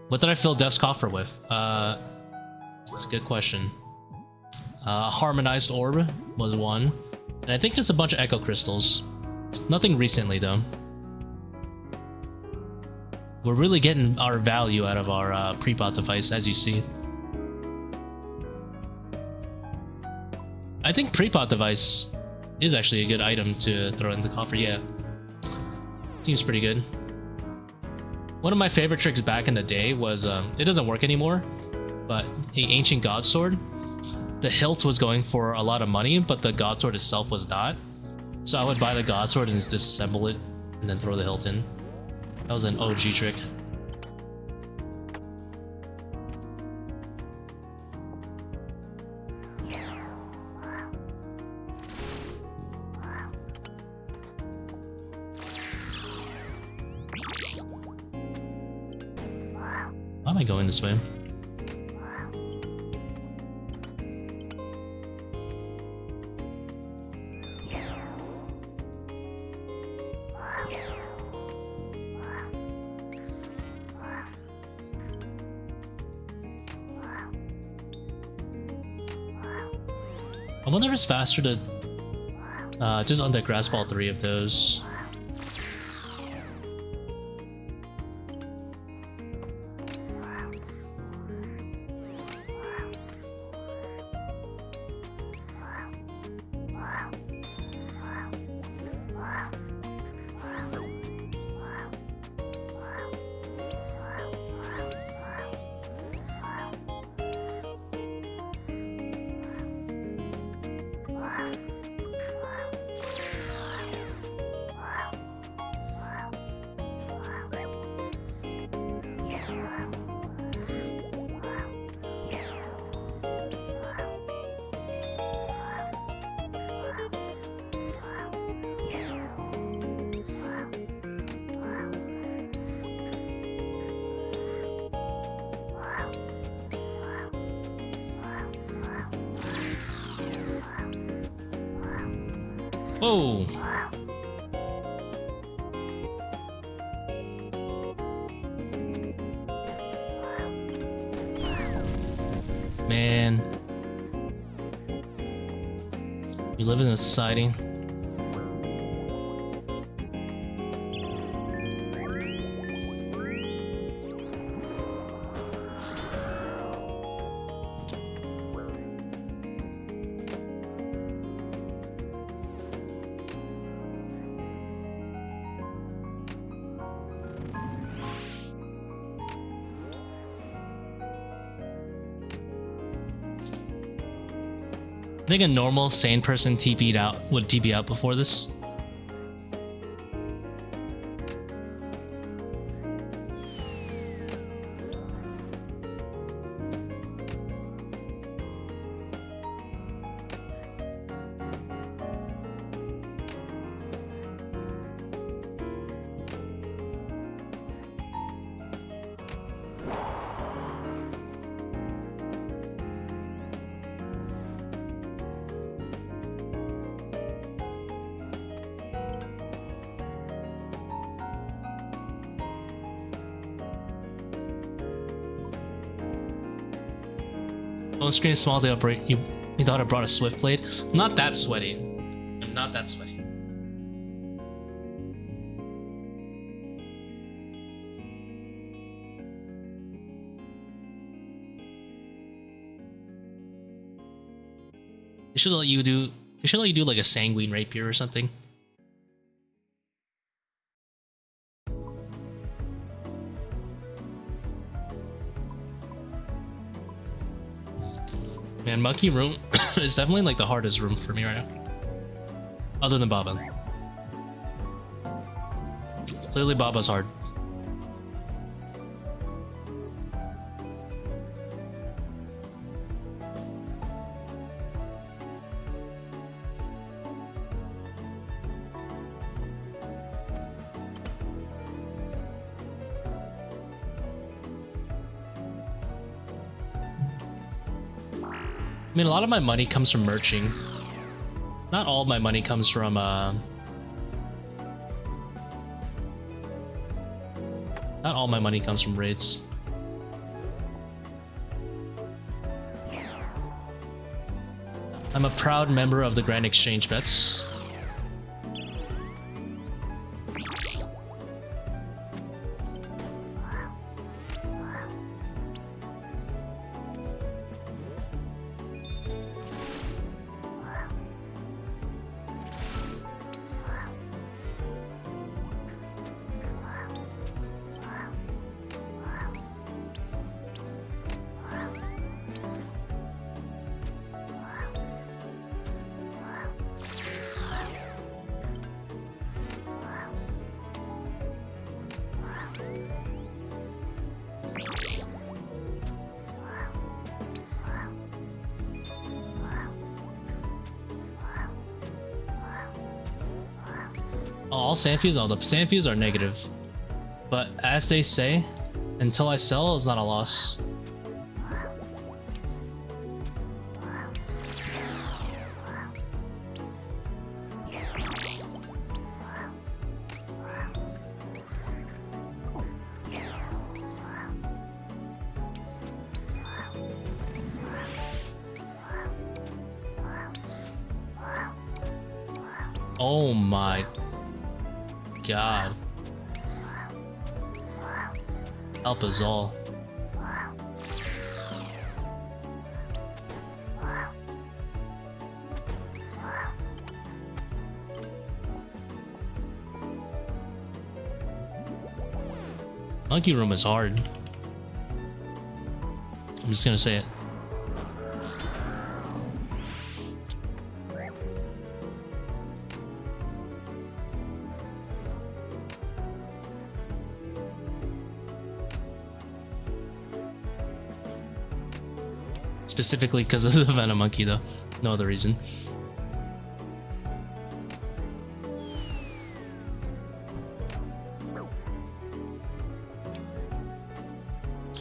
S1: What did I fill Def's coffer with? That's a good question. Harmonized Orb was one. And I think just a bunch of Echo Crystals. Nothing recently, though. We're really getting our value out of our pre-bot device, as you see. I think pre-bot device is actually a good item to throw in the coffer, yeah. Seems pretty good. One of my favorite tricks back in the day was, it doesn't work anymore, but the Ancient God Sword. The hilt was going for a lot of money, but the God Sword itself was not. So I would buy the God Sword and just disassemble it, and then throw the hilt in. That was an OG trick. Why am I going this way? I wonder if it's faster to just on the grass ball 3 of those. Whoa! Man. We live in a society. I think a normal, sane person would TP out before this. Phone screen is small. You thought I brought a swift blade? I'm not that sweaty. I'm not that sweaty. They should let you do. They should let you do like a sanguine rapier or something. Man, Monkey Room is definitely like the hardest room for me right now. Other than Baba. Clearly Baba's hard. I mean, a lot of my money comes from merching. Not all of my money comes from, Not all my money comes from raids. I'm a proud member of the Grand Exchange Bets. All Sandfuse? Oh, the Sandfuse are negative. But as they say, until I sell, it's not a loss. Oh my God. Help us all. Monkey Room is hard. I'm just gonna say it. Specifically because of the Venom Monkey, though. No other reason.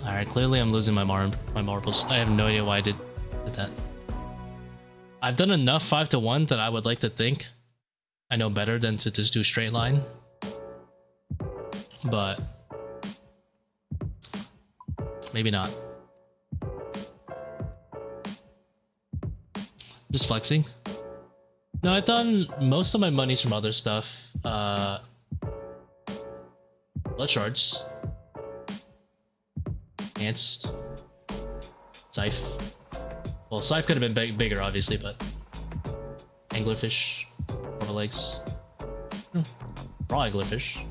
S1: Alright, clearly I'm losing my marbles. I have no idea why I did that. I've done enough 5-1 that I would like to think I know better than to just do straight line. But maybe not. Just flexing. No, I've done most of my monies from other stuff. Blood shards. Enhanced. Scythe. Well, Scythe could have been bigger, obviously, but anglerfish, over legs, raw anglerfish.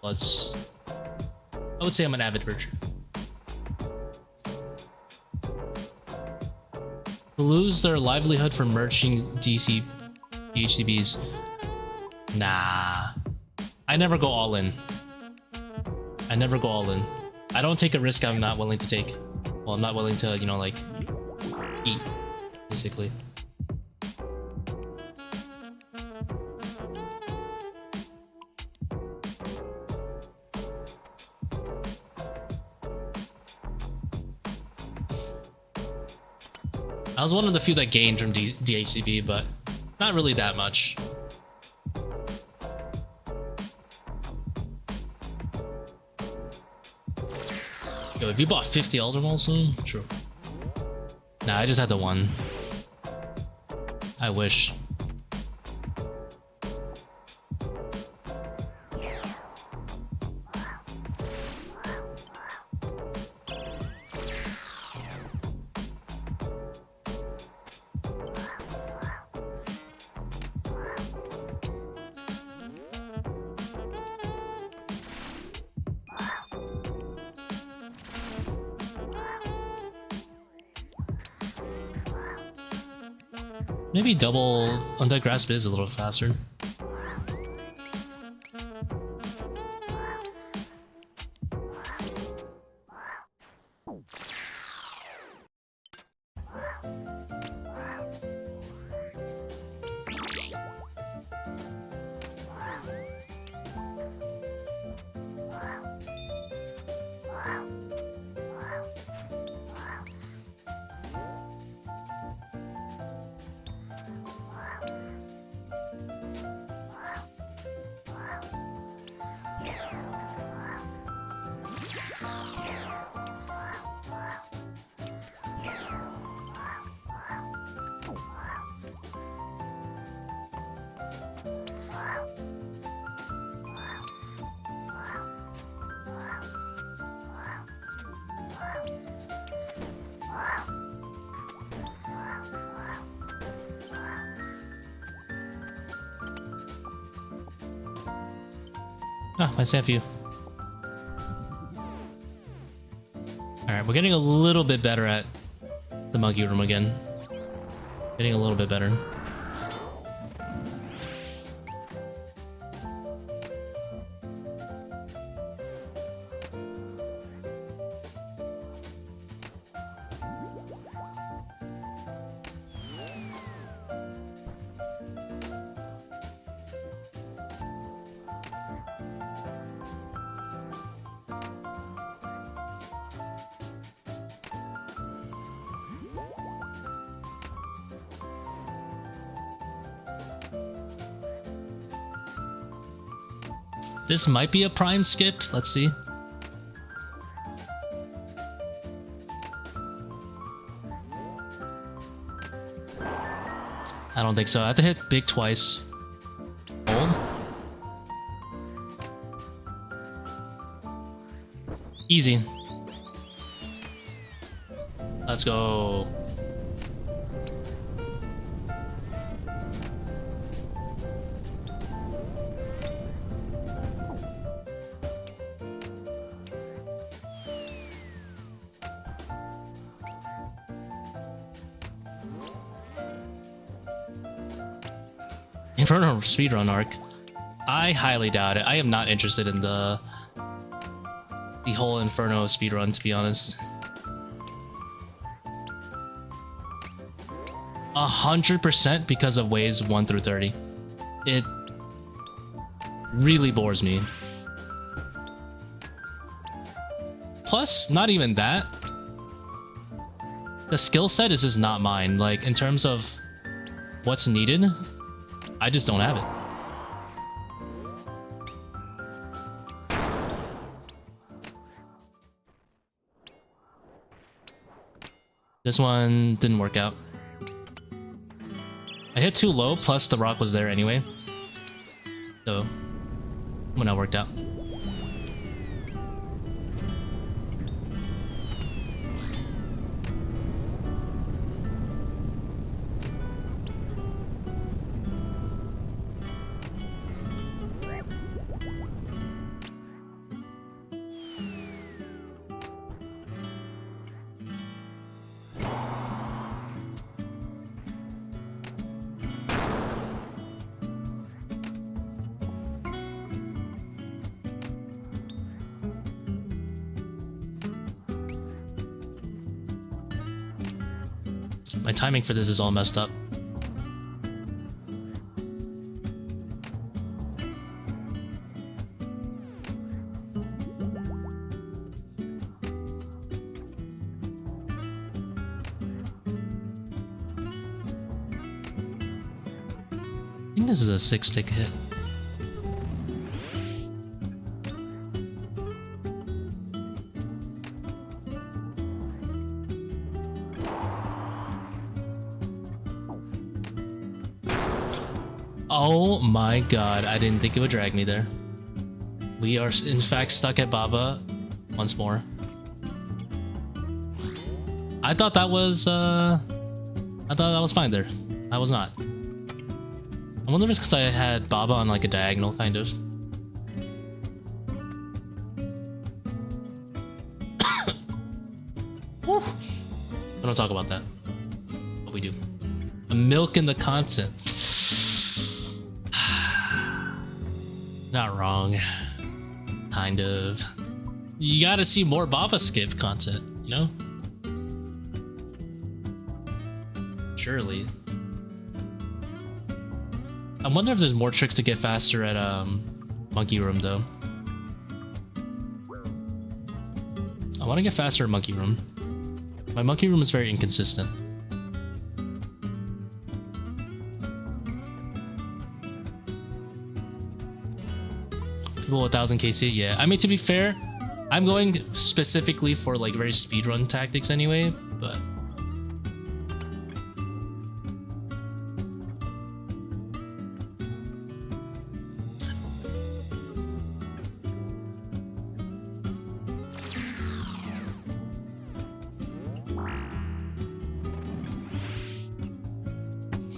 S1: Bloods. I would say I'm an avid bircher. Lose their livelihood from merching DC PHCBs. Nah, I never go all in. I never go all in. I don't take a risk I'm not willing to take. Well, I'm not willing to, you know, like, eat, basically. I was one of the few that gained from DHCB, but not really that much. Yo, if you bought 50 Elder also? True. Nah, I just had the one. I wish. Maybe double Undead Grasp is a little faster. Ah, my Sanfew. Alright, we're getting a little bit better at the monkey room again. Getting a little bit better. This might be a prime skip. Let's see. I don't think so. I have to hit big twice. Hold. Easy. Let's go. Inferno speedrun arc. I highly doubt it. I am not interested in the whole Inferno speedrun, to be honest. 100% because of ways 1 through 30. It really bores me. Plus, not even that. The skill set is just not mine. Like, in terms of what's needed, I just don't have it. This one didn't work out. I hit too low, plus the rock was there anyway. So, when that worked out. My timing for this is all messed up. I think this is a 6-tick hit. Oh my god, I didn't think it would drag me there. We are in fact stuck at Baba once more. I thought that was fine there. I was not. I wonder if it's because I had Baba on like a diagonal, kind of. Woo. We don't talk about that. But we do. The milk and the content. Not wrong. Kind of. You gotta see more Baba skip content, you know? Surely. I wonder if there's more tricks to get faster at Monkey Room though. I want to get faster at Monkey Room. My Monkey Room is very inconsistent. People 1000 KC, yeah. I mean, to be fair, I'm going specifically for like very speedrun tactics anyway, but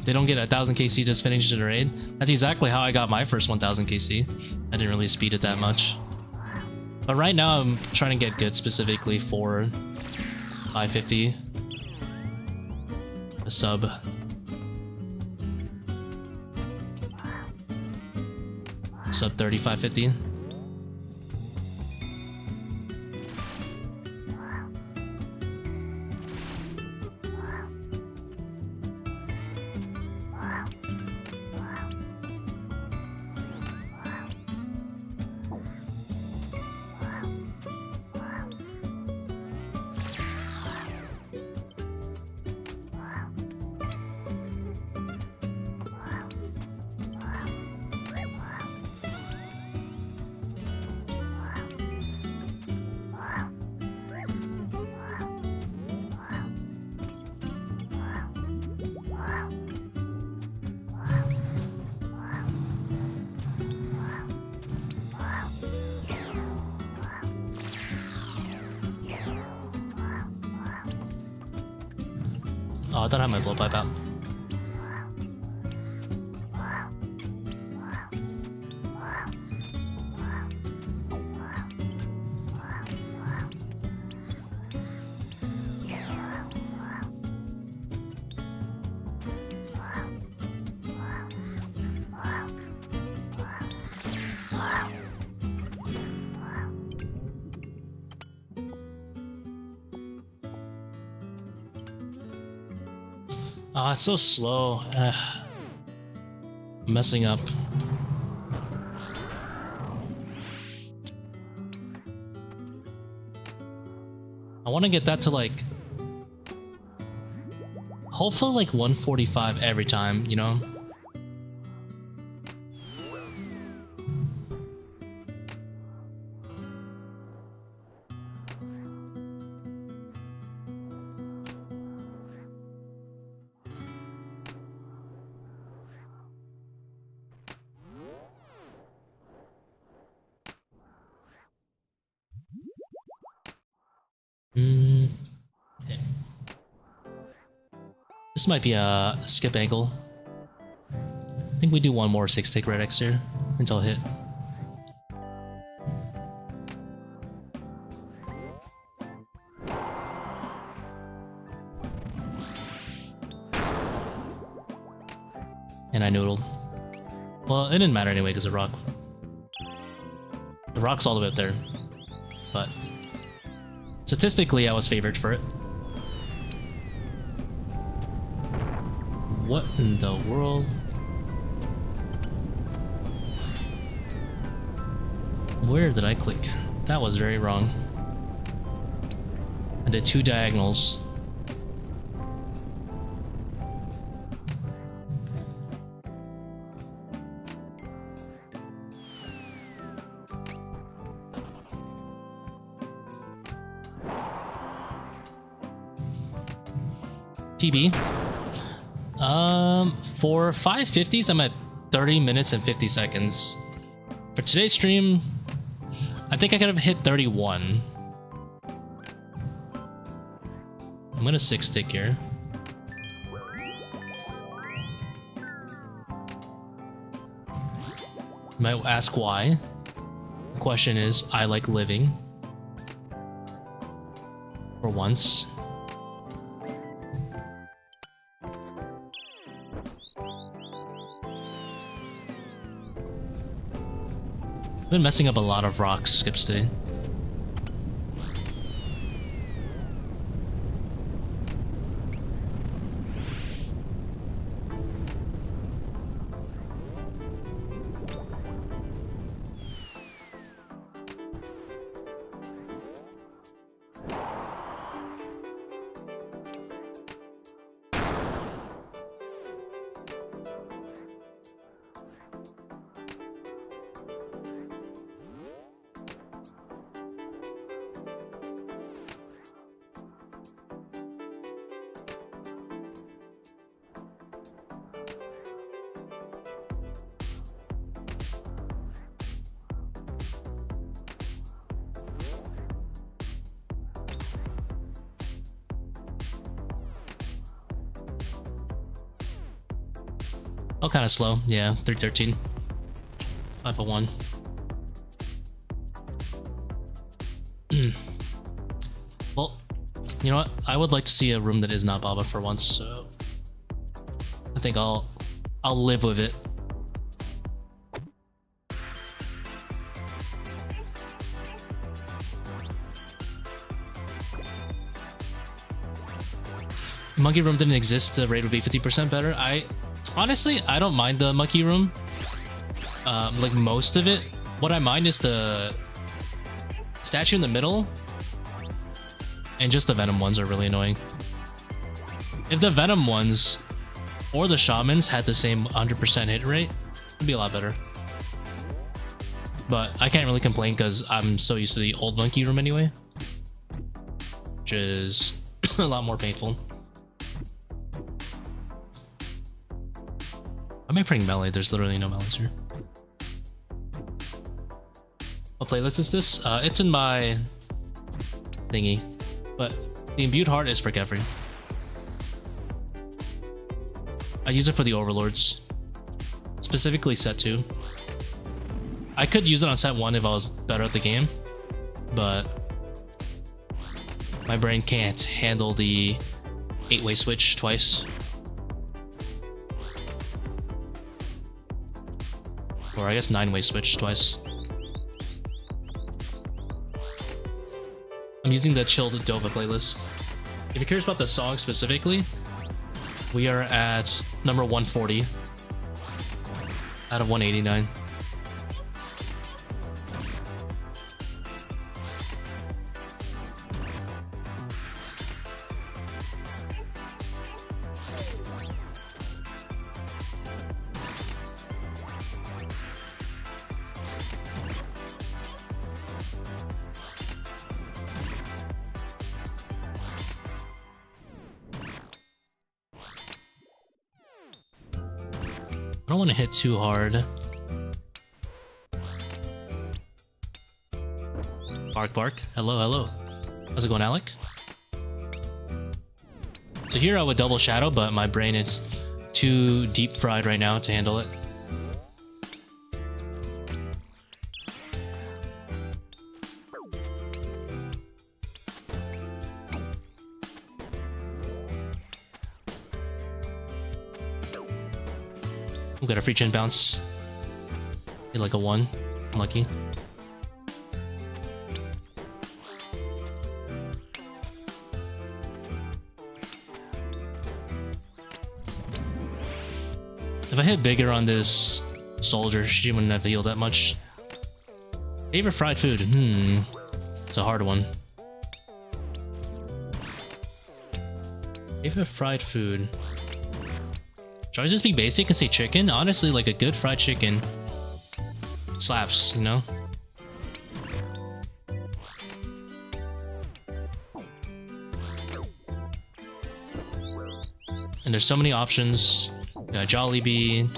S1: they don't get 1000 KC just finishing the raid. That's exactly how I got my first 1000 KC. I didn't really speed it that much. But right now I'm trying to get good specifically for 550. A sub. Sub30 550. Oh, I thought I had my blowpipe out. Oh, it's so slow. Messing up. I want to get that to like, hopefully like 145 every time, you know? Okay. This might be a skip angle. I think we do one more 6-tick red X here until hit. And I noodled. Well, it didn't matter anyway because the rock's all the way up there. But statistically, I was favored for it. What in the world? Where did I click? That was very wrong. I did 2 diagonals. PB. For 550s, I'm at 30 minutes and 50 seconds. For today's stream, I think I could have hit 31. I'm gonna 6-tick here. You might ask why. The question is, I like living. For once. I've been messing up a lot of rock skips today. Oh, kind of slow. Yeah, 313. 501. Well, you know what? I would like to see a room that is not Baba for once, so I think I'll live with it. If Monkey Room didn't exist, the raid would be 50% better. Honestly, I don't mind the Monkey Room. Like most of it. What I mind is the statue in the middle. And just the Venom ones are really annoying. If the Venom ones or the Shamans had the same 100% hit rate, it'd be a lot better. But I can't really complain because I'm so used to the old Monkey Room anyway. Which is a lot more painful. I may bring melee, there's literally no melees here. What playlist is this? It's in my thingy, but the imbued heart is for Kephri. I use it for the overlords, specifically set 2. I could use it on set 1 if I was better at the game, but my brain can't handle the 8-way switch twice. Or I guess 9-way switch twice. I'm using the chilled Dova playlist. If you're curious about the song specifically, we are at number 140 out of 189. I don't want to hit too hard. Bark bark. Hello, hello. How's it going, Alec? So here I would double shadow, but my brain is too deep fried right now to handle it. We got a free chin bounce. Hit like a 1. Unlucky. If I hit bigger on this soldier, she wouldn't have healed that much. Favorite fried food? It's a hard one. Favorite fried food? Should I just be basic and say chicken? Honestly, like a good fried chicken slaps, you know? And there's so many options. You got Jollibee,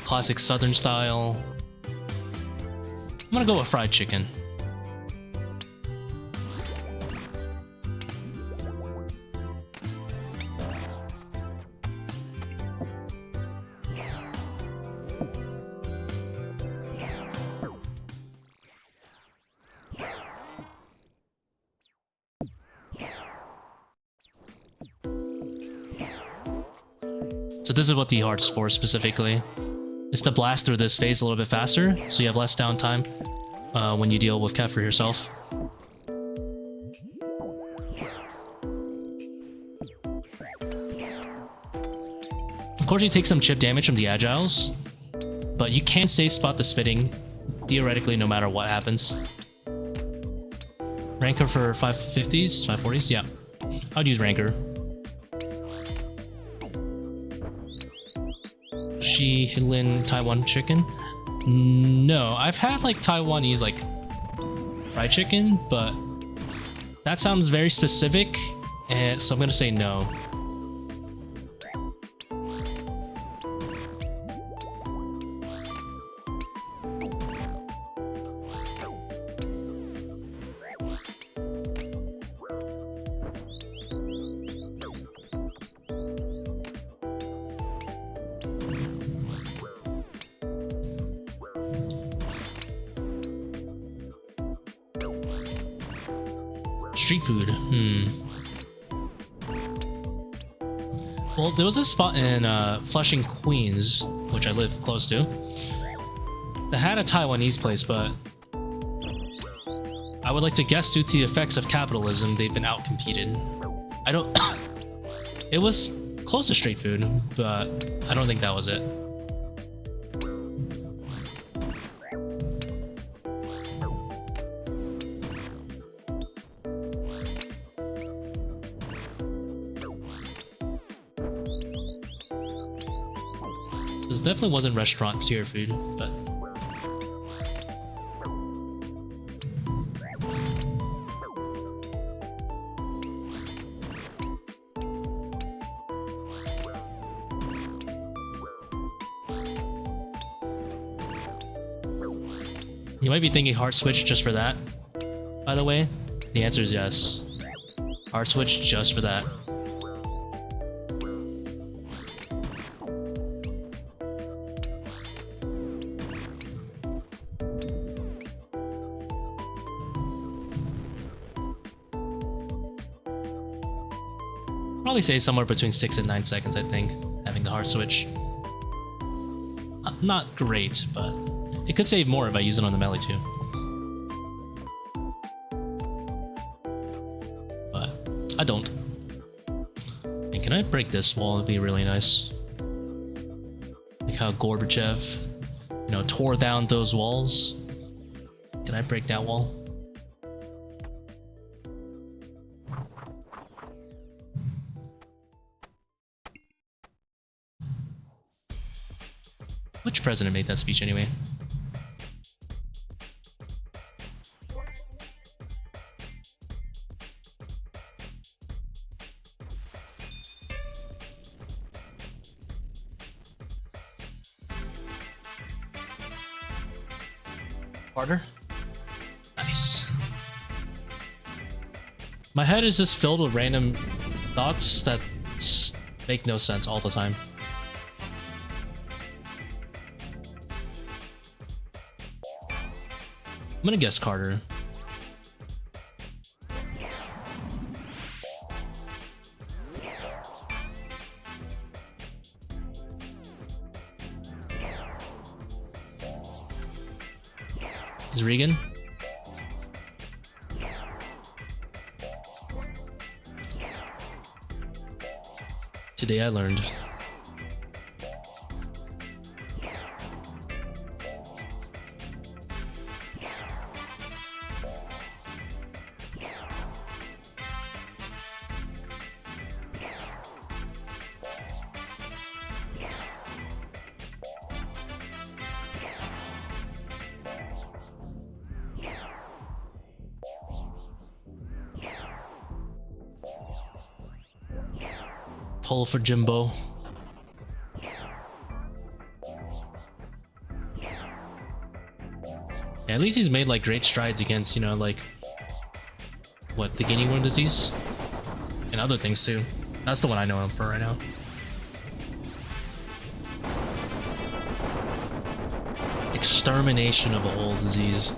S1: classic southern style. I'm gonna go with fried chicken. So this is what the heart's for specifically. Is to blast through this phase a little bit faster, so you have less downtime when you deal with Kephri yourself. Of course you take some chip damage from the agiles, but you can safe spot the spitting, theoretically no matter what happens. Ranker for 550s, 540s? Yeah. I would use Ranker. Hidden Taiwan chicken? No, I've had like Taiwanese like fried chicken, but that sounds very specific, and so I'm gonna say no. Street food. Well, there was a spot in Flushing, Queens, which I live close to, that had a Taiwanese place, but I would like to guess due to the effects of capitalism, they've been outcompeted. I don't... It was close to street food, but I don't think that was it. This definitely wasn't restaurant tier food, but... You might be thinking heart switch just for that, by the way. The answer is yes. Heart switch just for that. Probably say somewhere between 6 and 9 seconds, I think, having the heart switch. Not great, but it could save more if I use it on the melee too. But I don't. And can I break this wall? It'd be really nice. Like how Gorbachev, you know, tore down those walls. Can I break that wall? Which president made that speech anyway? Harder? Nice. My head is just filled with random thoughts that make no sense all the time. I'm gonna guess Carter. Is Regan? Today I learned. Pull for Jimbo. Yeah, at least he's made like great strides against, you know, like what, the guinea worm disease and other things too. That's the one I know him for right now. Extermination of a whole disease.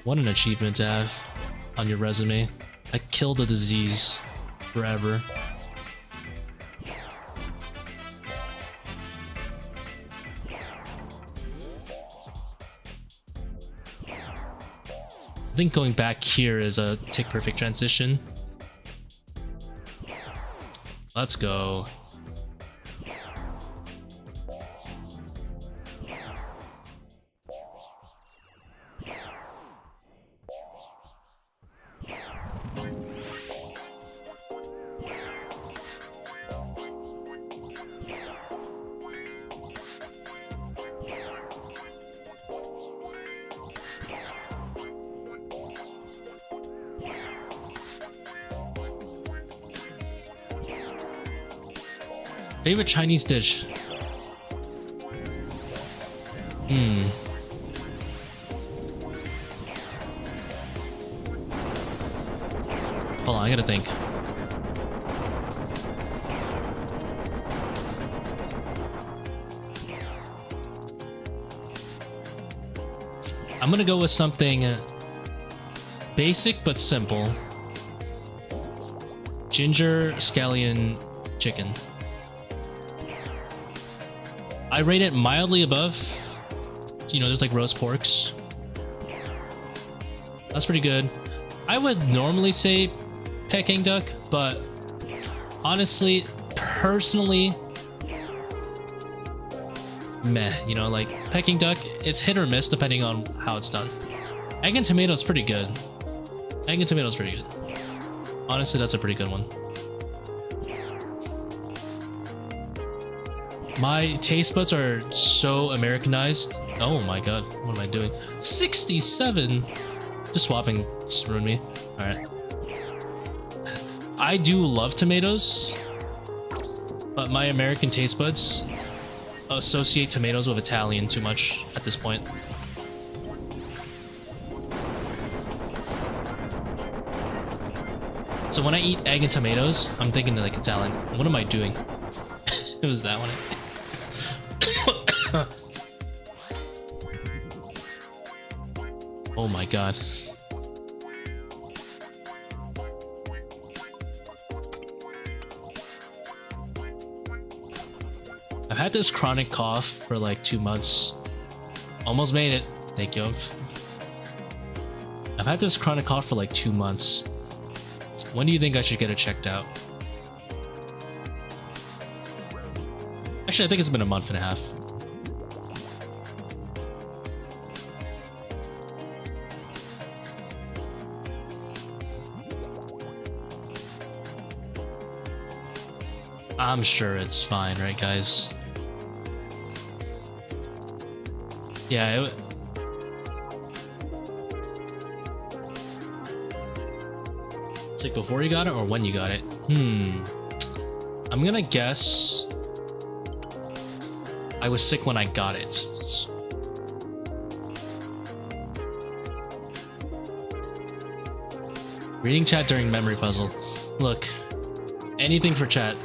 S1: What an achievement to have on your resume. I killed the disease forever. I think going back here is a tick perfect transition. Let's go. Favorite Chinese dish? Hold on, I gotta think. I'm gonna go with something basic but simple. Ginger scallion chicken. I rate it mildly above, you know, there's like roast porks. That's pretty good. I would normally say Peking duck, but honestly, personally, meh, you know, like Peking duck, it's hit or miss depending on how it's done. Egg and tomato is pretty good. Egg and tomato is pretty good. Honestly, that's a pretty good one. My taste buds are so Americanized. Oh my god, what am I doing? 67! Just swapping just ruined me. Alright. I do love tomatoes, but my American taste buds associate tomatoes with Italian too much at this point. So when I eat egg and tomatoes, I'm thinking like Italian. What am I doing? It was that one. Oh my god. I've had this chronic cough for like 2 months. Almost made it. Thank you. I've had this chronic cough for like 2 months. When do you think I should get it checked out? Actually, I think it's been a month and a half. I'm sure it's fine, right, guys? Yeah, it's like before you got it or when you got it? I'm gonna guess I was sick when I got it. Reading chat during memory puzzle. Look, anything for chat.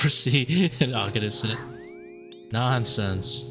S1: See an August in it. Nonsense.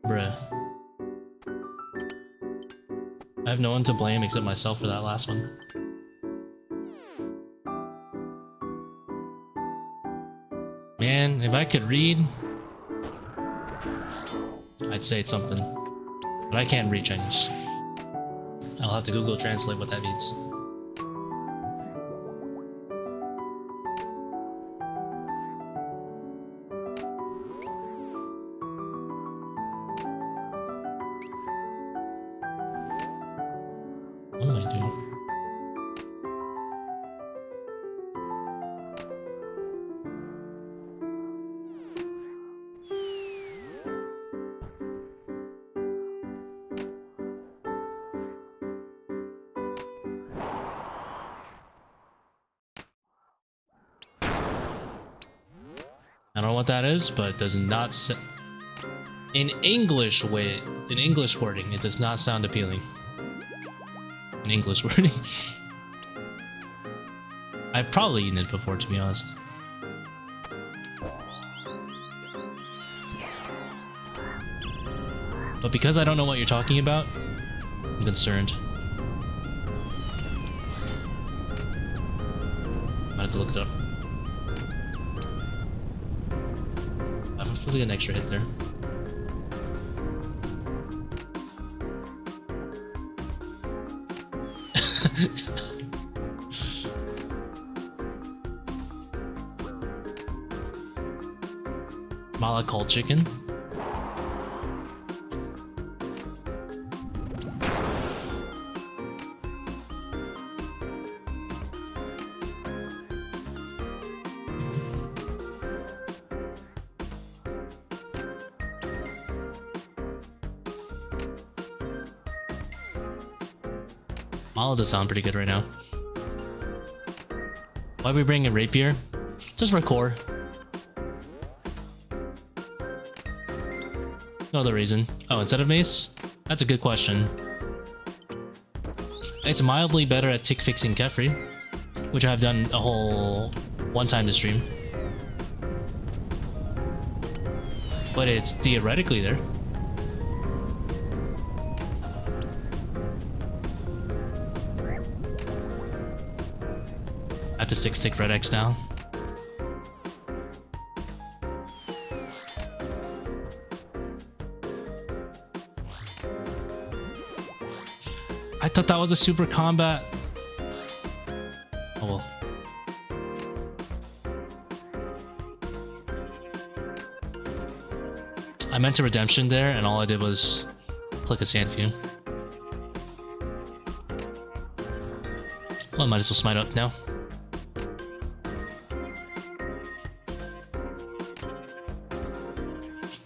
S1: Bruh. I have no one to blame except myself for that last one. Man, if I could read, I'd say it's something. But I can't read Chinese. I'll have to Google Translate what that means. What am I doing? I don't know what that is, but it does not in English wording, it does not sound appealing. In English wording. I've probably eaten it before, to be honest. But because I don't know what you're talking about, I'm concerned. Might have to look it up. I'm supposed to get an extra hit there. Mala called chicken. Mala does sound pretty good right now. Why are we bringing a rapier? Just for core. No other reason. Oh, instead of mace? That's a good question. It's mildly better at tick fixing Kephri, which I've done a whole one time this stream. But it's theoretically there. I have to 6-tick Red X now. I thought that was a super combat. Oh well. I meant a redemption there, and all I did was click a sand view. Well, I might as well smite up now.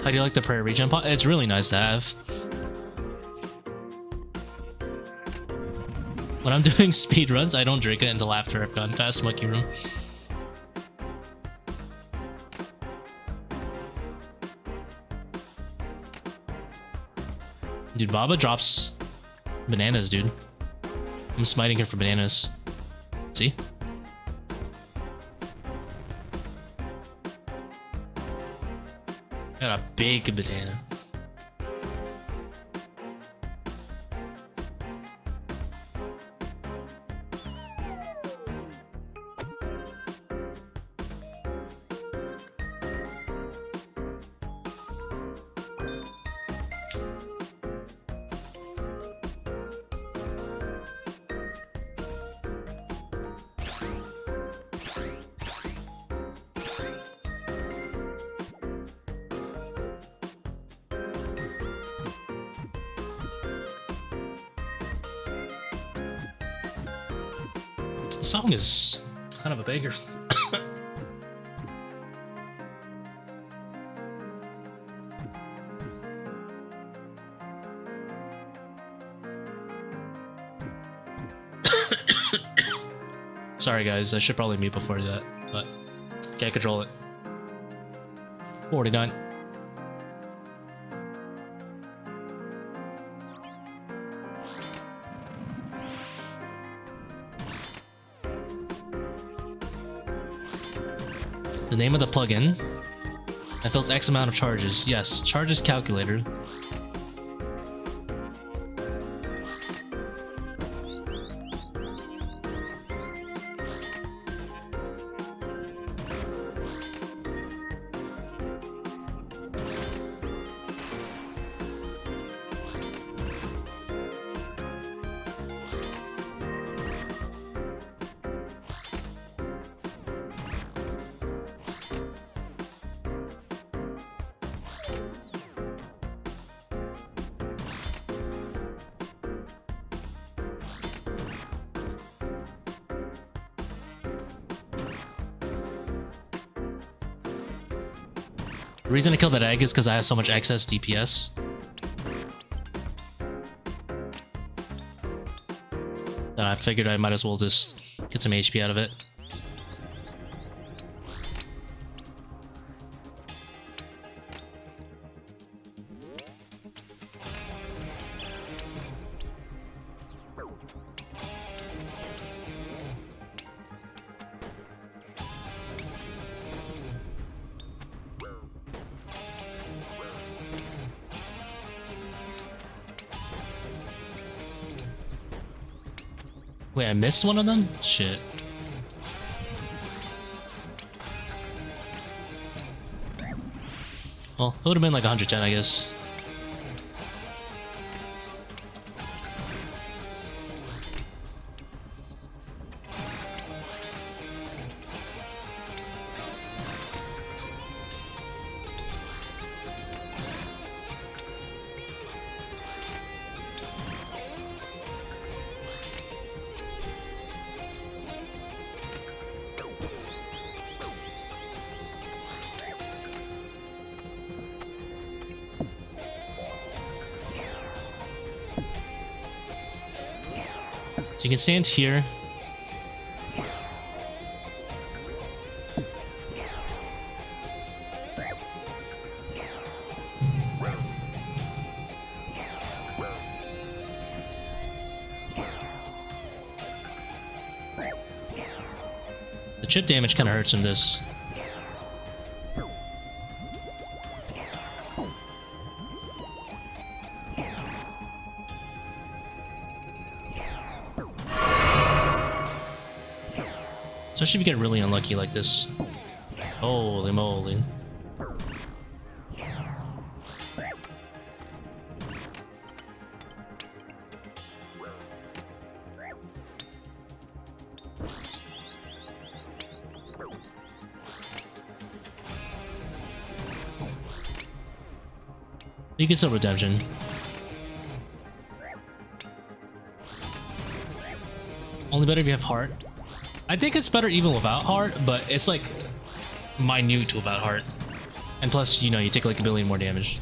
S1: How do you like the prayer regen pot? It's really nice to have. When I'm doing speed runs, I don't drink it until after I've gone past Monkey Room. Dude, Baba drops bananas, dude. I'm smiting her for bananas. See? Got a big banana. The song is kind of a banger. Sorry guys, I should probably mute before that, but can't control it. 49. The name of the plugin that fills X amount of charges. Yes, charges calculator. The reason I killed that egg is because I have so much excess DPS. That I figured I might as well just get some HP out of it. Wait, I missed one of them? Shit. Well, it would have been like 110, I guess. So you can stand here. The chip damage kind of hurts in this. Especially if you get really unlucky like this. Holy moly. You can still redemption. Only better if you have heart. I think it's better even without heart, but it's like minute without heart. And plus, you know, you take like a billion more damage.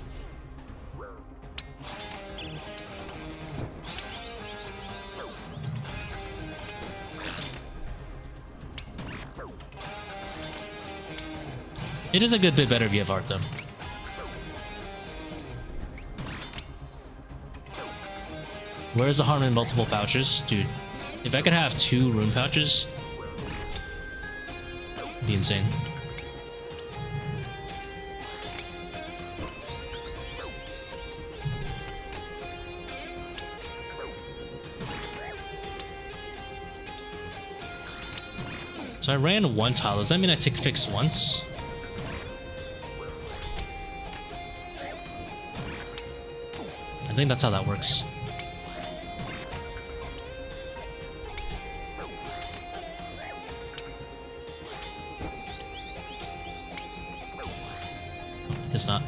S1: It is a good bit better if you have art though. Where's the harm in multiple pouches? Dude, if I could have 2 rune pouches, it'd be insane. So I ran 1 tile. Does that mean I take fix once? I think that's how that works. Guess not.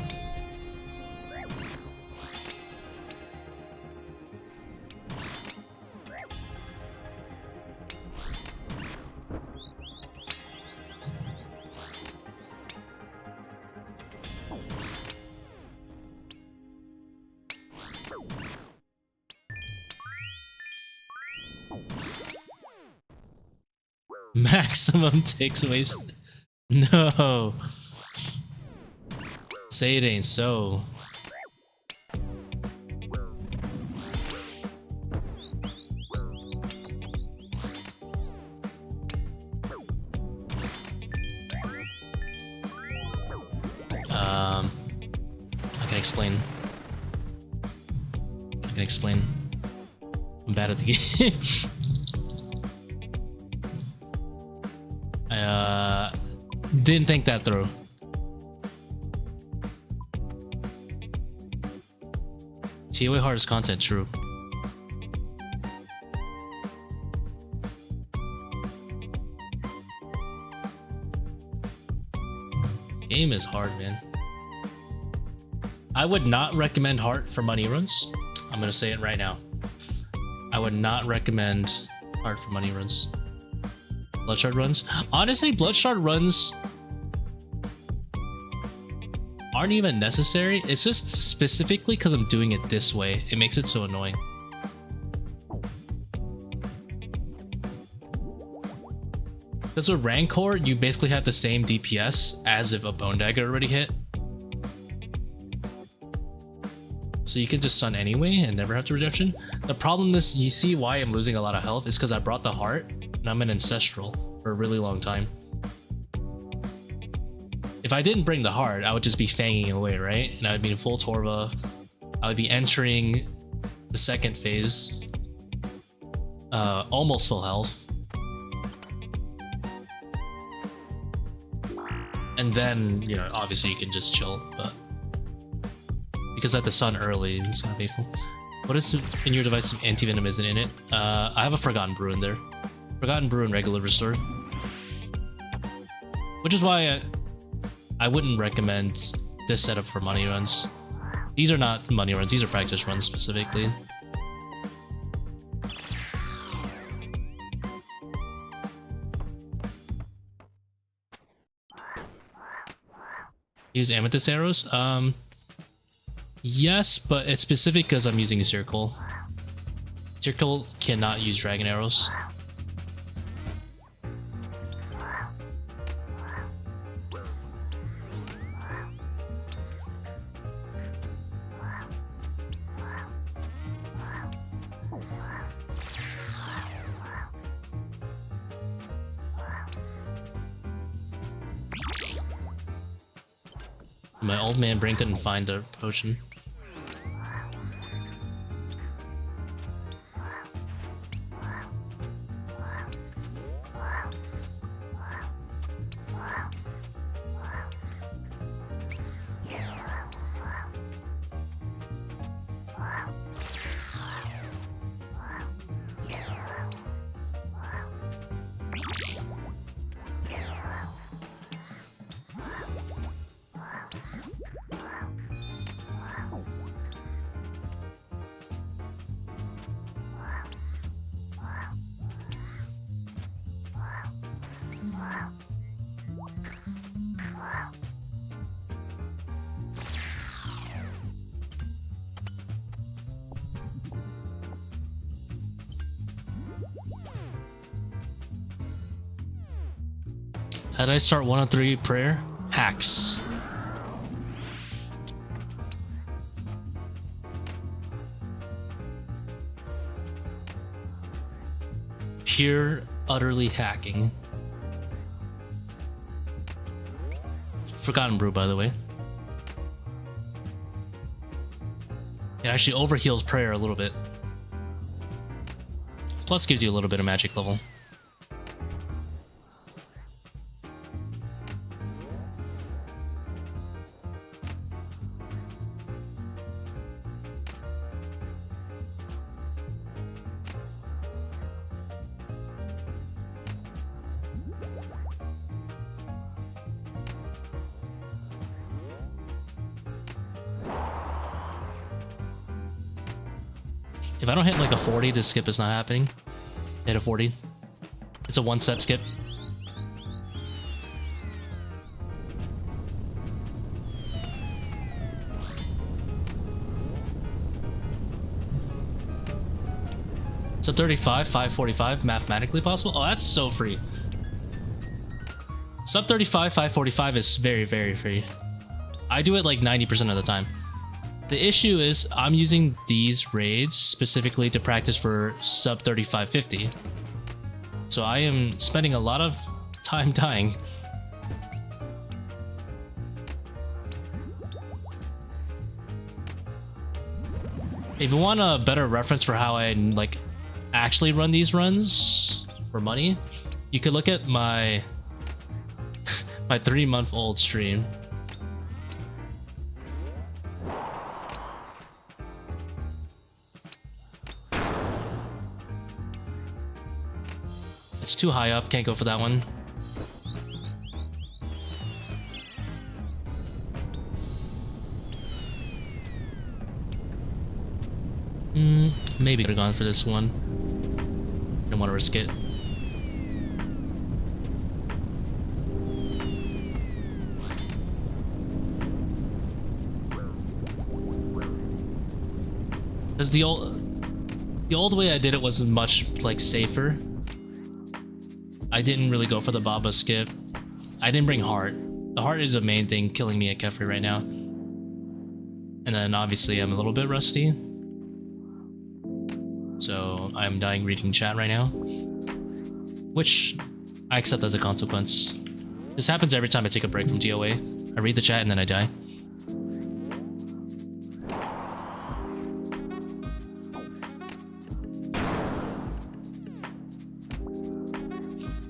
S1: Maximum takes waste. No. Say it ain't so. I can explain. I can explain. I'm bad at the game. Didn't think that through. ToA hardest content, true. Game is hard, man. I would not recommend heart for money runs. I'm gonna say it right now. I would not recommend heart for money runs. Bloodshard runs? Honestly, Bloodshard runs aren't even necessary. It's just specifically because I'm doing it this way. It makes it so annoying. Because with Rancor, you basically have the same DPS as if a Bone Dagger already hit. So you can just stun anyway and never have to rejection. The problem is, you see why I'm losing a lot of health is because I brought the heart and I'm an Ancestral for a really long time. If I didn't bring the heart, I would just be fanging away, right? And I would be in full Torva. I would be entering the second phase. Almost full health. And then, you know, obviously you can just chill, but... because I had the sun early, it's kind of painful. What is in your device if anti-venom isn't in it? I have a Forgotten Brew in there. Forgotten Brew and regular restore. Which is why I wouldn't recommend this setup for money runs. These are not money runs, these are practice runs specifically. Use amethyst arrows? Yes, but it's specific because I'm using a Seercull. Seercull cannot use dragon arrows. My old man brain couldn't find a potion. How did I start 103 prayer? Hacks. Pure, utterly hacking. Forgotten Brew, by the way. It actually overheals prayer a little bit. Plus gives you a little bit of magic level. If I don't hit like a 40, this skip is not happening. Hit a 40. It's a one set skip. Sub 35, 545, mathematically possible? Oh, that's so free. Sub 35, 545 is very, very free. I do it like 90% of the time. The issue is I'm using these raids specifically to practice for sub 3550. So I am spending a lot of time dying. If you want a better reference for how I like actually run these runs for money, you could look at my my 3-month-old stream. It's too high up, can't go for that one. Maybe could have gone for this one. Didn't want to risk it. Because the old way I did it was much like safer. I didn't really go for the Baba skip. I didn't bring heart. The heart is the main thing killing me at Kephri right now. And then obviously I'm a little bit rusty. So I'm dying reading chat right now. Which I accept as a consequence. This happens every time I take a break from ToA. I read the chat and then I die.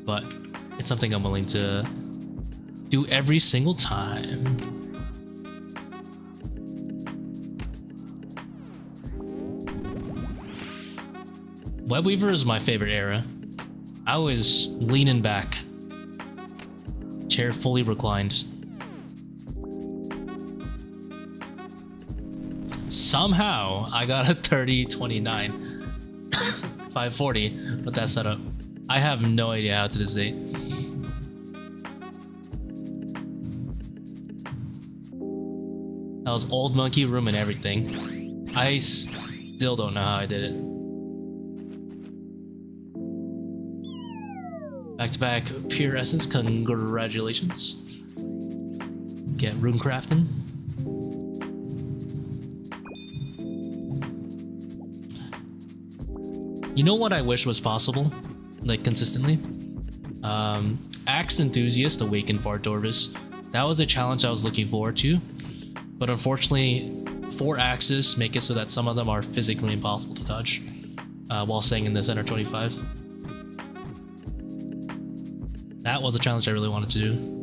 S1: But it's something I'm willing to do every single time. Webweaver is my favorite era. I was leaning back. Chair fully reclined. Somehow I got a 3029 540 with that setup. I have no idea how to this date. That was old monkey room and everything. I still don't know how I did it. Back to back pure essence, congratulations. Get rune crafting. You know what I wish was possible? Like consistently? Axe Enthusiast Awakened Bard Dorvis. That was a challenge I was looking forward to. But unfortunately, 4 axes make it so that some of them are physically impossible to touch while staying in the center 25. That was a challenge I really wanted to do.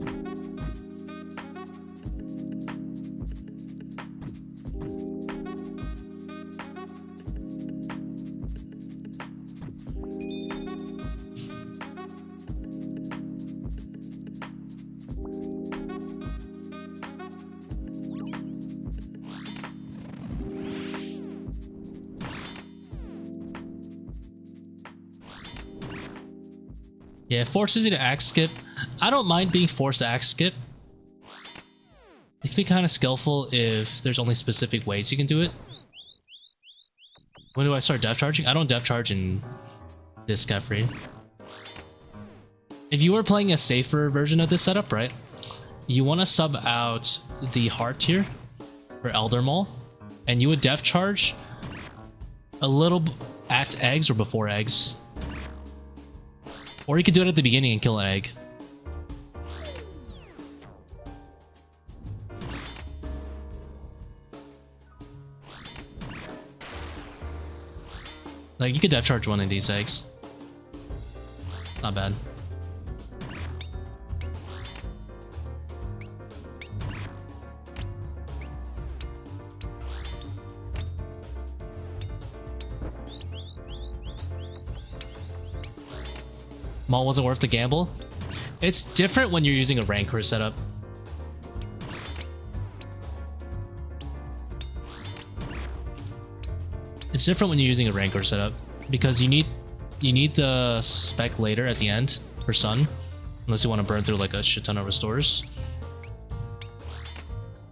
S1: Yeah, it forces you to axe skip. I don't mind being forced to axe skip. It can be kind of skillful if there's only specific ways you can do it. When do I start depth charging? I don't depth charge in this Kephri. if you were playing a safer version of this setup, right? You want to sub out the heart tier for Elder Maul, and you would def charge a little at eggs or before eggs. Or you could do it at the beginning and kill an egg. Like, you could def charge one of these eggs. Not bad. Maul wasn't worth the gamble. It's different when you're using a Rancor setup. It's different when you're using a Rancor setup because you need the spec later at the end for Sun, unless you want to burn through like a shit ton of restores.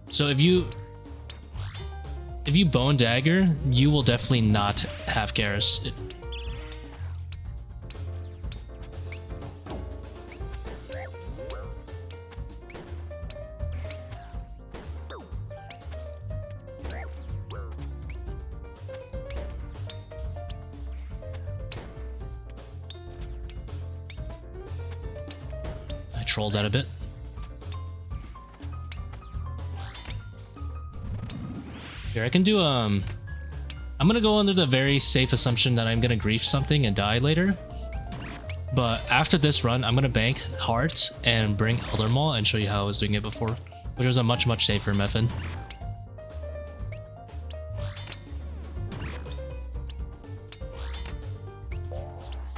S1: So if you Bone Dagger, you will definitely not have Garrus. Trolled that a bit. Here, I can do I'm gonna go under the very safe assumption that I'm gonna grief something and die later. But after this run, I'm gonna bank hearts and bring Elder Maul and show you how I was doing it before, which was a much safer method.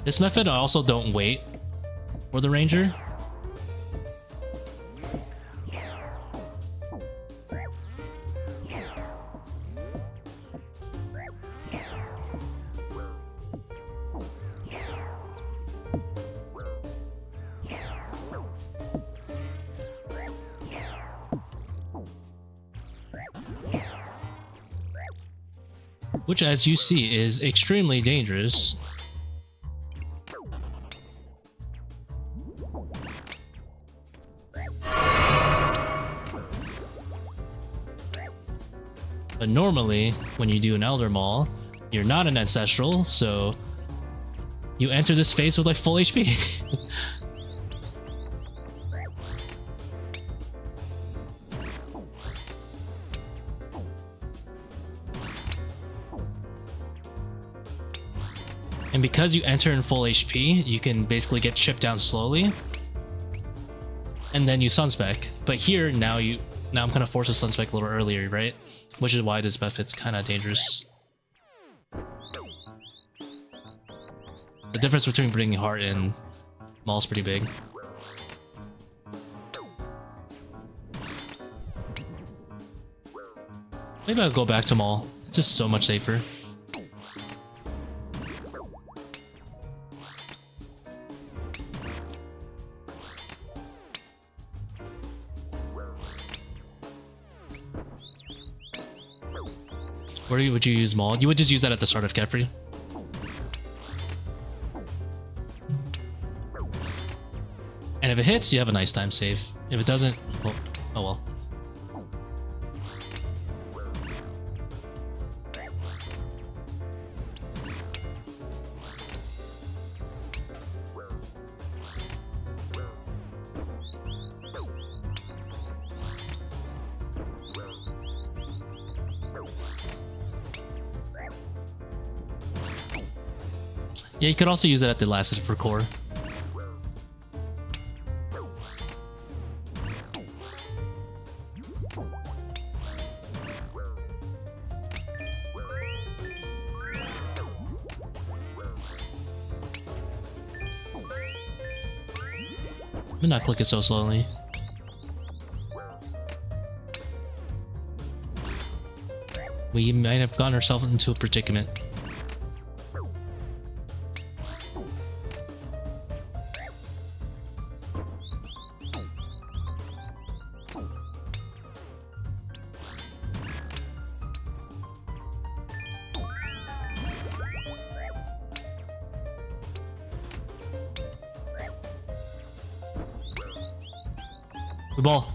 S1: This method, I also don't wait for the Ranger. Which, as you see, is extremely dangerous. But normally, when you do an Elder Maul, you're not an Ancestral, so you enter this phase with like full HP. And because you enter in full HP, you can basically get chipped down slowly, and then you Sunspec. But here, now I'm gonna force a Sunspec a little earlier, right? Which is why this method's kind of dangerous. The difference between bringing Heart and Maul is pretty big. Maybe I'll go back to Maul. It's just so much safer. Where would you use Maul? You would just use that at the start of Kephri. And if it hits, you have a nice time save. If it doesn't, well, oh well. Yeah, you could also use it at the last hit for core. Let me not click it so slowly. We might have gotten ourselves into a predicament. We ball.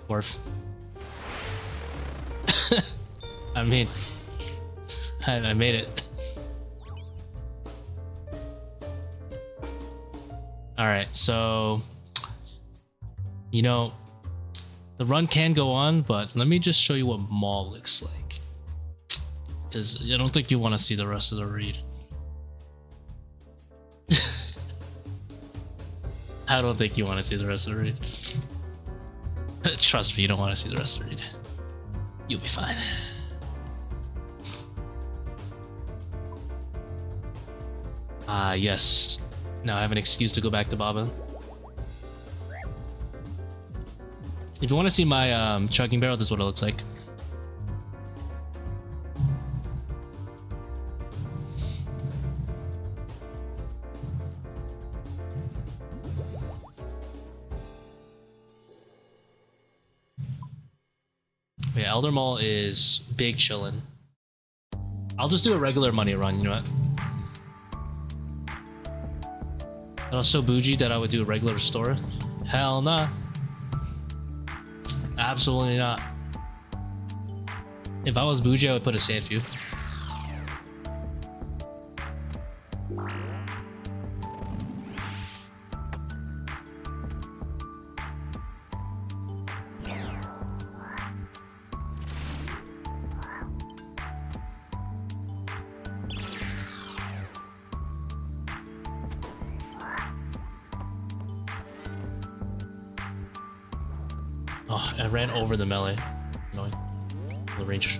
S1: Dwarf. I mean, I made it. Alright, so, you know, the run can go on, but let me just show you what Maul looks like. Because I don't think you want to see the rest of the read. I don't think you want to see the rest of the read. Trust me, you don't want to see the rest of the read. You'll be fine. Ah, yes. Now I have an excuse to go back to Baba. If you want to see my chugging barrel, this is what it looks like. Yeah, Elder Maul is big chillin'. I'll just do a regular money run, you know what? I was so bougie that I would do a regular restore. Hell nah. Absolutely not. If I was bougie, I would put a sand few. Oh, I ran over the melee. Annoying. The ranger.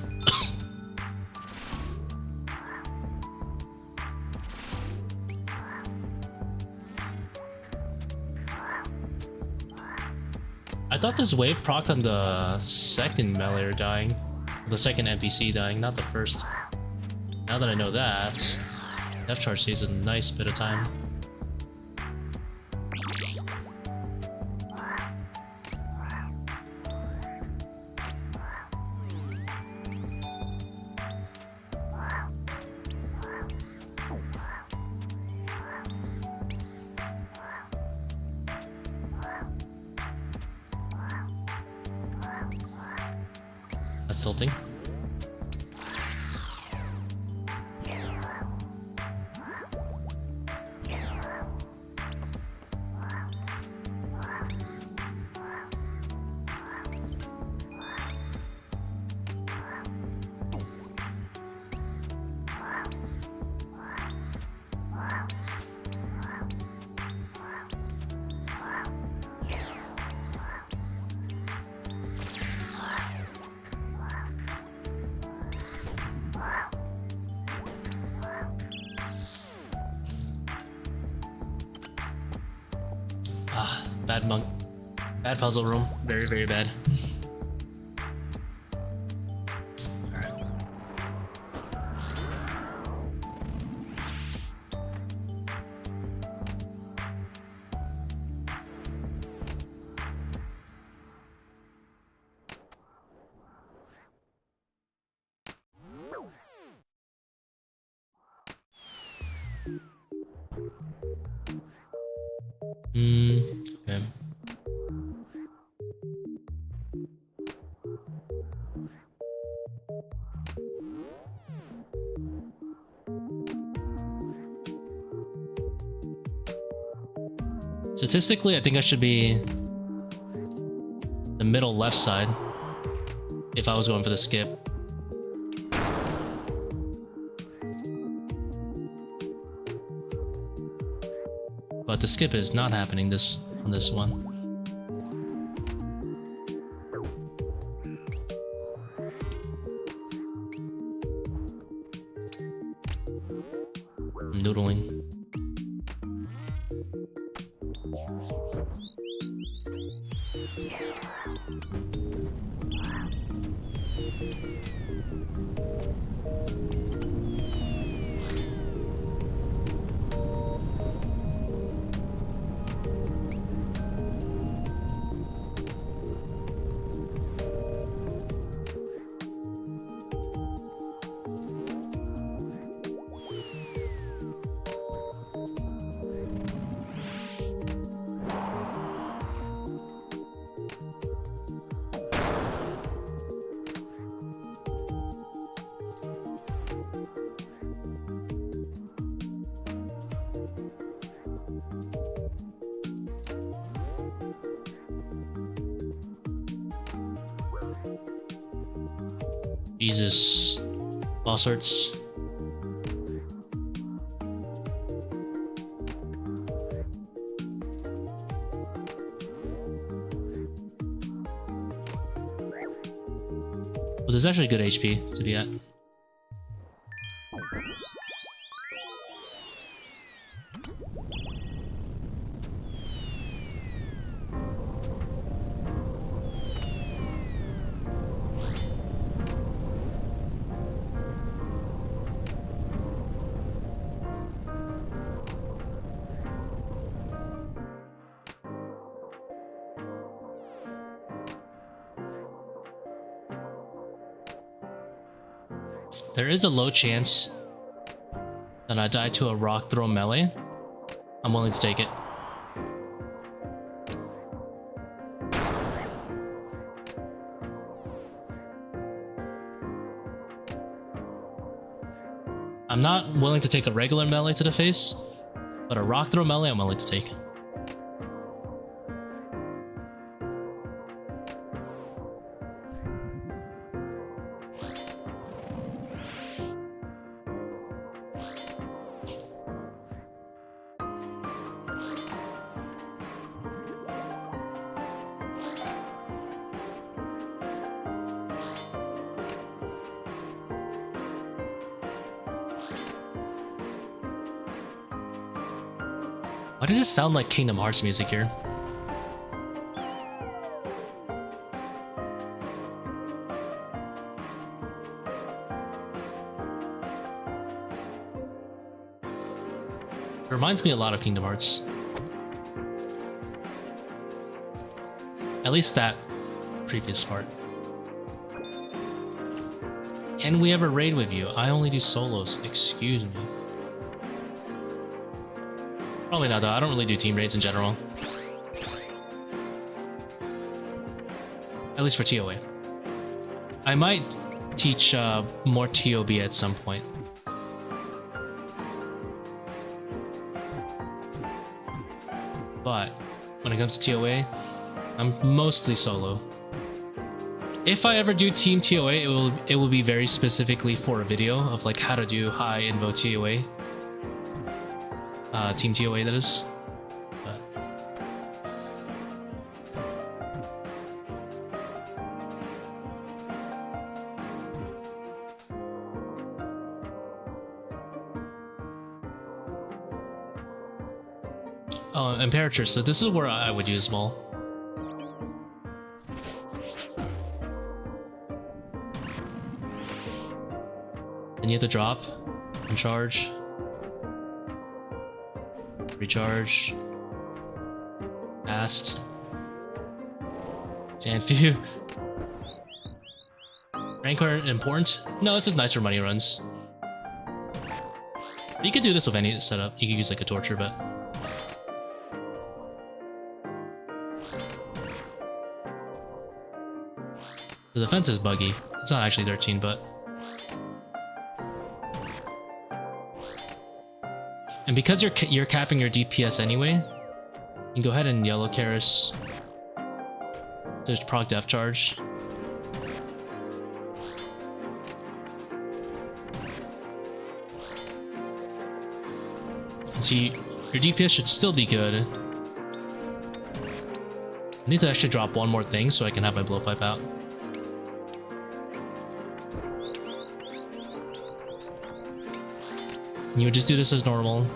S1: I thought this wave procced on the second melee dying. The second NPC dying, not the first. Now that I know that, Death Charge saves a nice bit of time. That's tilting. Ah, bad monk. Bad puzzle room. Very, very bad. Alright. Okay. Statistically, I think I should be the middle left side if I was going for the skip. But the skip is not happening on this one. I'm noodling. Jesus. Boss hurts. Well, there's actually good HP to be at. There is a low chance that I die to a rock throw melee. I'm willing to take it. I'm not willing to take a regular melee to the face, but a rock throw melee I'm willing to take. Why does this sound like Kingdom Hearts music here? It reminds me a lot of Kingdom Hearts. At least that previous part. Can we ever raid with you? I only do solos. Excuse me. Probably not though, I don't really do team raids in general. At least for ToA. I might teach more TOB at some point. But when it comes to ToA, I'm mostly solo. If I ever do team ToA, it will be very specifically for a video of like how to do high invo ToA. Team ToA, that is. Oh, Imperator, so this is where I would use Maul. Then you have to drop and charge. Recharge. Fast. Sandfew. Rancor important? No, it's just nice for money runs. You could do this with any setup. You could use like a torture, but the defense is buggy. It's not actually 13, but and because you're capping your DPS anyway, you can go ahead and yellow Karis. There's proc def charge. And see, your DPS should still be good. I need to actually drop one more thing so I can have my blowpipe out. You would just do this as normal.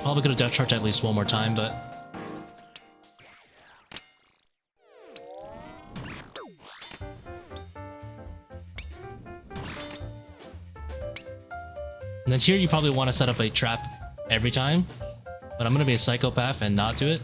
S1: Probably could have death charged at least one more time, but and then here you probably want to set up a trap every time, but I'm gonna be a psychopath and not do it.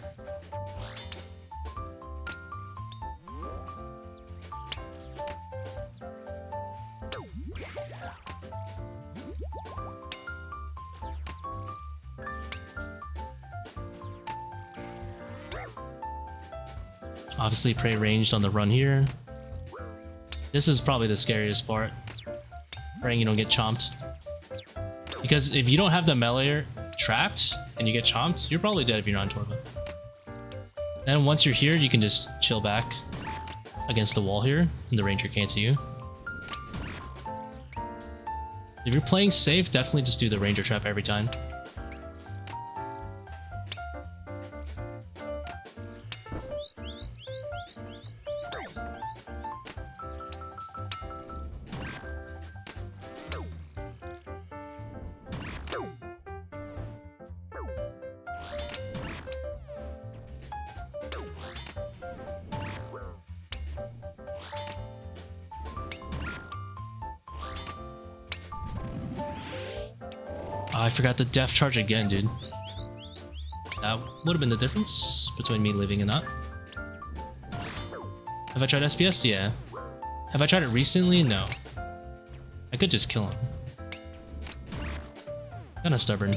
S1: Obviously prey ranged on the run here. This is probably the scariest part. Praying you don't get chomped. Because if you don't have the melee trapped and you get chomped, you're probably dead if you're not on Torva. Then once you're here, you can just chill back against the wall here, and the ranger can't see you. If you're playing safe, definitely just do the ranger trap every time. Oh, I forgot the death charge again, dude. That would have been the difference between me living and not. Have I tried SPS? Yeah. Have I tried it recently? No. I could just kill him. Kinda stubborn.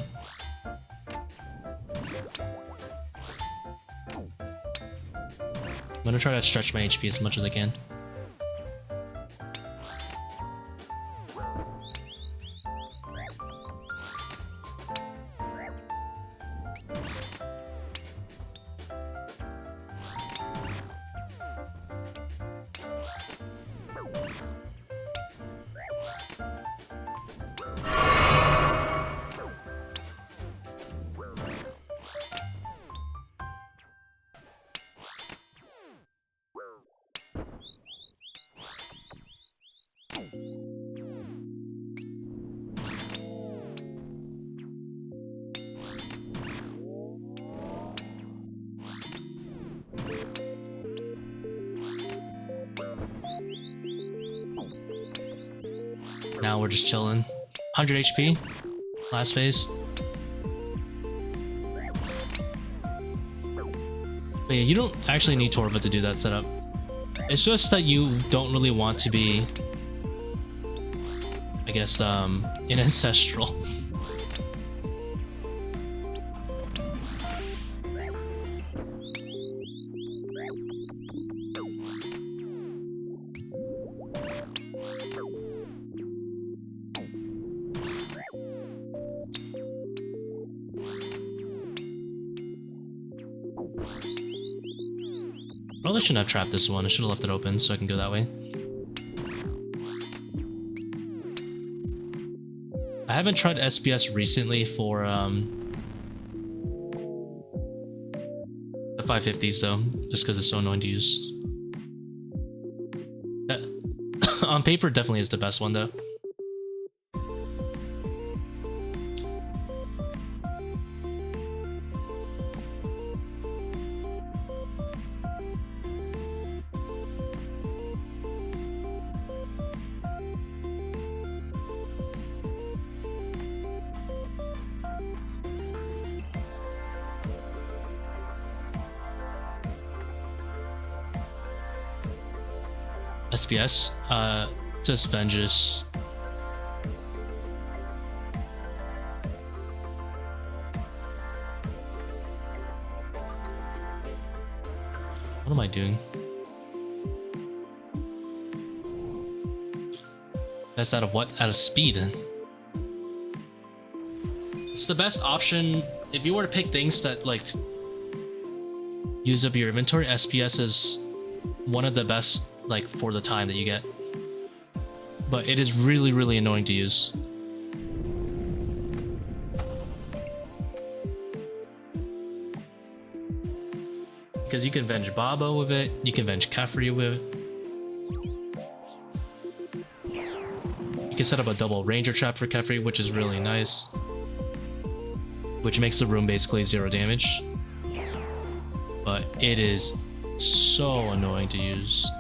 S1: I'm gonna try to stretch my HP as much as I can. Now we're just chilling. 100 HP. Last phase. But yeah, you don't actually need Torva to do that setup. It's just that you don't really want to be, I guess, an ancestral. Probably shouldn't have trapped this one. I should have left it open so I can go that way. I haven't tried SPS recently for the 550s though, just because it's so annoying to use. On paper, definitely is the best one though. SPS, just Vengeance. What am I doing? Best out of what? Out of speed. It's the best option if you were to pick things that like use up your inventory. SPS is one of the best, like, for the time that you get, but it is really, really annoying to use. Because you can venge Tbow with it, you can venge Kephri with it. You can set up a double ranger trap for Kephri, which is really nice, which makes the room basically 0 damage, but it is so annoying to use.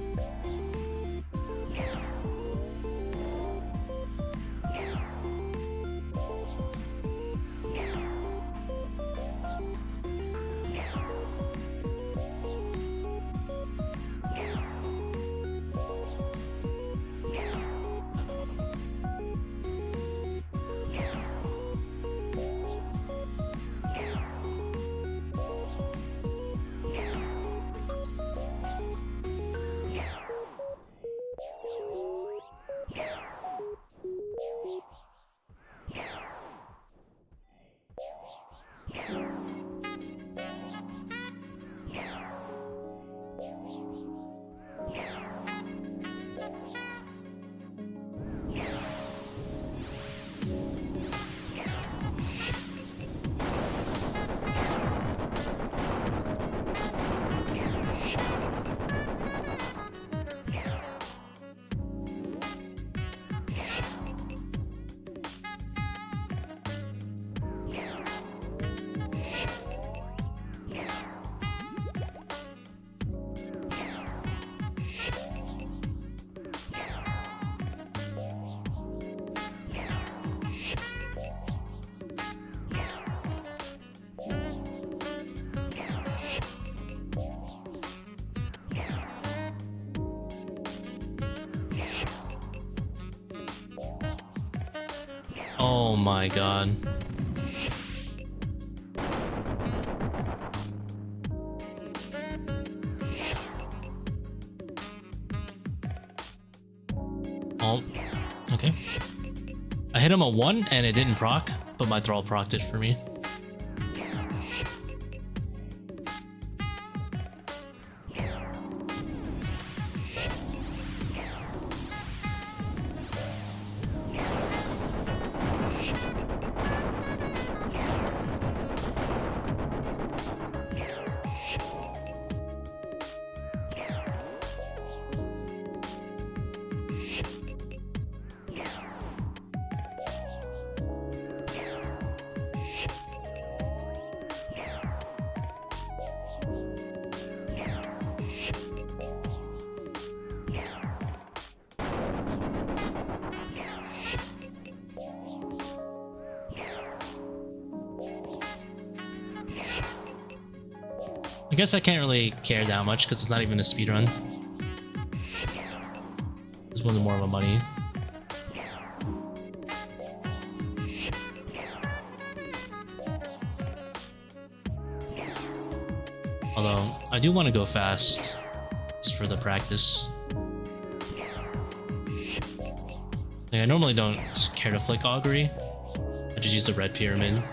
S1: Oh my god. Oh, okay. I hit him a 1 and it didn't proc, but my thrall procced it for me. I guess I can't really care that much because it's not even a speedrun. This one's more of a money. Although, I do want to go fast just for the practice. Like, I normally don't care to flick augury. I just use the red pyramid.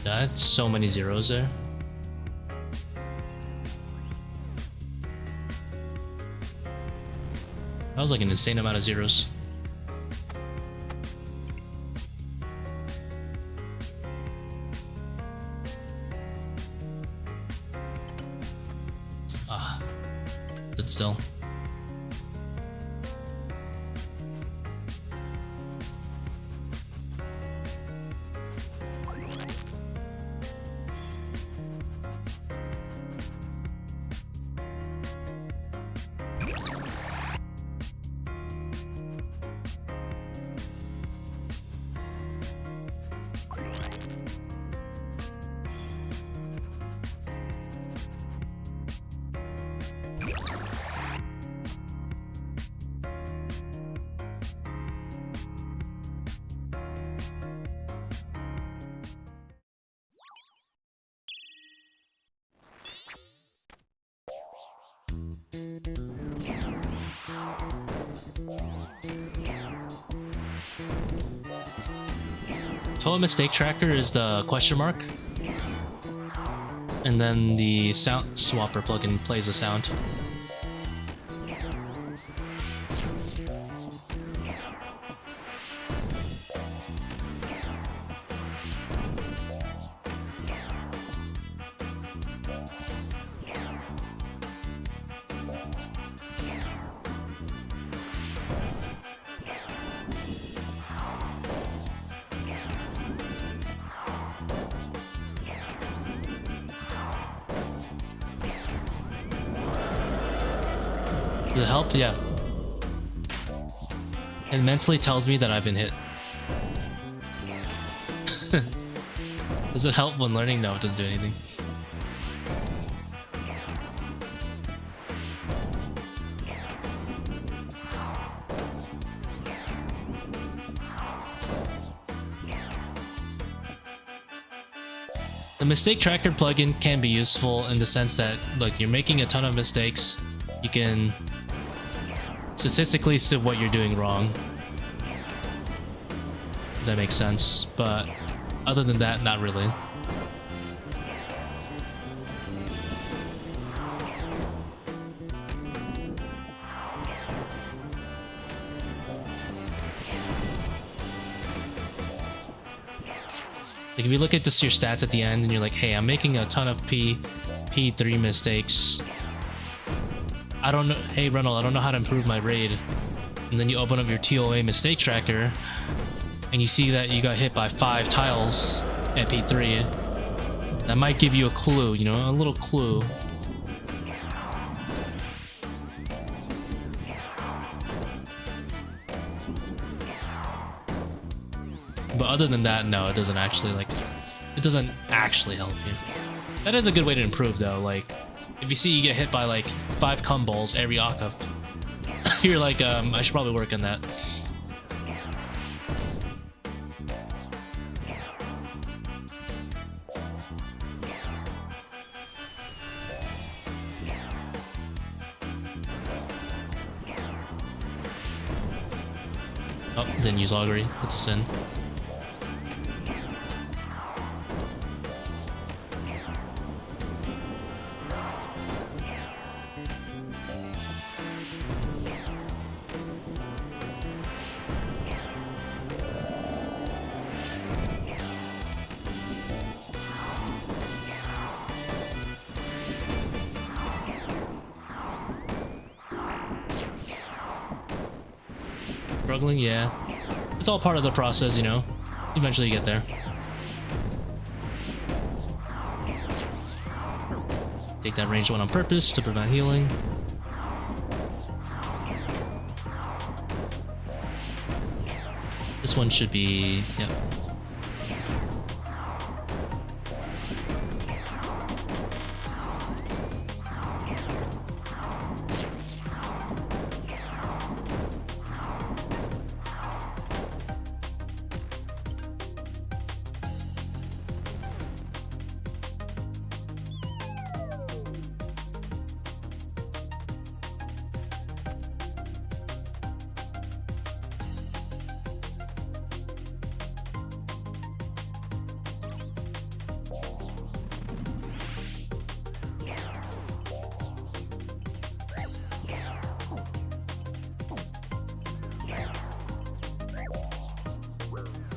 S1: That's so many zeros there. That was like an insane amount of zeros. Ah, sit still. ToA mistake tracker is the question mark, and then the sound swapper plugin plays a sound. Does it help? Yeah. It mentally tells me that I've been hit. Does it help when learning? No, it doesn't do anything. The mistake tracker plugin can be useful in the sense that, look, you're making a ton of mistakes. You can statistically see what you're doing wrong. If that makes sense, but other than that, not really. Like if you look at just your stats at the end and you're like, hey, I'm making a ton of P3 mistakes. I don't know, hey Reynolds, I don't know how to improve my raid. And then you open up your ToA mistake tracker and you see that you got hit by 5 tiles at P3. That might give you a clue, you know, a little clue. But other than that, no, it doesn't actually, like, it doesn't actually help you. That is a good way to improve, though. Like, if you see you get hit by, like, 5 cum balls every Akkha, you're like, I should probably work on that. Oh, didn't use augury. That's a sin. Struggling, yeah. It's all part of the process, you know. Eventually you get there. Take that ranged one on purpose to prevent healing. This one should be, yep.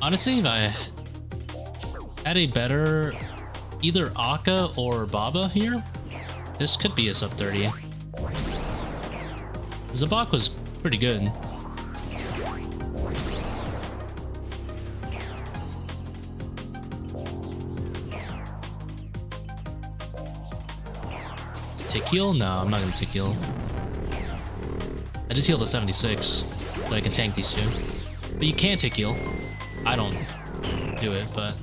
S1: Honestly, if I had a better either Akkha or Baba here, this could be a sub-30. Zebak was pretty good. Tick heal? No, I'm not gonna tick heal. I just healed a 76, so I can tank these two. But you can tick heal. I don't do it, but...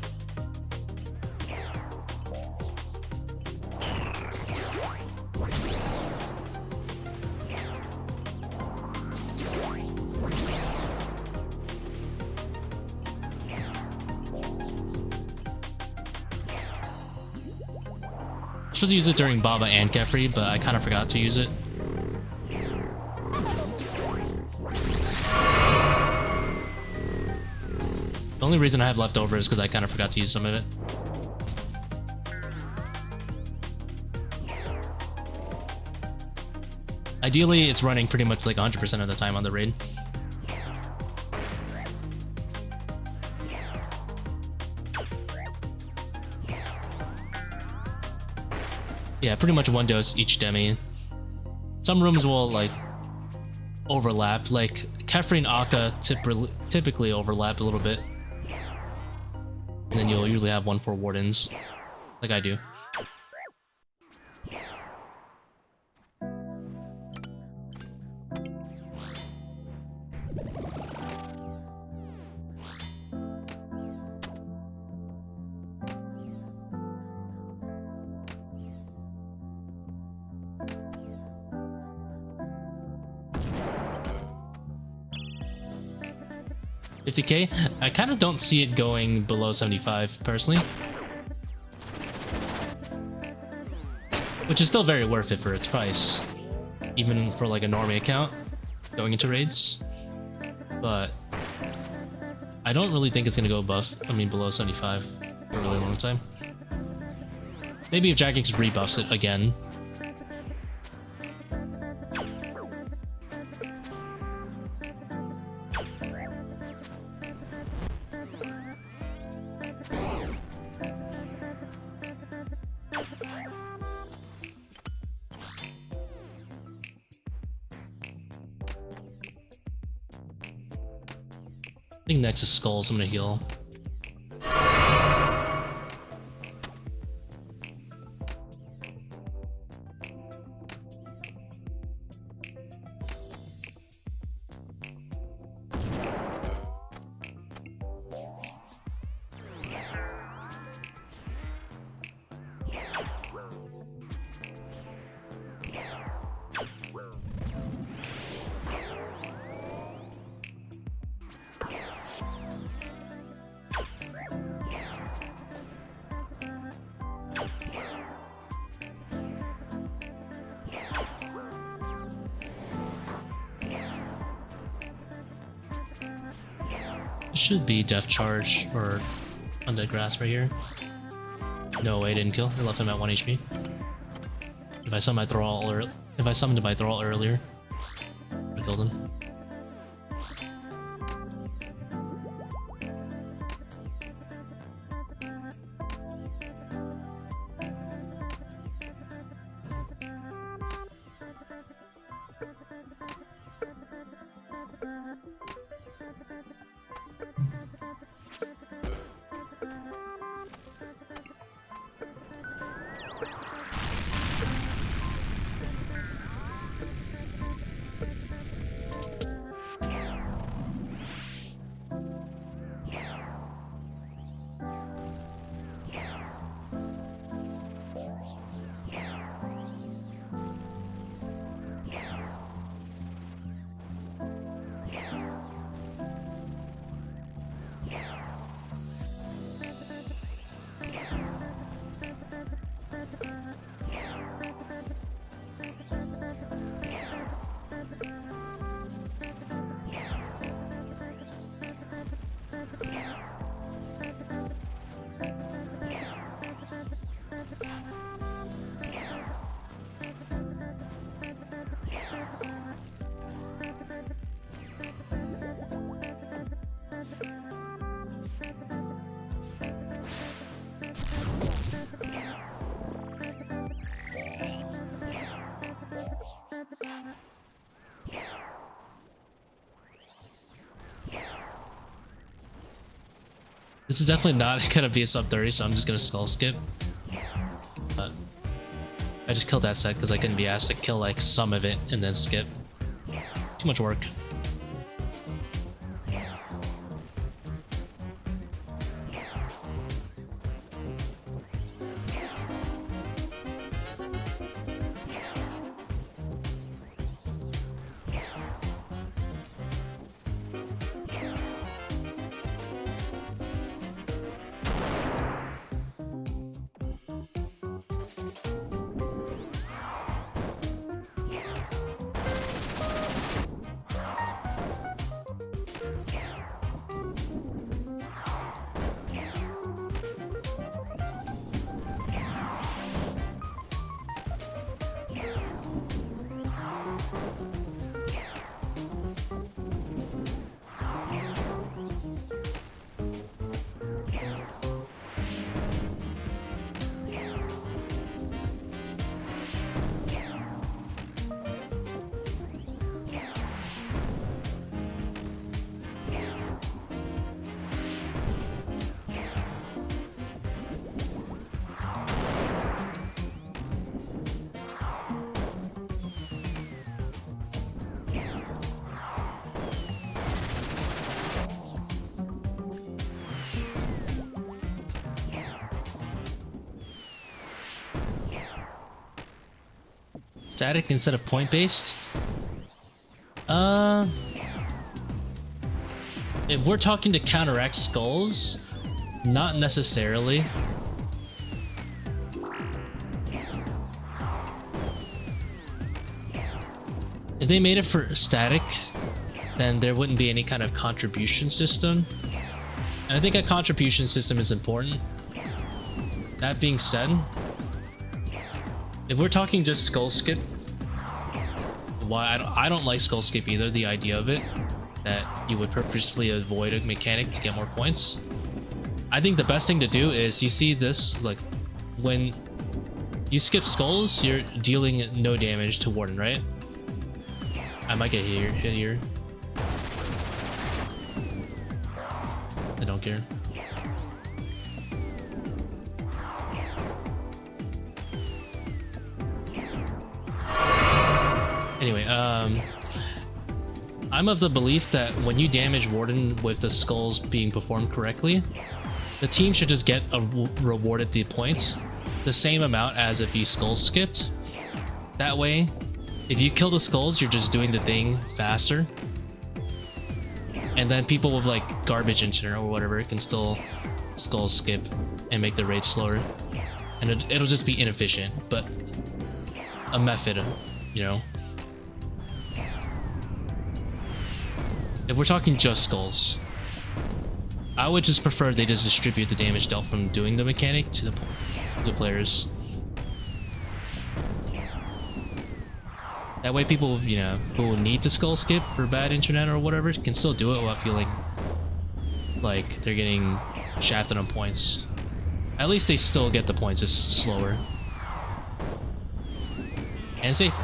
S1: I'm supposed to use it during Baba and Kephri, but I kind of forgot to use it. The only reason I have left over is because I kind of forgot to use some of it. Ideally, it's running pretty much like 100% of the time on the raid. Yeah, pretty much one dose each demi. Some rooms will like overlap, like Kephri and Akkha typically overlap a little bit. And then you'll usually have one for Wardens, like I do. 50k. I kind of don't see it going below 75 personally, which is still very worth it for its price, even for like a normie account going into raids. But I don't really think it's gonna go below 75 for a really long time. Maybe if Jagex rebuffs it again. I think next is Skull, so I'm gonna heal. Should be Death Charge or Undead Grasp right here. No way, didn't kill. I left him at 1 HP. If I summoned my Thrall earlier, I killed him. This is definitely not gonna be a sub-30, so I'm just gonna skull skip. But I just killed that set because I couldn't be asked to kill like some of it and then skip. Too much work. Static instead of point based? If we're talking to counteract skulls, not necessarily. If they made it for static, then there wouldn't be any kind of contribution system. And I think a contribution system is important. That being said, if we're talking just skull skip, why I don't like skull skip either, the idea of it, that you would purposely avoid a mechanic to get more points. I think the best thing to do is, you see this, like, when you skip skulls, you're dealing no damage to Warden, right? I might get hit here. I don't care. Anyway, I'm of the belief that when you damage Warden with the skulls being performed correctly, the team should just get rewarded the points the same amount as if you skull skipped. That way, if you kill the skulls, you're just doing the thing faster. And then people with like garbage engineer or whatever can still skull skip and make the raid slower. And it'll just be inefficient, but a method, you know? If we're talking just skulls, I would just prefer they just distribute the damage dealt from doing the mechanic to the players. That way people, you know, who need to skull skip for bad internet or whatever can still do it without feeling like they're getting shafted on points. At least they still get the points, just slower. And safer.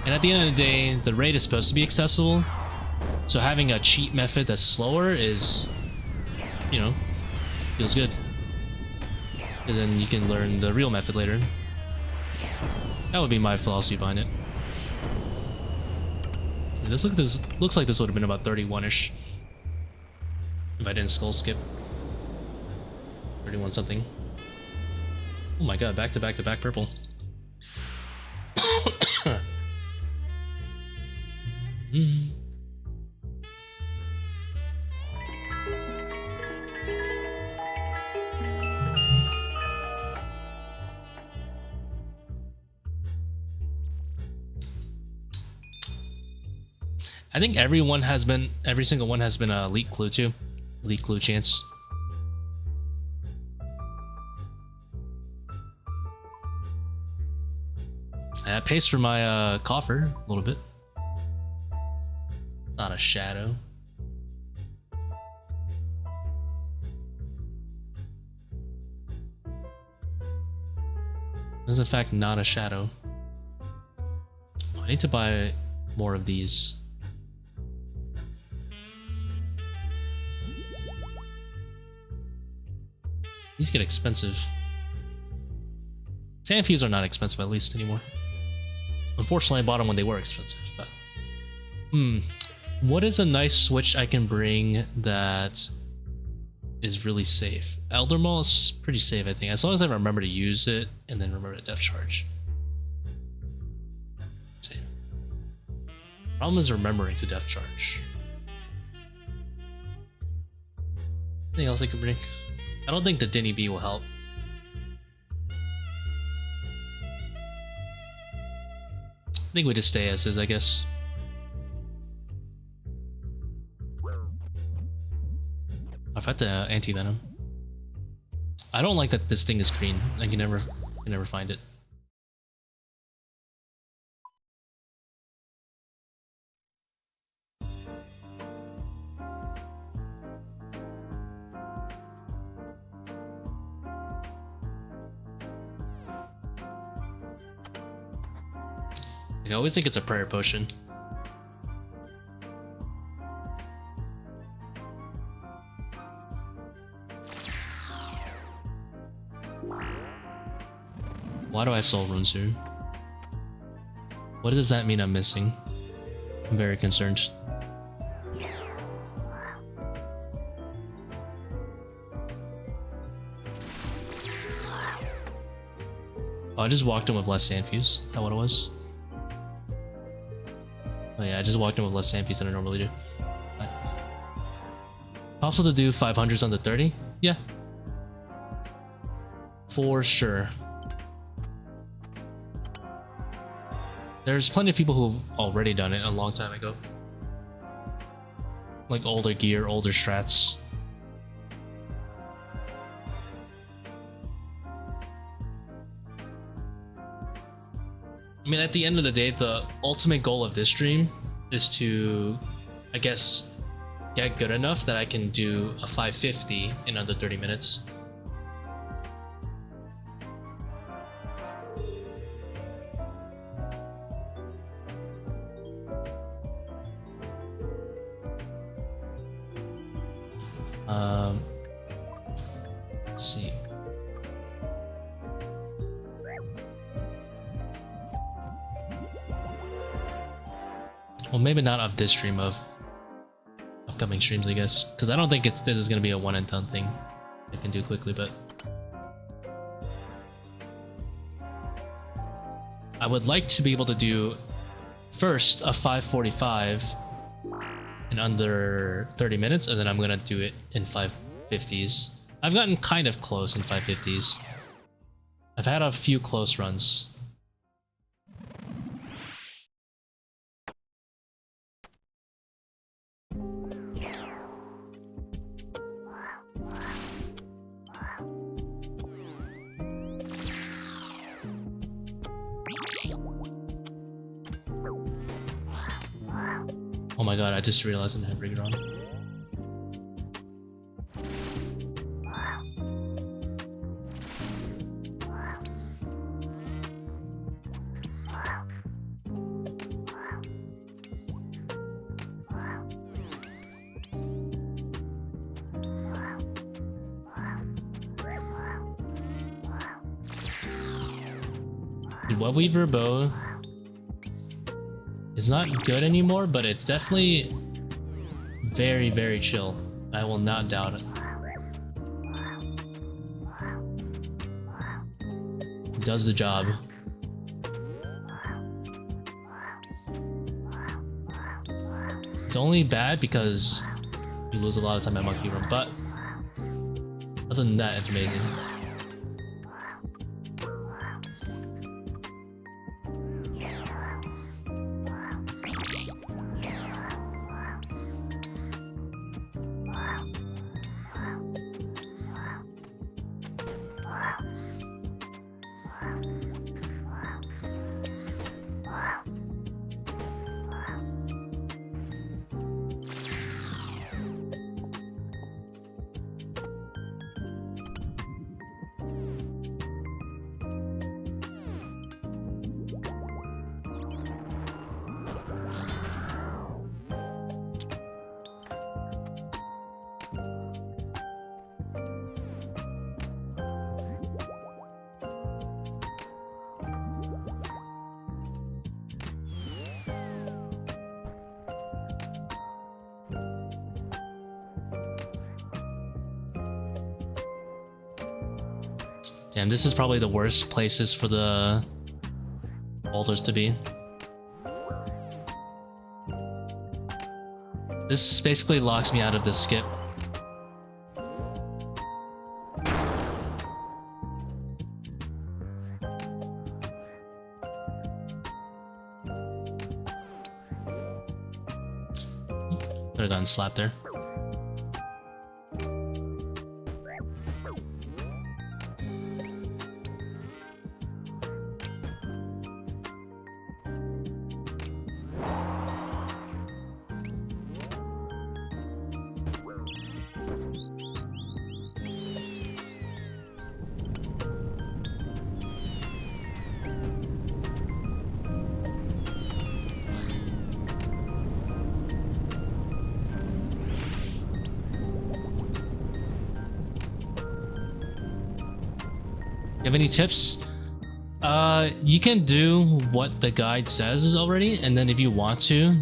S1: And at the end of the day, the raid is supposed to be accessible, so having a cheat method that's slower is, you know, feels good. And then you can learn the real method later. That would be my philosophy behind it. This looks like this would have been about 31-ish if I didn't skull skip. 31 something. Oh my god, back to back to back purple. I think every single one has been a elite clue too. Elite clue chance. That pays for my coffer a little bit. Not a shadow. This is in fact not a shadow. I need to buy more of these. These get expensive. Sand fuse are not expensive, at least anymore. Unfortunately, I bought them when they were expensive, but... What is a nice switch I can bring that is really safe? Elder Maul is pretty safe, I think, as long as I remember to use it and then remember to depth charge. Let's see. Problem is remembering to depth charge. Anything else I can bring? I don't think the Dinny B will help. I think we just stay as is, I guess. I've had the anti-venom. I don't like that this thing is green. I can never find it. I always think it's a prayer potion. Why do I soul runes here? What does that mean I'm missing? I'm very concerned. Oh, I just walked in with less sand fuse. Is that what it was? Oh yeah, I just walked in with less sand fuse than I normally do. But Possible to do 500s on the 30? Yeah. For sure. There's plenty of people who've already done it a long time ago. Like older gear, older strats. I mean, at the end of the day, the ultimate goal of this stream is to, I guess, get good enough that I can do a 550 in under 30 minutes. Let's see. Well, maybe not of this stream, of upcoming streams, I guess, because I don't think this is gonna be a one and done thing I can do quickly, but I would like to be able to do first a 545 in under 30 minutes, and then I'm gonna do it in 550s. I've gotten kind of close in 550s. I've had a few close runs. Oh my god, I just realized I didn't have Rigger on. The Web Weaver bow is not good anymore, but it's definitely very, very chill. I will not doubt it. It does the job. It's only bad because you lose a lot of time at Monkey Room, but other than that, it's amazing. Damn, this is probably the worst places for the boulders to be. This basically locks me out of this skip. Could have gotten slapped there. You have any tips? You can do what the guide says already, and then if you want to,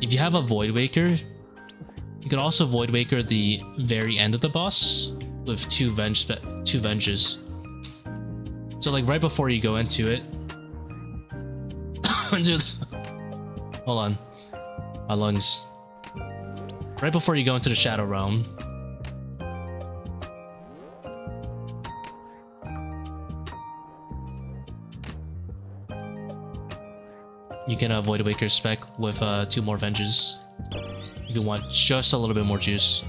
S1: if you have a Void Waker, you can also Void Waker the very end of the boss with two Venges. So like right before you go into it, hold on, my lungs. right before you go into the Shadow Realm. You can avoid Waker's Spec with 2 more Venges if you want just a little bit more juice.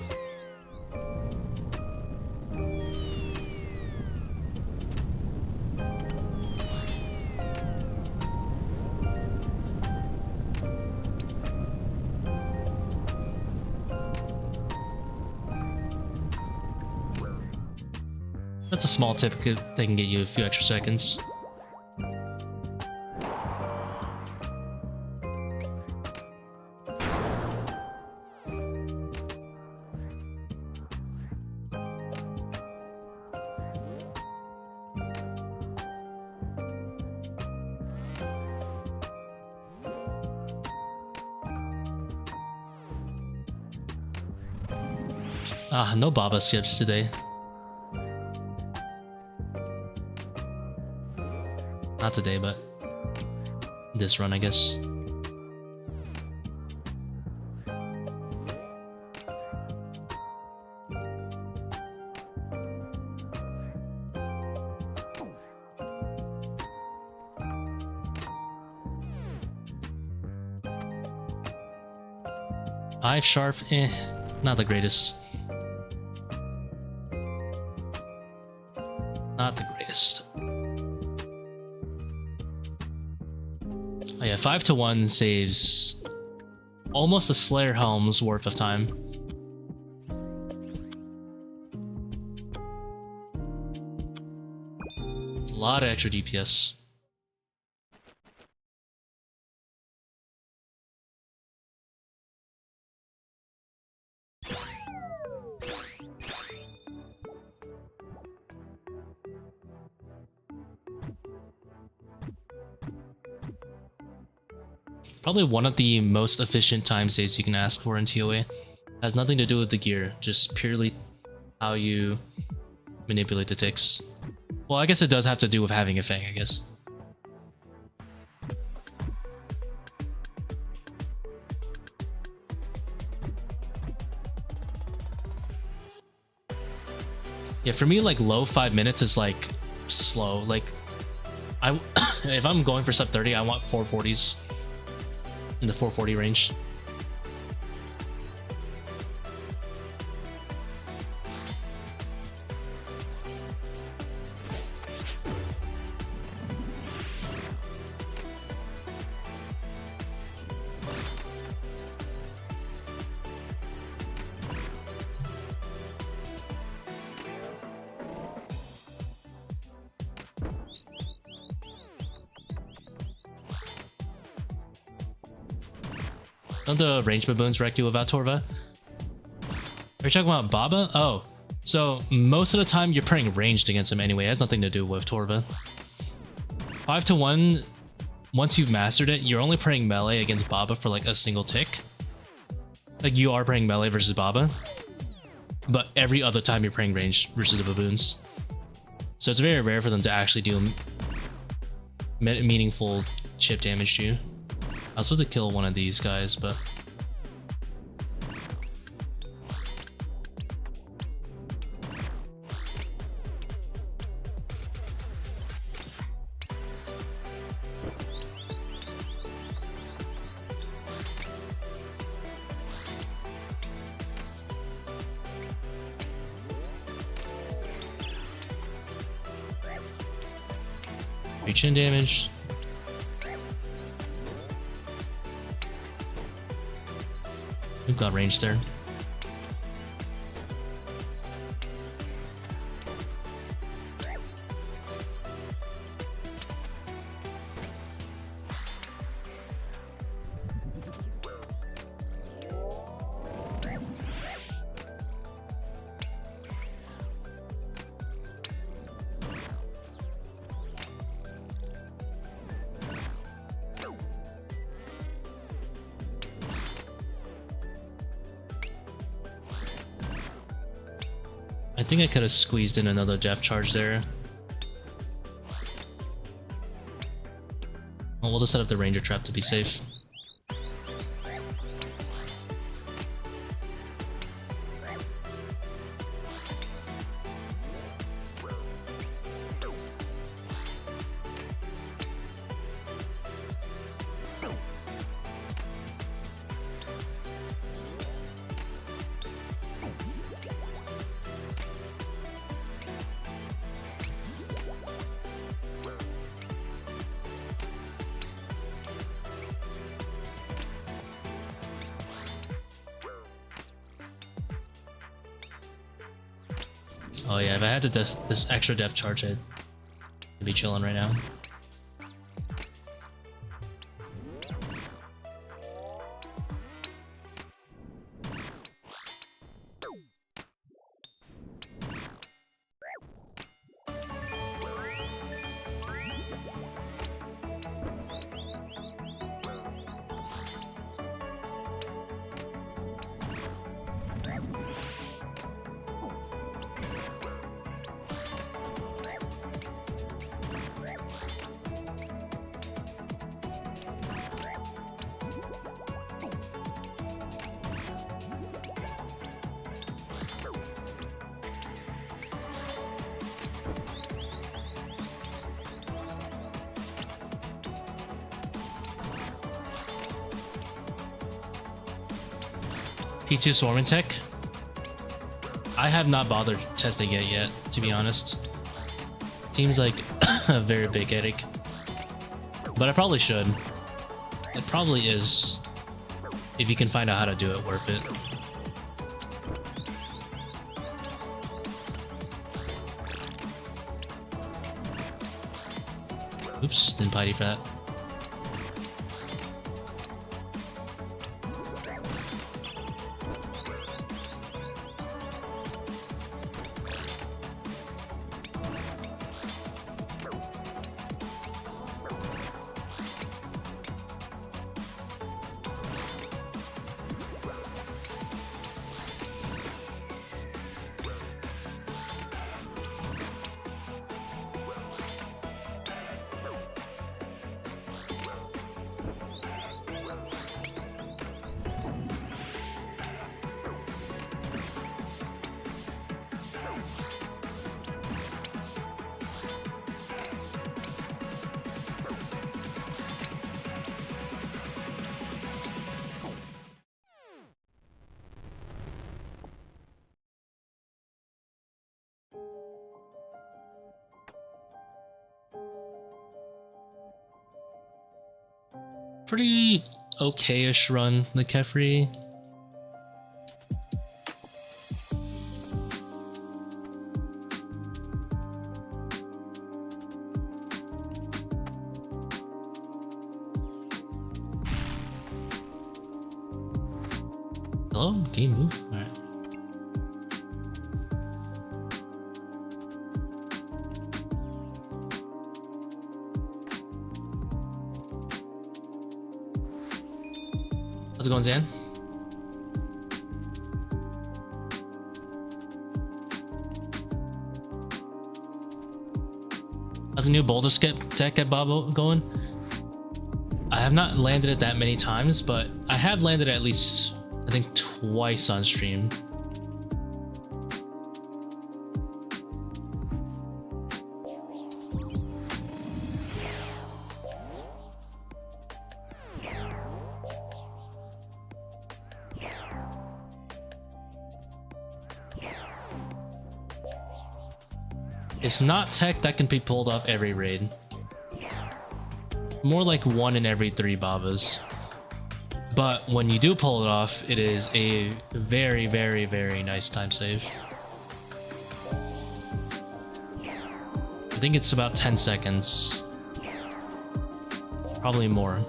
S1: That's a small tip, they can get you a few extra seconds. Ah, no Baba skips today. Not today, but this run, I guess. Five sharp, not the greatest. Not the greatest. Oh yeah, 5 to 1 saves almost a Slayer Helm's worth of time. It's a lot of extra DPS. Probably one of the most efficient time saves you can ask for in ToA. Has nothing to do with the gear, just purely how you manipulate the ticks. Well, I guess it does have to do with having a Fang, I guess. Yeah, for me, like low 5 minutes is like slow. Like, if I'm going for sub 30, I want 440s. In the 440 range. Don't the range baboons wreck you without Torva? Are you talking about Baba? Oh, so most of the time you're playing ranged against him anyway. It has nothing to do with Torva. 5 to 1, once you've mastered it, you're only playing melee against Baba for like a single tick. Like you are playing melee versus Baba, but every other time you're playing ranged versus the baboons. So it's very rare for them to actually do meaningful chip damage to you. I was supposed to kill one of these guys, but... reach in damage. We've got range there. I think I could have squeezed in another Jeff charge there. Well, we'll just set up the Ranger trap to be safe. Oh yeah, if I had this extra depth charge, I'd be chilling right now. P2 swarming tech. I have not bothered testing it yet, to be honest. Seems like a very big headache. But I probably should. It probably is. If you can find out how to do it, worth it. Oops, didn't potty for that. Pretty okay-ish run, the Kephri. Hello? Game move? Alright. How's it going, Zan? How's the new Boulder tech at Tbow going? I have not landed it that many times, but I have landed at least, I think, twice on stream. It's not tech that can be pulled off every raid. More like 1 in every 3 babas. But when you do pull it off, it is a very, very, very nice time save. I think it's about 10 seconds. Probably more.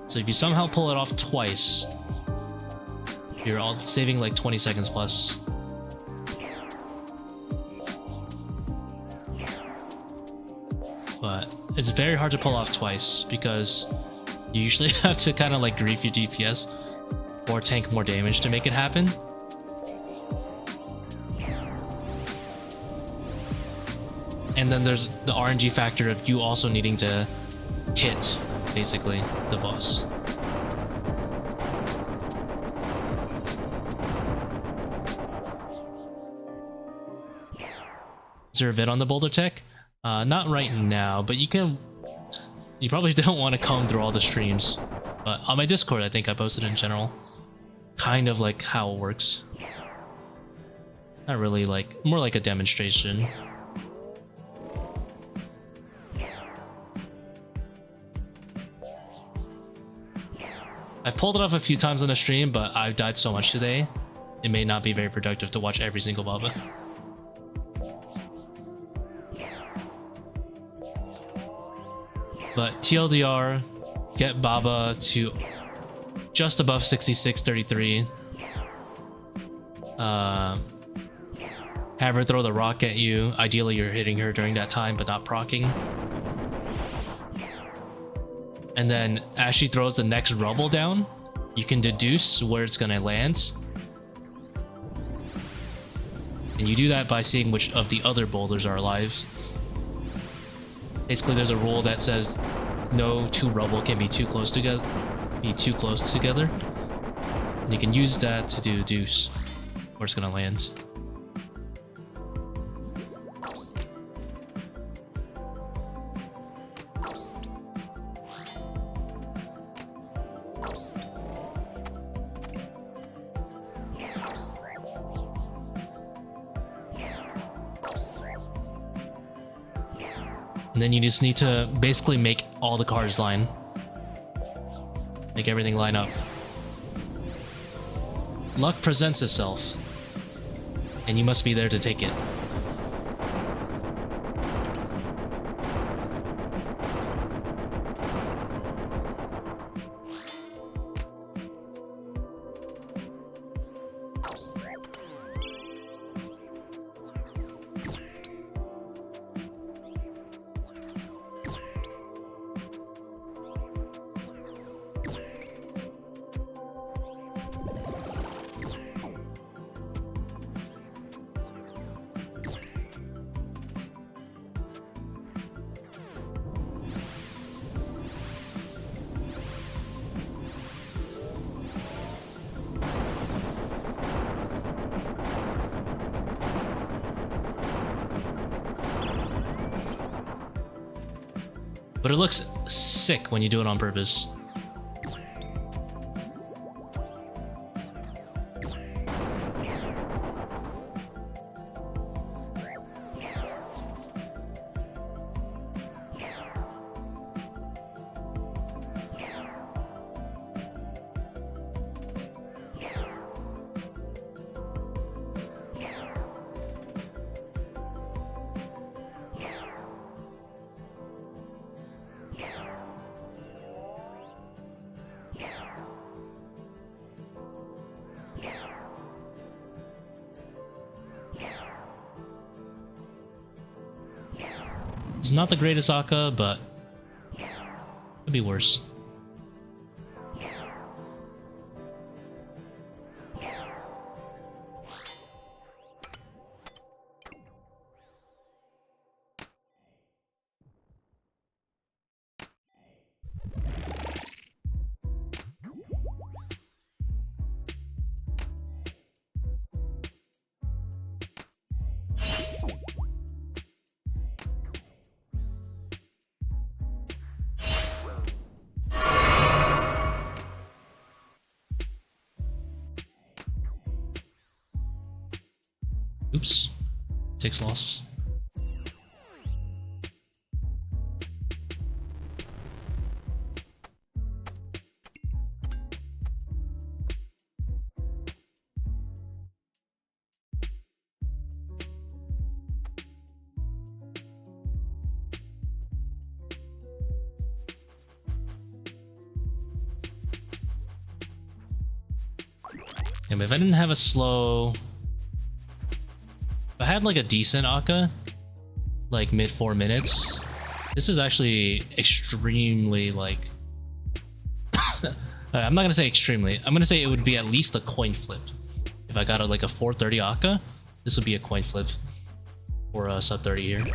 S1: So if you somehow pull it off twice, you're all saving like 20 seconds plus. But it's very hard to pull off twice because you usually have to kind of like grief your DPS or tank more damage to make it happen. And then there's the RNG factor of you also needing to hit, basically, the boss. Is there a vid on the Boulder tech? Not right now, but you can... You probably don't want to comb through all the streams. But on my Discord, I think I posted in general. Kind of like how it works. Not really like... More like a demonstration. I've pulled it off a few times on the stream, but I've died so much today, it may not be very productive to watch every single Baba. But TLDR, get Baba to just above 66-33. Have her throw the rock at you. Ideally, you're hitting her during that time, but not proccing. And then as she throws the next rubble down, you can deduce where it's gonna land. And you do that by seeing which of the other boulders are alive. Basically, there's a rule that says no two rubble can be too close together. And you can use that to deduce where it's gonna land. And then you just need to basically make all the cards line. Make everything line up. Luck presents itself, and you must be there to take it. But it looks sick when you do it on purpose. It's not the greatest Akkha, but could be worse. Oops. Takes loss. Yeah, but if I didn't have a slow... If I had like a decent Akkha, like mid 4 minutes, this is actually extremely like... I'm not gonna say extremely, I'm gonna say it would be at least a coin flip. If I got like a 430 Akkha, this would be a coin flip for a sub 30 here.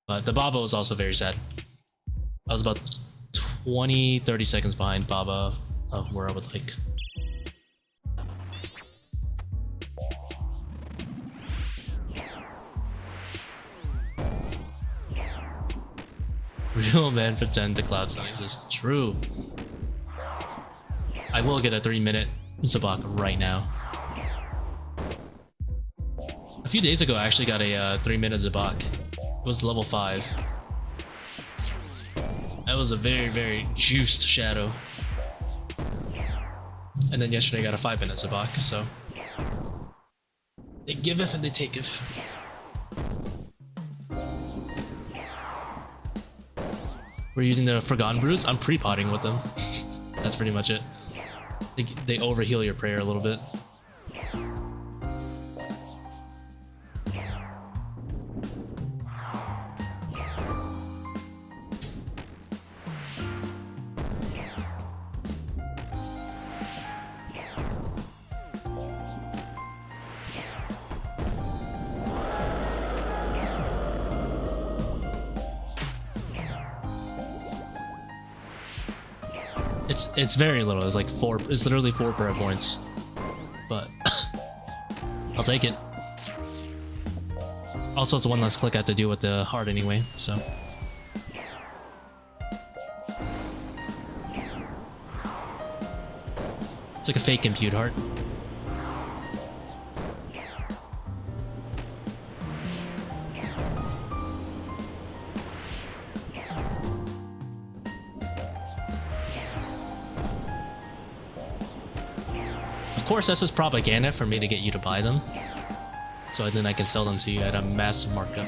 S1: But the Baba was also very sad. I was about 20-30 seconds behind Baba of where I would like. Real men pretend the clouds don't exist. True. I will get a 3-minute Zebak right now. A few days ago, I actually got a 3-minute Zebak. It was level 5. That was a very, very juiced shadow. And then yesterday I got a 5-minute Zebak, so they giveth and they taketh. We're using the Forgotten Brews. I'm pre-potting with them. That's pretty much it. They overheal your prayer a little bit. It's very little. It's like 4. It's literally 4 prayer points, but I'll take it. Also, it's one less click I have to do with the heart anyway, so. It's like a fake compute heart. Of course, that's just propaganda for me to get you to buy them, so then I can sell them to you at a massive markup.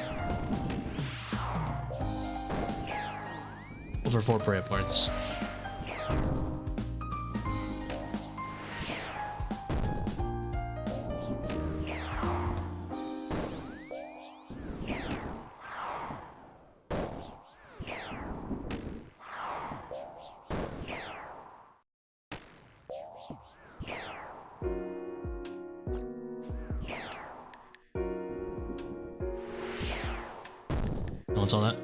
S1: Over 4 prayer points. No one's on that.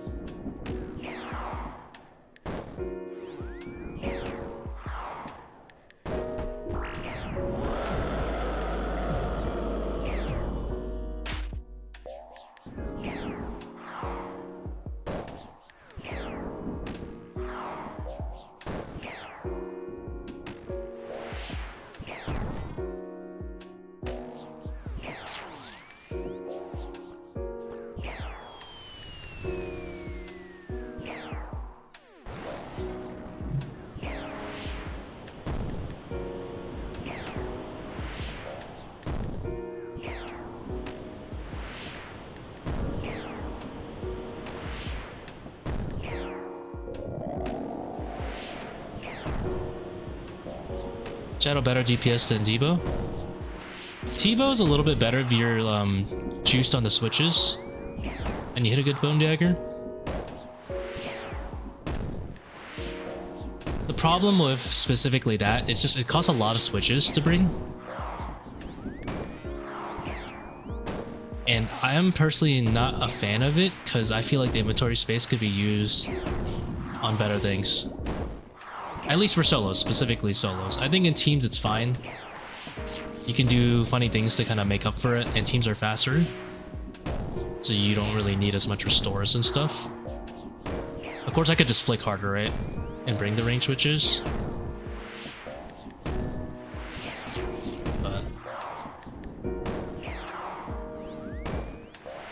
S1: Shadow better DPS than Tbow? Tbow is a little bit better if you're juiced on the switches and you hit a good Bone Dagger. The problem with specifically that is just it costs a lot of switches to bring. And I am personally not a fan of it because I feel like the inventory space could be used on better things. At least for solos, specifically solos. I think in teams it's fine. You can do funny things to kind of make up for it, and teams are faster. So you don't really need as much restores and stuff. Of course I could just flick harder, right? And bring the range switches. But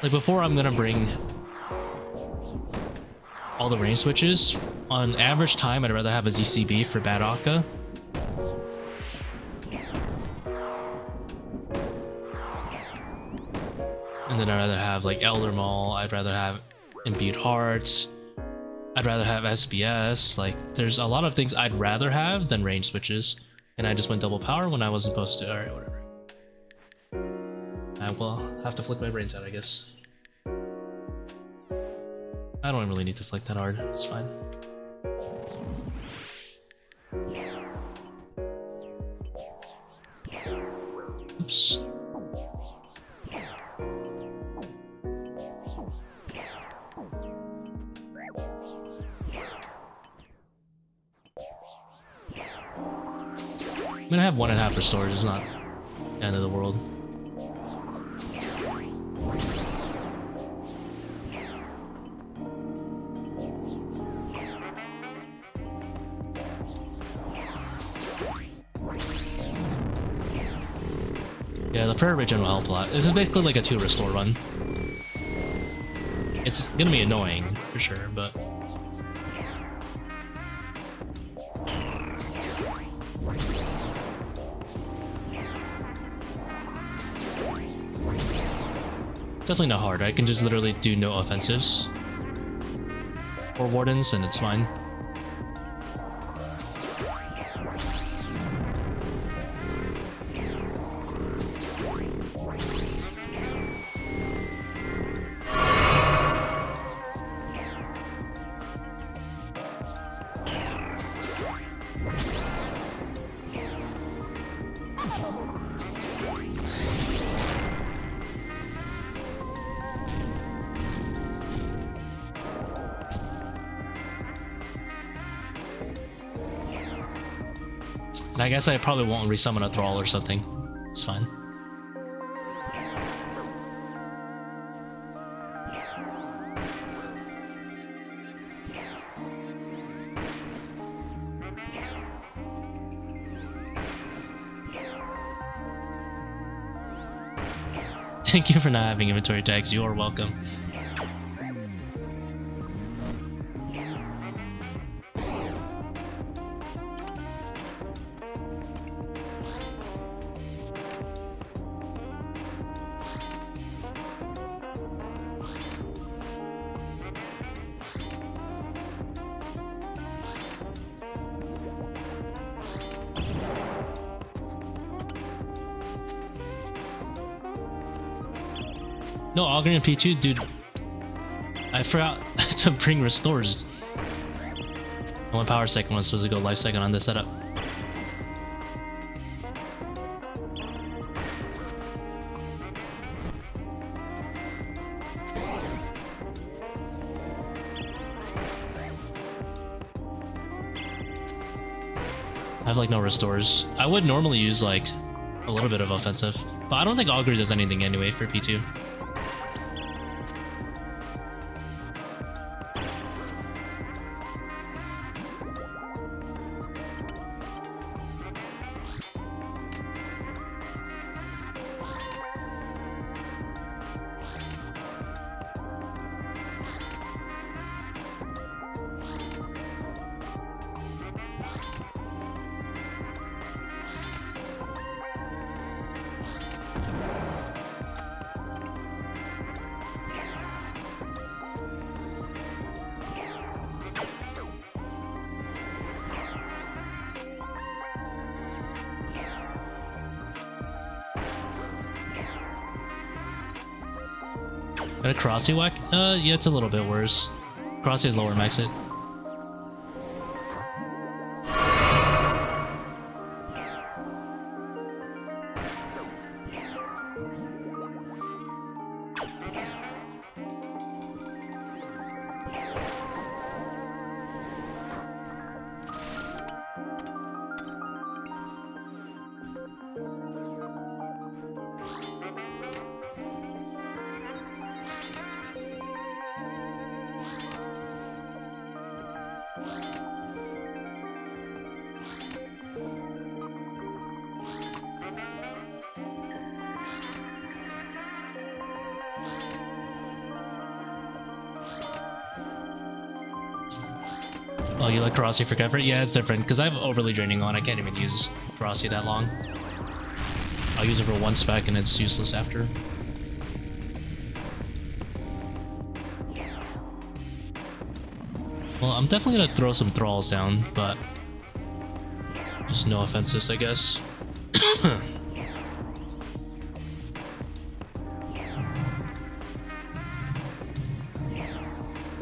S1: like before I'm gonna bring all the range switches. On average time, I'd rather have a ZCB for bad Akkha. And then I'd rather have like Elder Maul, I'd rather have Imbued Hearts, I'd rather have SBS. Like, there's a lot of things I'd rather have than range switches. And I just went double power when I wasn't supposed to. Alright, whatever. I will have to flick my brains out, I guess. I don't really need to flick that hard, it's fine. Oops. I'm gonna have 1.5 restores, it's not the end of the world. Yeah, the prayer regen will help a lot. This is basically like a 2 restore run. It's gonna be annoying, for sure, but definitely not hard. I can just literally do no offensives or Wardens and it's fine. And I guess I probably won't resummon a Thrall or something. It's fine. Thank you for not having inventory tags. You are welcome. No, Augur and P2, dude. I forgot to bring restores. One power second was supposed to go life second on this setup. I have like no restores. I would normally use like a little bit of offensive, but I don't think Augur does anything anyway for P2. Got a Crossy whack? Yeah, it's a little bit worse. Crossy is lower max it. Oh, you like Crossy for Kephri? Yeah, it's different, because I have overly draining on. I can't even use Crossy that long. I'll use it for one spec and it's useless after. Well, I'm definitely gonna throw some Thralls down, but just no offensives, I guess.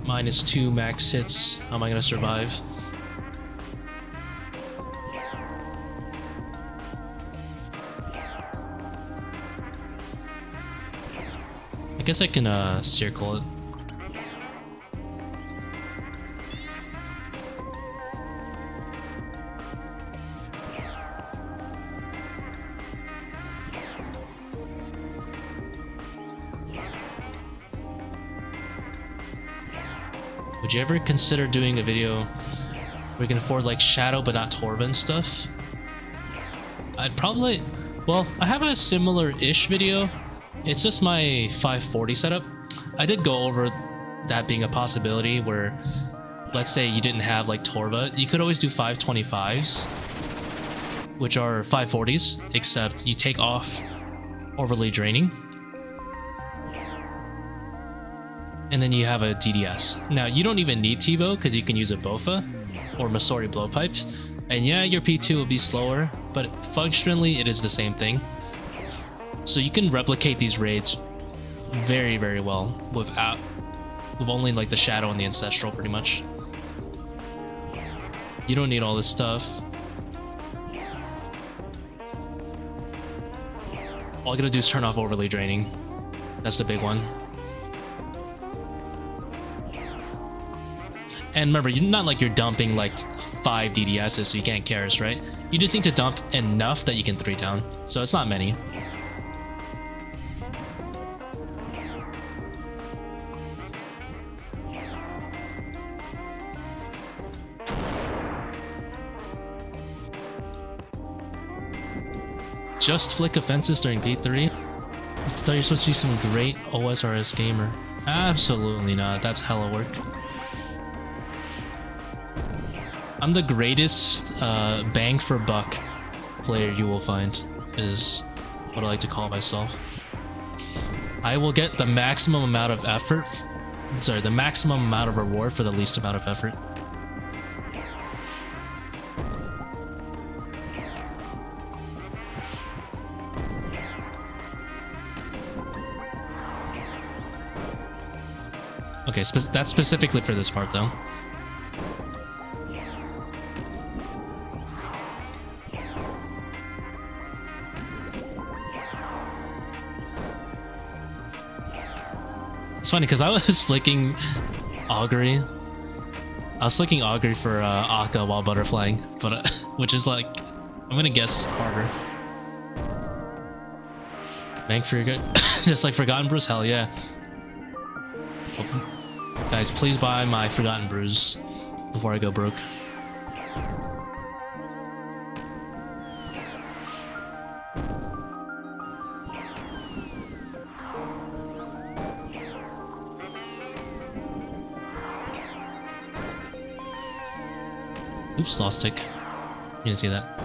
S1: -2 max hits. How am I gonna survive? I guess I can Seercull it. Would you ever consider doing a video where we can afford like Shadow but not Torva and stuff? I'd probably... Well, I have a similar-ish video. It's just my 540 setup. I did go over that being a possibility where, let's say you didn't have like Torva, you could always do 525s, which are 540s, except you take off overly draining. and then you have a DDS. Now, you don't even need Tbow because you can use a Bofa or Masori Blowpipe. And yeah, your P2 will be slower, but functionally it is the same thing. So you can replicate these raids very, very well with only like the Shadow and the Ancestral pretty much. You don't need all this stuff. All I gotta do is turn off overly draining. That's the big one. And remember, you're not like you're dumping like 5 DDSs so you can't Karis, right? You just need to dump enough that you can 3 down. So it's not many. Just flick offenses during P3? I thought you're supposed to be some great OSRS gamer. Absolutely not. That's hella work. I'm the greatest bang for buck player you will find, is what I like to call myself. I will get the maximum amount of effort, sorry, the maximum amount of reward for the least amount of effort. Okay, that's specifically for this part though. It's funny because I was flicking Augury. I was flicking Augury for Akkha while butterflying, but which is like, I'm gonna guess harder. Bank for your good, just like Forgotten Brews. Hell yeah! Guys, please buy my Forgotten Brews before I go broke. Oops, lost tick. You didn't see that.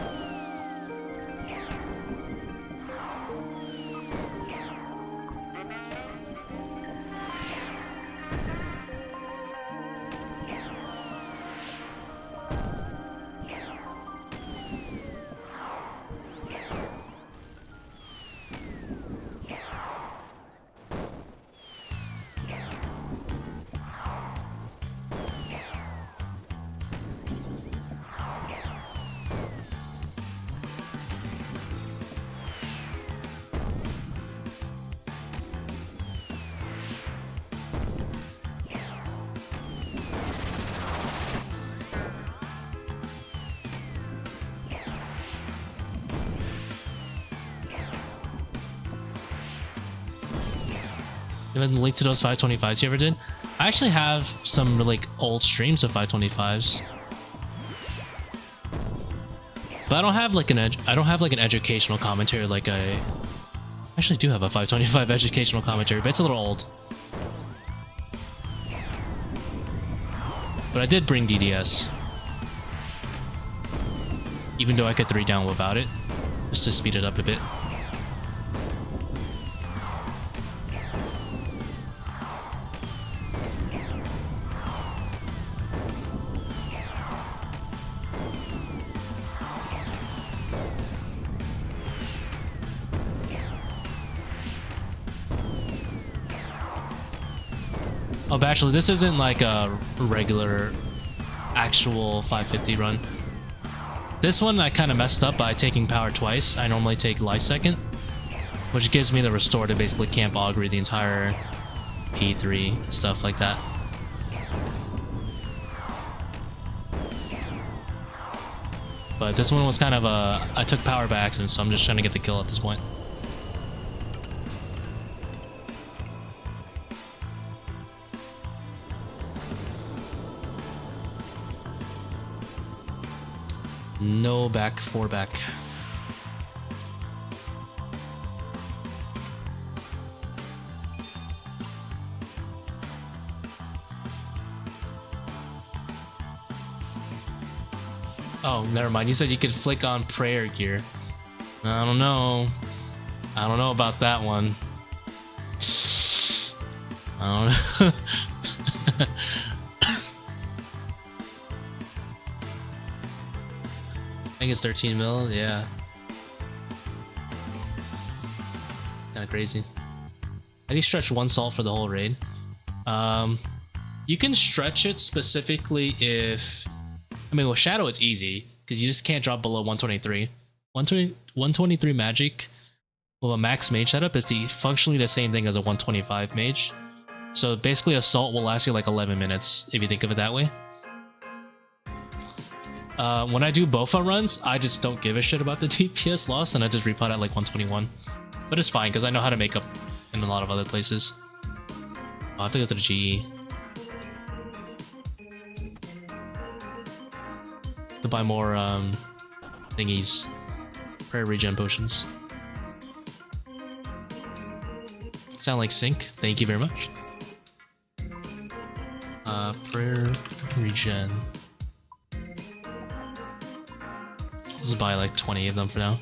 S1: And then link to those 525s you ever did. I actually have some like old streams of 525s, but I don't have like an educational commentary like I actually do have a 525 educational commentary, but it's a little old. But I did bring DDS, even though I could 3 down without it, just to speed it up a bit. Oh, but actually, this isn't like a regular, actual 550 run. This one I kind of messed up by taking power twice. I normally take life second, which gives me the restore to basically camp Augury the entire P3, stuff like that. But this one was kind of a... I took power by accident, so I'm just trying to get the kill at this point. No back, 4 back. Oh, never mind. You said you could flick on prayer gear. I don't know. I don't know about that one. I don't know. I think it's 13 mil, yeah. Kinda crazy. How do you stretch one salt for the whole raid? You can stretch it specifically if... I mean, with Shadow it's easy, because you just can't drop below 123. 123 magic with a max mage setup is functionally the same thing as a 125 mage. So basically Assault will last you like 11 minutes, if you think of it that way. When I do Bofa runs, I just don't give a shit about the DPS loss, and I just repot at like 121. But it's fine, because I know how to make up in a lot of other places. I'll have to go to the GE. To buy more thingies. Prayer regen potions. Sound like sync? Thank you very much. Prayer regen. Let's buy like 20 of them for now.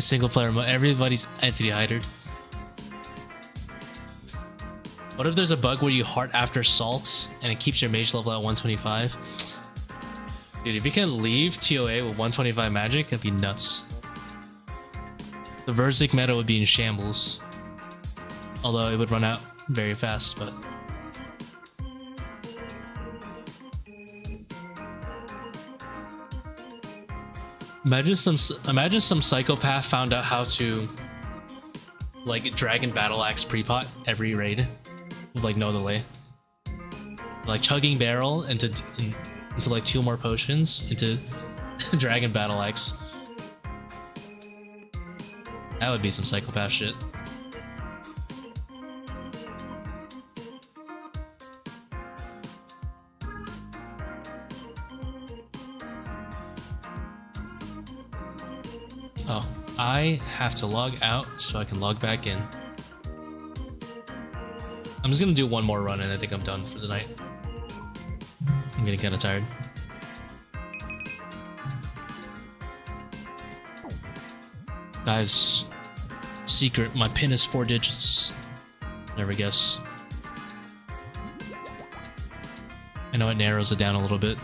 S1: Single player mode, everybody's entity hidered. What if there's a bug where you heart after salts and it keeps your mage level at 125? Dude, if you can leave ToA with 125 magic, that'd be nuts. The Verzik meta would be in shambles. Although it would run out very fast, but... Imagine some psychopath found out how to like Dragon Battle Axe pre-pot every raid with like no delay. Like chugging barrel into like 2 more potions into Dragon Battle Axe. That would be some psychopath shit. Oh, I have to log out so I can log back in. I'm just gonna do one more run and I think I'm done for the night. I'm getting kind of tired. Guys, secret, my pin is 4 digits. Never guess. I know it narrows it down a little bit.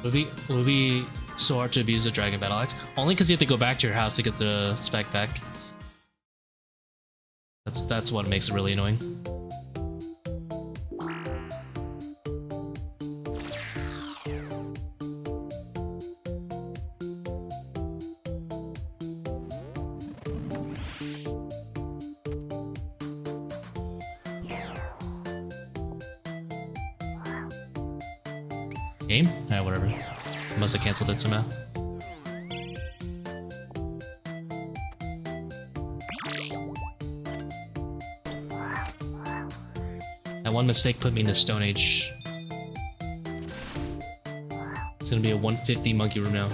S1: Would it be so hard to abuse the Dragon Battle Axe? Only because you have to go back to your house to get the spec back. That's what makes it really annoying. Game? Alright, whatever. Unless I canceled it somehow. That one mistake put me in the Stone Age. It's gonna be a 150 monkey room now.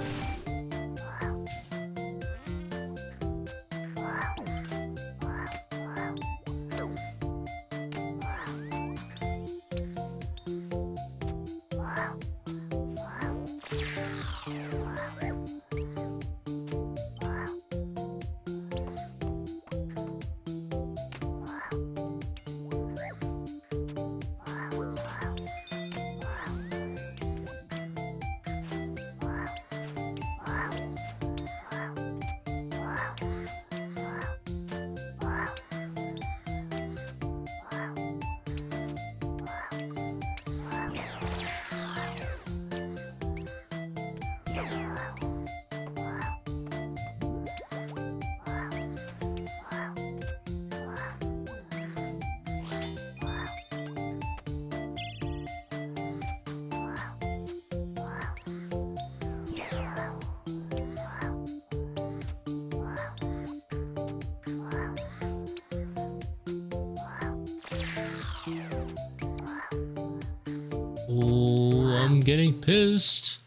S1: Oh, I'm getting pissed.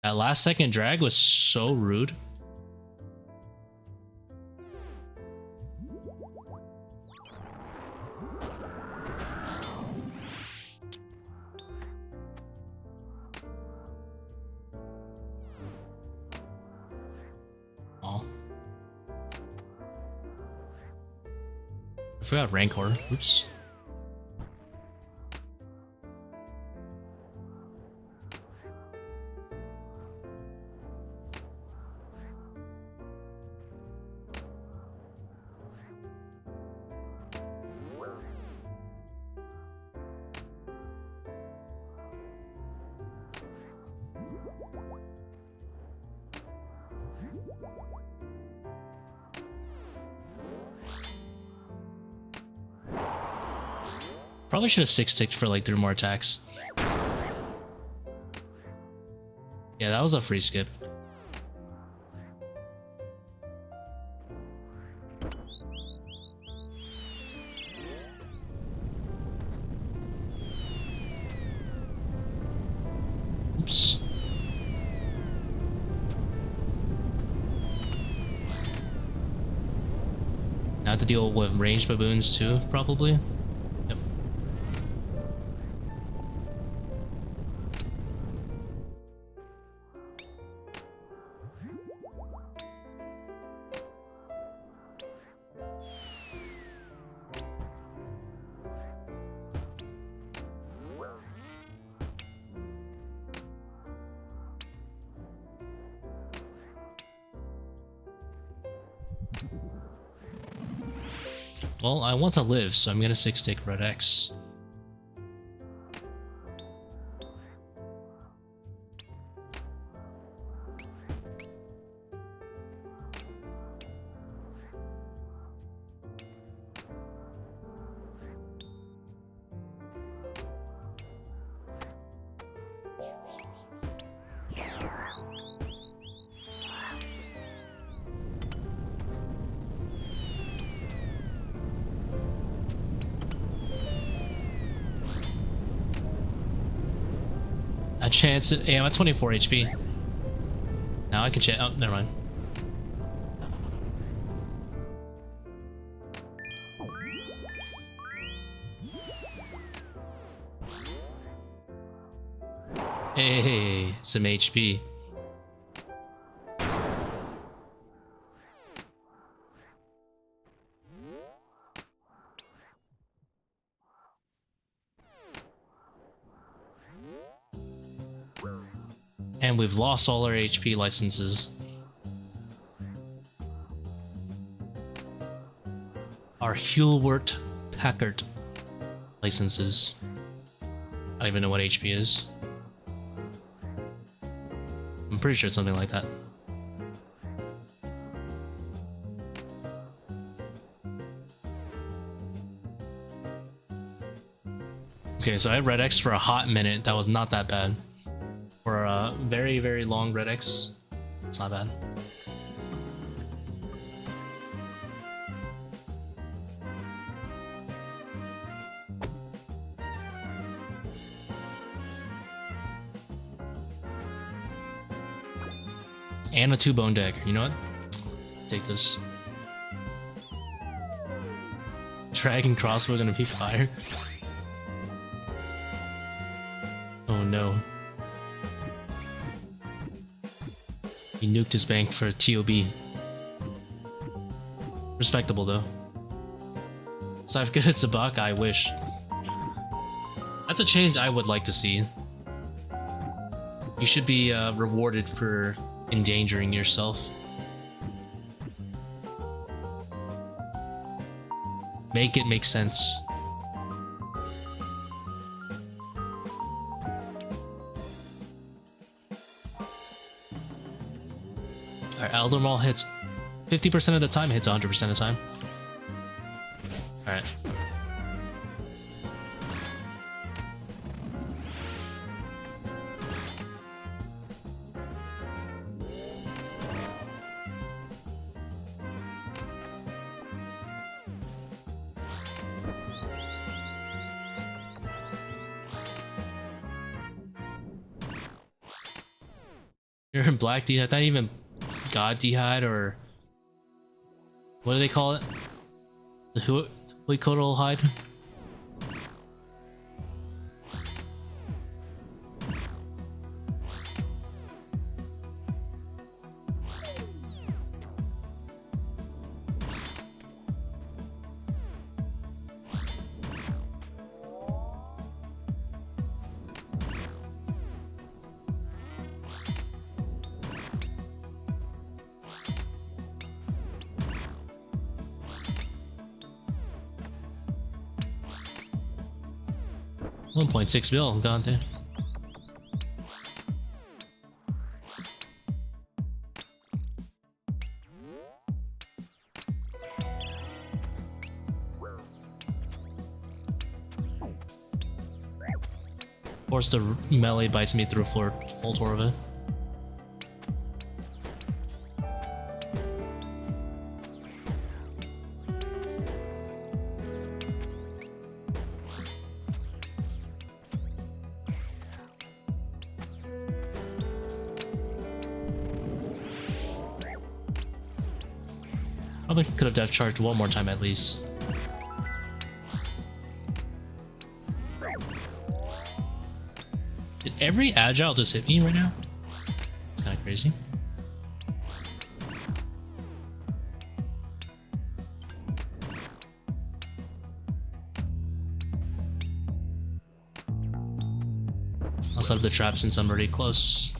S1: That last second drag was so rude. Oh. I forgot Rancor. Oops. Probably should have 6-ticked for like 3 more attacks. Yeah, that was a free skip. Oops. Now I have to deal with ranged baboons too, probably. Yep. Well, I want to live, so I'm gonna 6-tick Red X. A chance. Yeah, I'm at 24 HP. Now I can chance. Oh, never mind. Hey, some HP. And we've lost all our HP licenses. Our Hulwert Packard licenses. I don't even know what HP is. I'm pretty sure it's something like that. Okay, so I had Red X for a hot minute. That was not that bad. For a very, very long Red X, it's not bad. And a 2 Bone Dagger. You know what? Take this. Dragon crossbow gonna be fire. Oh no. He nuked his bank for TOB. Respectable though. So I've got Zebak, I wish. That's a change I would like to see. You should be rewarded for endangering yourself. Make it make sense. Alright, Elder Maul hits 50% of the time, hits 100% of the time. Alright. You're in black d'hide, not even god d'hide, or what do they call it? The Huicotal hide? 1.6 mil gone there. Of course, the melee bites me through full tour of it. Probably could have depth charged one more time at least. Did every agile just hit me right now? It's kind of crazy. I'll set up the trap since I'm already close.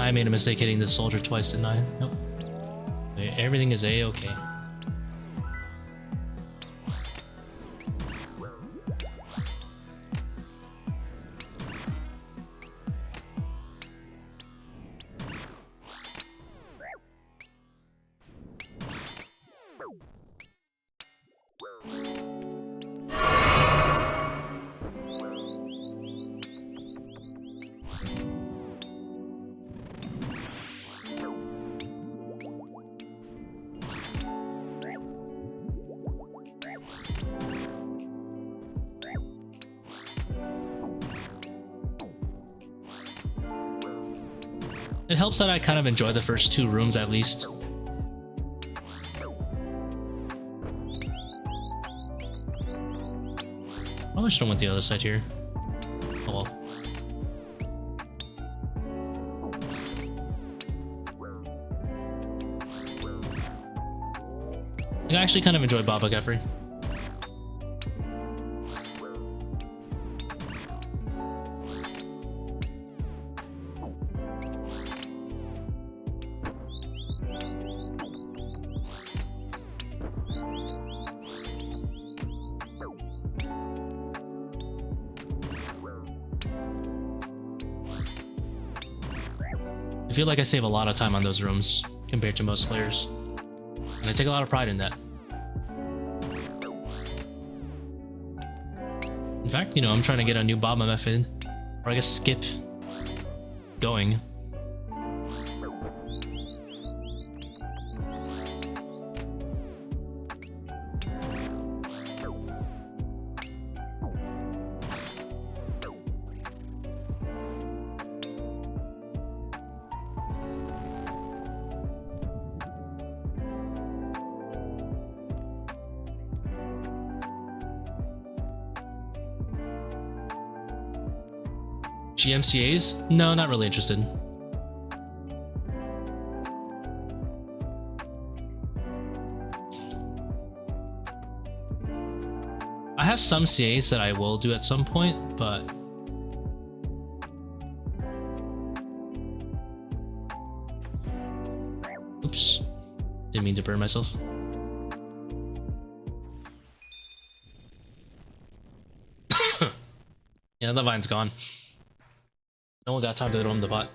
S1: I made a mistake hitting this soldier twice, didn't I? Nope. Okay, everything is a-okay. It helps that I kind of enjoy the first two rooms at least. Probably should have went the other side here. Oh well. I actually kind of enjoy Baba Kephri. I feel like I save a lot of time on those rooms compared to most players, and I take a lot of pride in that. In fact, you know, I'm trying to get a new Baba method, or I guess skip, going. GMCAs? No, not really interested. I have some CAs that I will do at some point, but oops, didn't mean to burn myself. Yeah, the vine's gone. No one got time to roam the bot.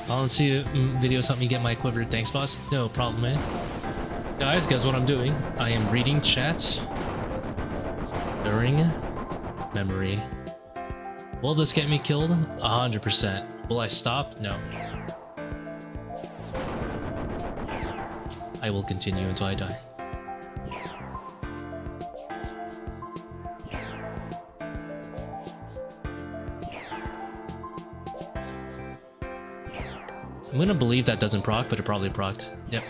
S1: Volunteer videos help me get my quiver. Thanks, boss. No problem, man. Guys, guess what I'm doing? I am reading chat during memory. Will this get me killed? 100%. Will I stop? No. I will continue until I die. I'm gonna believe that doesn't proc, but it probably procced. Yep.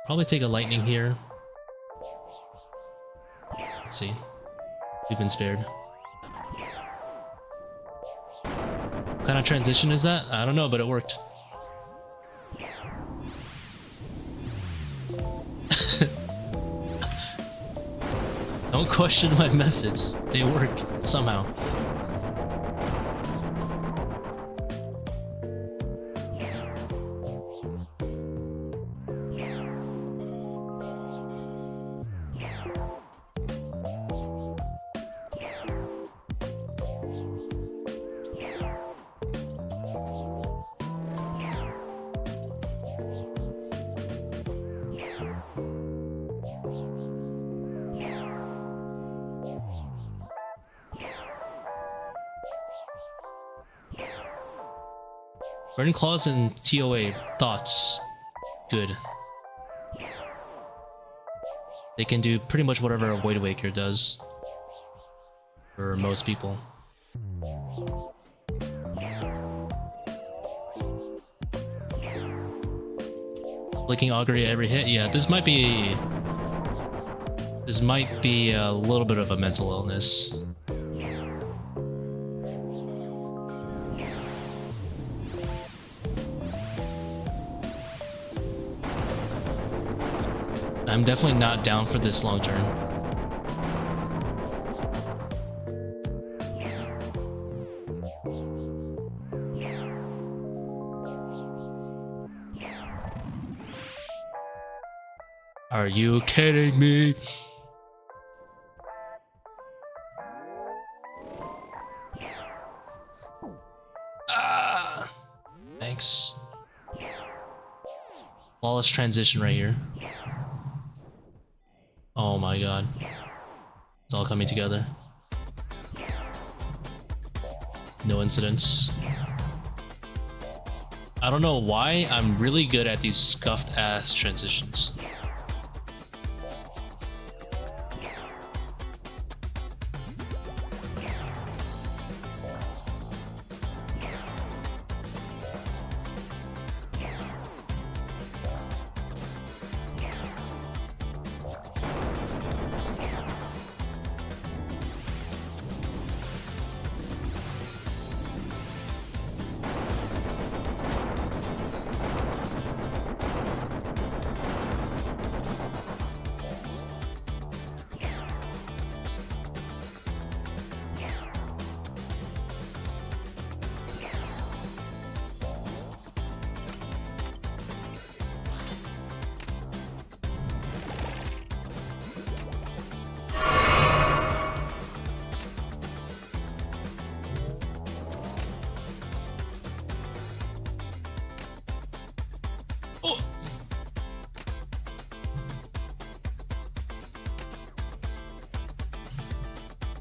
S1: Probably take a lightning here. Let's see. We've been spared. What kind of transition is that? I don't know, but it worked. Don't question my methods. They work somehow. Burning Claws and ToA. Thoughts? Good. They can do pretty much whatever a Void Waker does. For most people. Flicking Augury at every hit? Yeah, this might be a little bit of a mental illness. I'm definitely not down for this long term. Are you kidding me? Ah! Thanks. Flawless transition right here. Oh my god. It's all coming together. No incidents. I don't know why I'm really good at these scuffed ass transitions.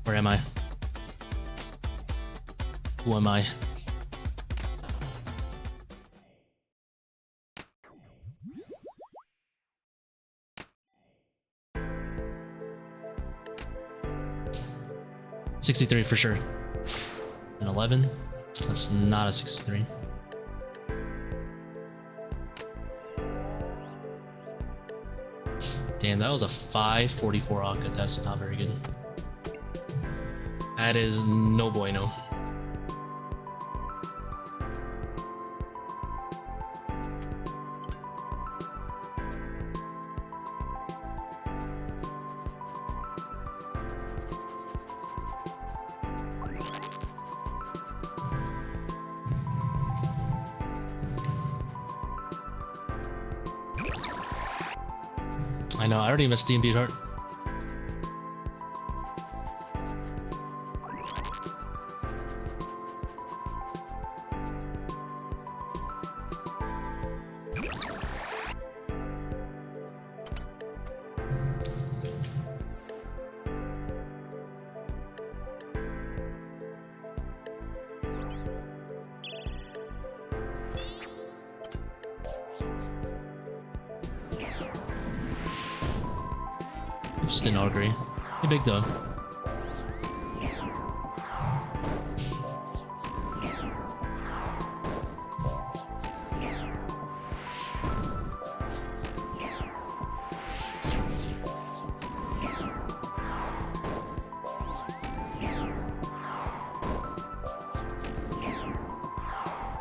S1: Where am I? Who am I? $63 for sure. An 11? That's not a 63. Damn, that was a 544 Akkha. That's not very good. That is no bueno. I know, I already missed DMP Heart. Oops, didn't agree. Hey, big dog.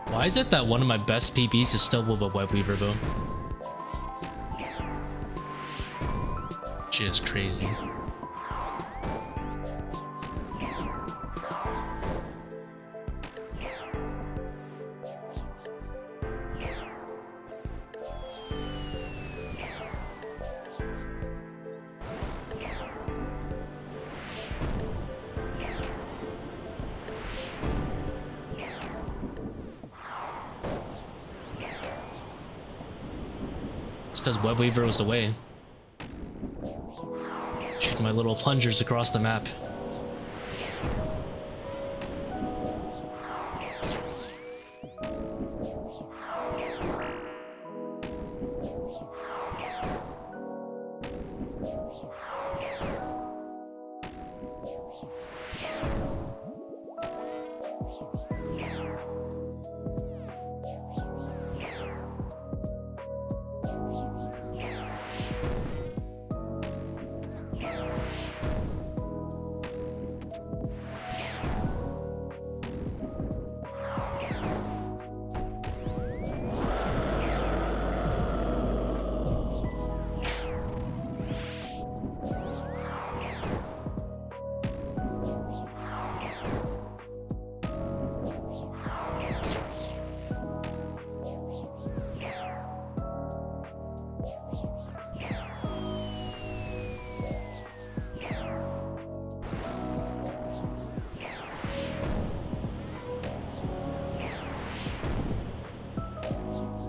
S1: Why is it that one of my best PBs is still with a web weaver bow? Shit is crazy. It's because web weaver was the way. My little plungers across the map.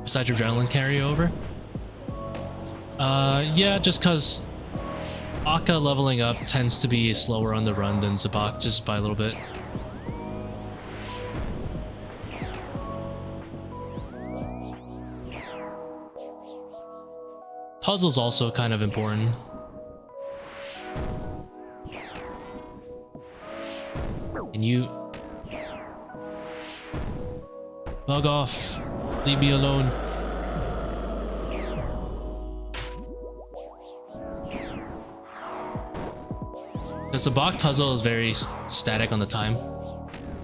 S1: Besides your adrenaline carryover? Yeah, just cause Akkha leveling up tends to be slower on the run than Zebak, just by a little bit. Puzzle's also kind of important. Can you bug off? Leave me alone. The Zebak puzzle is very static on the time.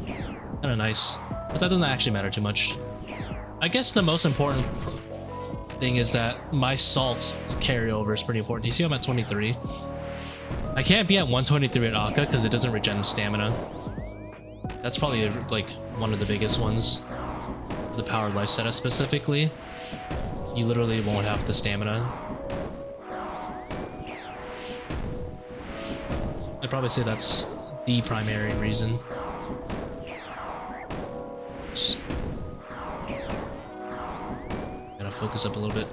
S1: Kinda nice. But that doesn't actually matter too much. I guess the most important thing is that my salt carryover is pretty important. You see I'm at 23. I can't be at 123 at Akkha because it doesn't regen stamina. That's probably like one of the biggest ones. The power life setup specifically, you literally won't have the stamina. I'd probably say that's the primary reason. Just gotta focus up a little bit.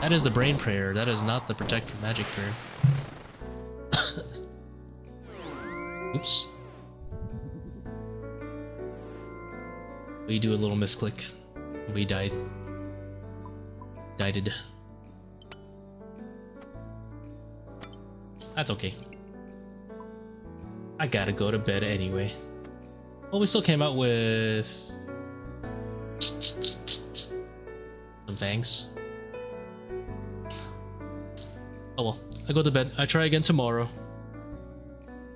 S1: That is the brain prayer. That is not the protect from magic prayer. Oops. We do a little misclick. We died. Died. That's okay. I gotta go to bed anyway. Well, we still came out with some fangs. Oh well, I go to bed. I try again tomorrow.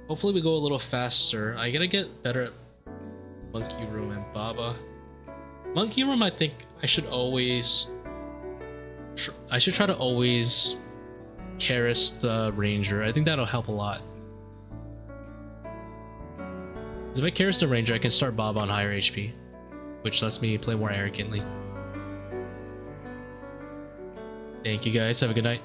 S1: Hopefully we go a little faster. I gotta get better at Monkey Room and Baba. Monkey Room, I think I should always... I should try to always Karis the Ranger. I think that'll help a lot. If I Karis the Ranger, I can start Baba on higher HP, which lets me play more arrogantly. Thank you guys. Have a good night.